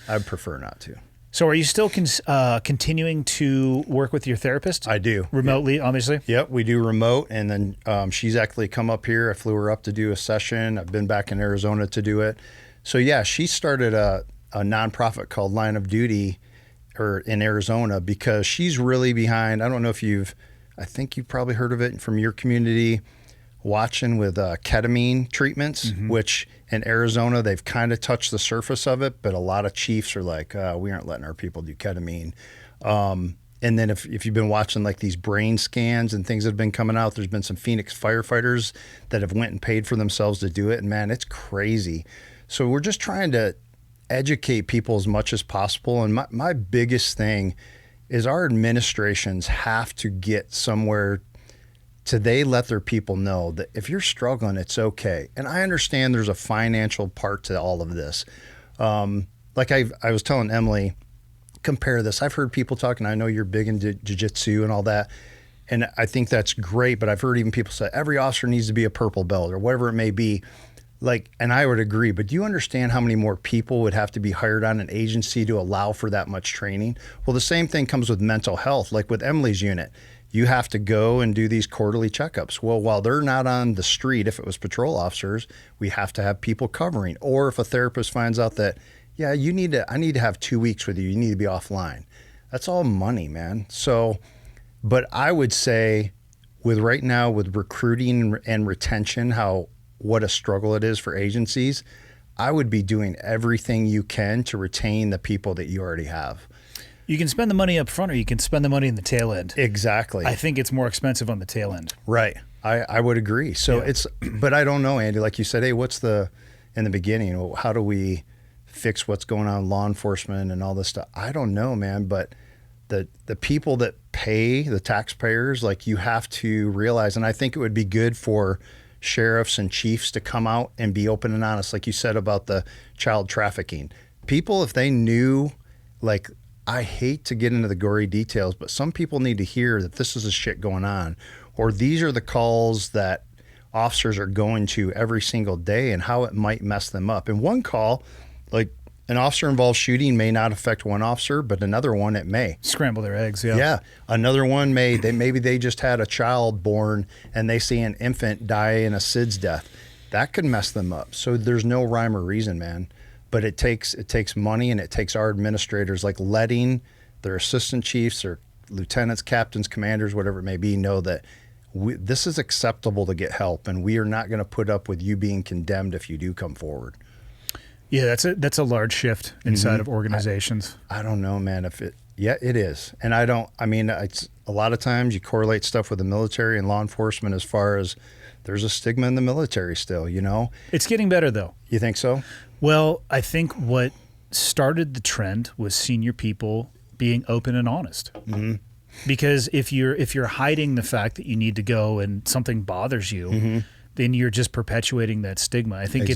I'd prefer not to. So are you still continuing to work with your therapist? I do. Remotely, obviously? Yep, we do remote. And then she's actually come up here. I flew her up to do a session. I've been back in Arizona to do it. So yeah, she started a nonprofit called Line of Duty in Arizona because she's really behind. I don't know if I think you've probably heard of it from your community, watching with ketamine treatments, which in Arizona, they've kind of touched the surface of it, but a lot of chiefs are like, we aren't letting our people do ketamine. And then if you've been watching these brain scans and things that have been coming out, there's been some Phoenix firefighters that have went and paid for themselves to do it. And man, it's crazy. So we're just trying to educate people as much as possible. And my biggest thing is our administrations have to get somewhere they let their people know that if you're struggling, it's okay. And I understand there's a financial part to all of this. Like I was telling Emily, compare this. I've heard people talking, I know you're big into jiu-jitsu and all that. And I think that's great, but I've heard even people say every officer needs to be a purple belt or whatever it may be. And I would agree, but do you understand how many more people would have to be hired on an agency to allow for that much training? Well, the same thing comes with mental health. Like with Emily's unit, you have to go and do these quarterly checkups. Well, while they're not on the street, if it was patrol officers, we have to have people covering. Or if a therapist finds out that, yeah, I need to have 2 weeks with you. You need to be offline. That's all money, man. So, but I would say right now with recruiting and retention, what a struggle it is for agencies. I would be doing everything you can to retain the people that you already have. You can spend the money up front or you can spend the money in the tail end. Exactly. I think it's more expensive on the tail end. Right. I would agree. So but I don't know, Andy, like you said, hey, in the beginning, how do we fix what's going on in law enforcement and all this stuff? I don't know, man, but the people that pay, the taxpayers, like you have to realize, and I think it would be good for sheriffs and chiefs to come out and be open and honest, like you said about the child trafficking. People, if they knew, like, I hate to get into the gory details, but some people need to hear that this is the shit going on, or these are the calls that officers are going to every single day and how it might mess them up. And one call, like an officer involved shooting may not affect one officer, but another one it may. Scramble their eggs, yeah. Yeah. Another one maybe they just had a child born and they see an infant die in a SIDS death. That could mess them up. So there's no rhyme or reason, man. But it takes money, and it takes our administrators, like letting their assistant chiefs or lieutenants, captains, commanders, whatever it may be, know that this is acceptable to get help, and we are not going to put up with you being condemned if you do come forward. Yeah, that's a large shift inside of organizations. I don't know, man, it is. And it's a lot of times you correlate stuff with the military and law enforcement as far as there's a stigma in the military still, you know? It's getting better, though. You think so? Well, I think what started the trend was senior people being open and honest. Mm-hmm. Because if you're hiding the fact that you need to go and something bothers you, then you're just perpetuating that stigma. I think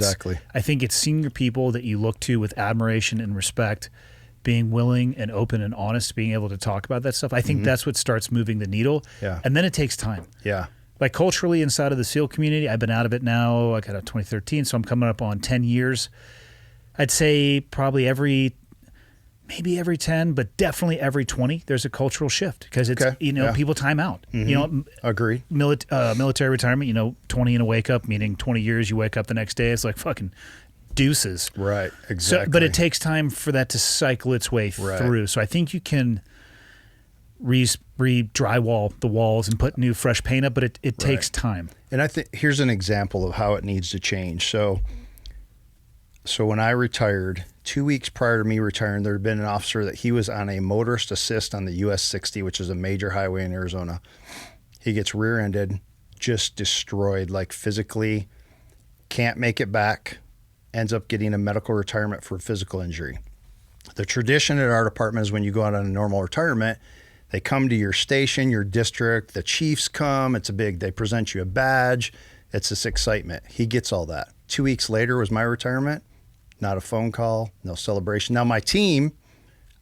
it's senior people that you look to with admiration and respect, being willing and open and honest, being able to talk about that stuff. I think that's what starts moving the needle. Yeah. And then it takes time. Yeah. Like culturally inside of the SEAL community, I've been out of it now. I got out of 2013, so I'm coming up on 10 years. I'd say probably maybe every 10, but definitely every 20, there's a cultural shift because it's, people time out. Agree. Military retirement, 20 and a wake up, meaning 20 years, you wake up the next day, it's like fucking deuces. Right, exactly. So, but it takes time for that to cycle its way through. So I think you can re-drywall the walls and put new fresh paint up, but it takes time. And I think here's an example of how it needs to change. So when I retired, 2 weeks prior to me retiring, there had been an officer that he was on a motorist assist on the US 60, which is a major highway in Arizona. He gets rear-ended, just destroyed, like physically, can't make it back, ends up getting a medical retirement for physical injury. The tradition at our department is when you go out on a normal retirement, they come to your station, your district, the chiefs come, they present you a badge, it's this excitement. He gets all that. 2 weeks later was my retirement, not a phone call, no celebration. Now my team,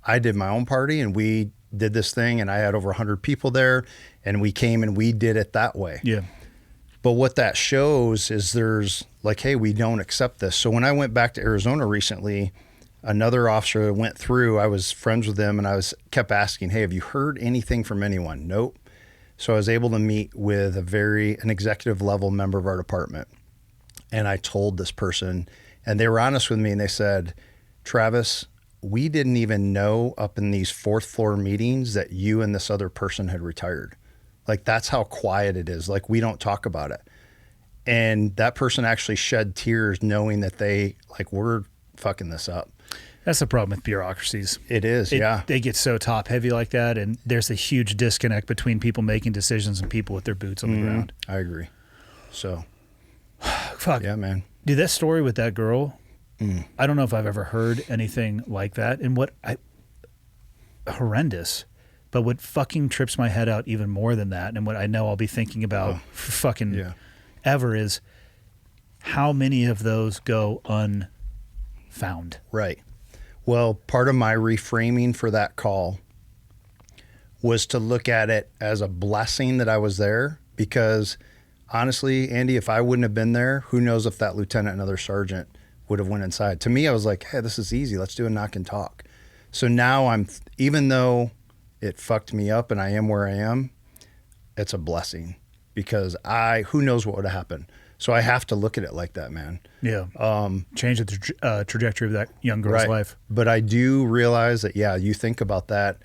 I did my own party and we did this thing and I had over 100 people there and we came and we did it that way. Yeah. But what that shows is there's like, hey, we don't accept this. So when I went back to Arizona recently, another officer went through, I was friends with them and kept asking, hey, have you heard anything from anyone? Nope. So I was able to meet with an executive level member of our department. And I told this person, and they were honest with me and they said, Travis, we didn't even know up in these fourth floor meetings that you and this other person had retired. Like that's how quiet it is. Like we don't talk about it. And that person actually shed tears knowing that we're fucking this up. That's the problem with bureaucracies. It is, yeah. They get so top heavy like that, and there's a huge disconnect between people making decisions and people with their boots on the ground. I agree. So, fuck. Yeah, man. Dude, that story with that girl, I don't know if I've ever heard anything like that. And horrendous. But what fucking trips my head out even more than that, and what I know I'll be thinking about ever is how many of those go unfound. Right. Well, part of my reframing for that call was to look at it as a blessing that I was there because honestly, Andy, if I wouldn't have been there, who knows if that lieutenant and other sergeant would have went inside. To me, I was like, hey, this is easy. Let's do a knock and talk. So now even though it fucked me up and I am where I am, it's a blessing because who knows what would have happened. So I have to look at it like that, man. Yeah. Change the trajectory of that young girl's life. But I do realize that, you think about that.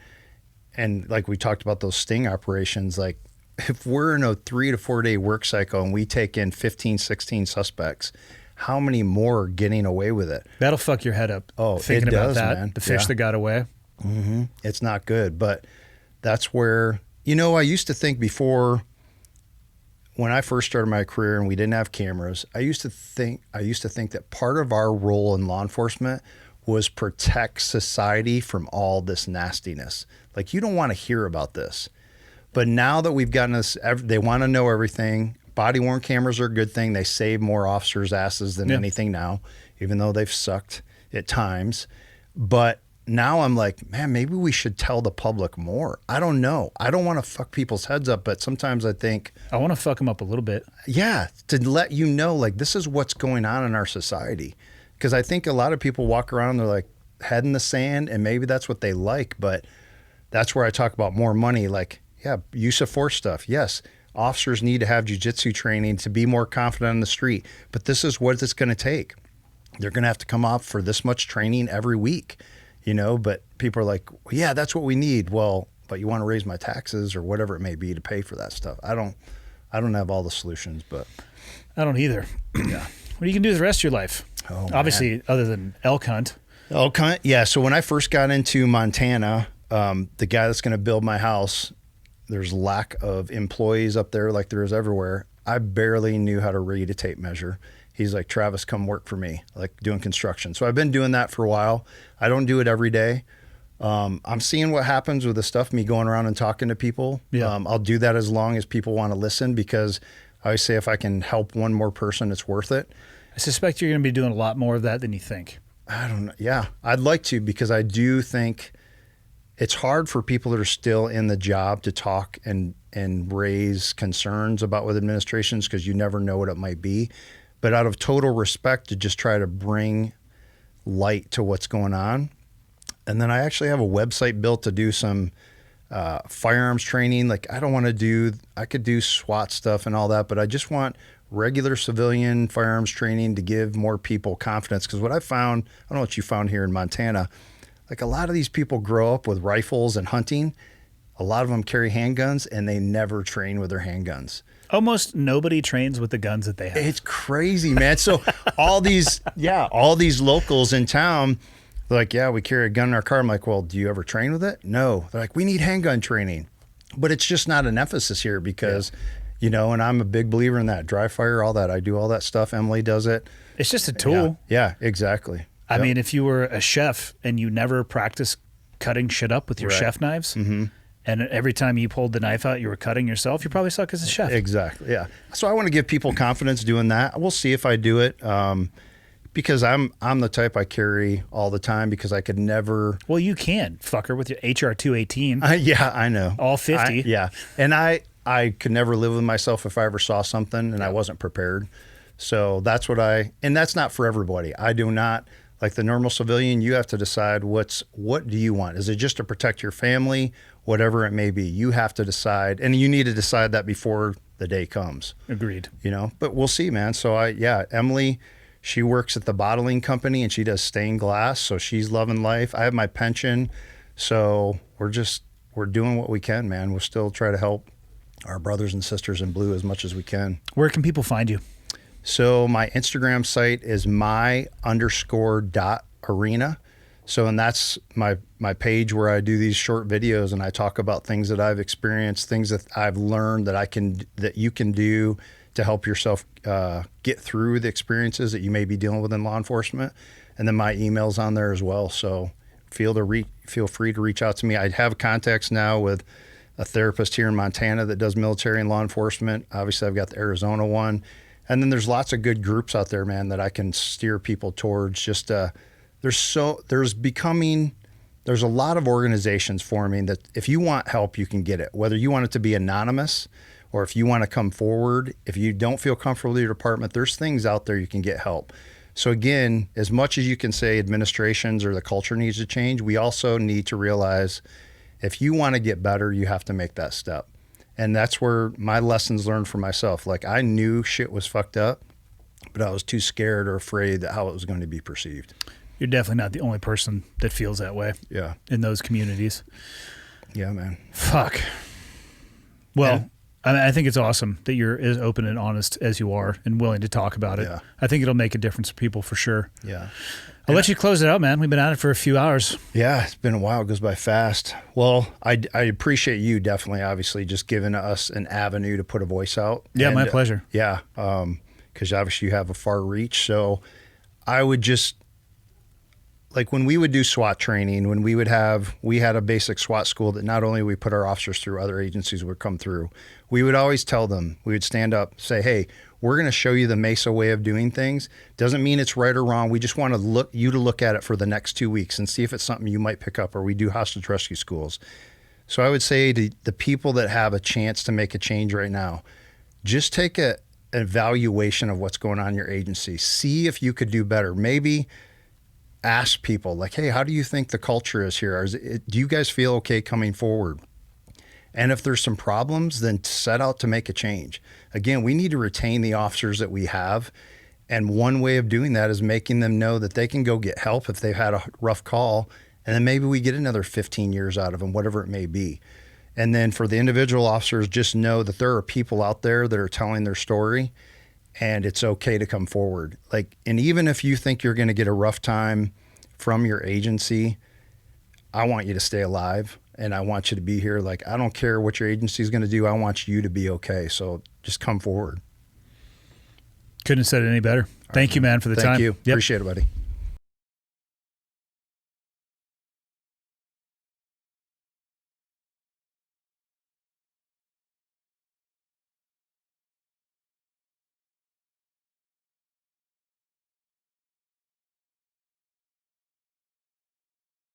And like we talked about those sting operations, like if we're in a 3 to 4 day work cycle and we take in 15, 16 suspects, how many more are getting away with it? That'll fuck your head up. Oh, thinking it about does, that. man. The fish Yeah. that got away. Mm-hmm. It's not good, but that's where, I used to think before, when I first started my career and we didn't have cameras, I used to think that part of our role in law enforcement was protect society from all this nastiness. Like, you don't want to hear about this. But now that we've gotten this, they want to know everything. Body-worn cameras are a good thing. They save more officers' asses than anything now, even though they've sucked at times. But now I'm like, man, maybe we should tell the public more. I don't know. I don't want to fuck people's heads up, but sometimes I think, I want to fuck them up a little bit. yeah, to let you know, like, this is what's going on in our society. Because I think a lot of people walk around and they're like head in the sand, and maybe that's what they like. But that's where I talk about more money. Like, yeah, use of force stuff. Yes, officers need to have jiu-jitsu training to be more confident on the street. But this is what it's going to take. They're going to have to come up for this much training every week, but people are like, well, yeah, that's what we need. Well, but you want to raise my taxes or whatever it may be to pay for that stuff. I don't have all the solutions, but I don't either. Yeah. What are you going to do the rest of your life? Oh, obviously, other than elk hunt. elk hunt. Yeah. So when I first got into Montana, the guy that's going to build my house, there's lack of employees up there like there is everywhere. I barely knew how to read a tape measure. He's like, Travis, come work for me, like doing construction. So I've been doing that for a while. I don't do it every day. I'm seeing what happens with the stuff, me going around and talking to people. Yeah. I'll do that as long as people want to listen, because I always say if I can help one more person, it's worth it. I suspect you're going to be doing a lot more of that than you think. I don't know. Yeah, I'd like to, because I do think it's hard for people that are still in the job to talk and raise concerns about with administrations, because you never know what it might be. But out of total respect, to just try to bring light to what's going on. And then I actually have a website built to do some firearms training. Like, I could do SWAT stuff and all that, but I just want regular civilian firearms training to give more people confidence. Because what I found, I don't know what you found here in Montana, like a lot of these people grow up with rifles and hunting. A lot of them carry handguns, and they never train with their handguns. Almost nobody trains with the guns that they have. It's crazy, man. So all these locals in town, they're like, yeah, we carry a gun in our car. I'm like, well, do you ever train with it? No. They're like, we need handgun training. But it's just not an emphasis here because, and I'm a big believer in that. Dry fire, all that. I do all that stuff. Emily does it. It's just a tool. Yeah, exactly. I mean, if you were a chef and you never practiced cutting shit up with your chef knives, and every time you pulled the knife out, you were cutting yourself, you probably suck as a chef. Exactly, yeah. So I want to give people confidence doing that. We'll see if I do it, because I'm the type I carry all the time, because I could never. Well, you can, fucker, with your HR 218. Yeah, I know. All 50. Yeah, and I could never live with myself if I ever saw something and I wasn't prepared. So that's and that's not for everybody. I do not. Like the normal civilian, you have to decide what do you want? Is it just to protect your family? Whatever it may be, you have to decide, and you need to decide that before the day comes. Agreed. But we'll see, man. So Emily, she works at the bottling company and she does stained glass. So she's loving life. I have my pension. So we're doing what we can, man. We'll still try to help our brothers and sisters in blue as much as we can. Where can people find you? So my Instagram site is my_.arena. So, and that's my page where I do these short videos and I talk about things that I've experienced, things that I've learned that you can do to help yourself get through the experiences that you may be dealing with in law enforcement. And then my email's on there as well. So feel free to reach out to me. I have contacts now with a therapist here in Montana that does military and law enforcement. Obviously, I've got the Arizona one. And then there's lots of good groups out there, man, that I can steer people towards. Just there's a lot of organizations forming that if you want help, you can get it. Whether you want it to be anonymous or if you want to come forward, if you don't feel comfortable with your department, there's things out there you can get help. So again, as much as you can say administrations or the culture needs to change, we also need to realize if you want to get better, you have to make that step. And that's where my lessons learned for myself. Like I knew shit was fucked up, but I was too scared or afraid that how it was going to be perceived. You're definitely not the only person that feels that way. Yeah. In those communities. Yeah, man. Fuck. Well, I think it's awesome that you're as open and honest as you are and willing to talk about it. Yeah. I think it'll make a difference for people for sure. Yeah. I'll let you close it out, man. We've been at it for a few hours. Yeah, it's been a while. It goes by fast. Well, I appreciate you definitely, obviously, just giving us an avenue to put a voice out. Yeah, And, my pleasure. Yeah, because obviously you have a far reach. So I would just, like when we would do SWAT training, when we had a basic SWAT school that not only we put our officers through, other agencies would come through. We would always tell them, we would stand up, say, hey, we're going to show you the Mesa way of doing things. Doesn't mean it's right or wrong. We just want to look at it for the next 2 weeks and see if it's something you might pick up, or we do hostage rescue schools. So I would say to the people that have a chance to make a change right now, just take an evaluation of what's going on in your agency. See if you could do better. Maybe ask people like, hey, how do you think the culture is here? Do you guys feel okay coming forward? And if there's some problems, then set out to make a change. Again, we need to retain the officers that we have. And one way of doing that is making them know that they can go get help if they've had a rough call. And then maybe we get another 15 years out of them, whatever it may be. And then for the individual officers, just know that there are people out there that are telling their story, and it's okay to come forward. And even if you think you're going to get a rough time from your agency, I want you to stay alive. And I want you to be here. I don't care what your agency is going to do. I want you to be okay. So just come forward. Couldn't have said it any better. Thank you, man, for the time. Thank you. Yep. Appreciate it, buddy.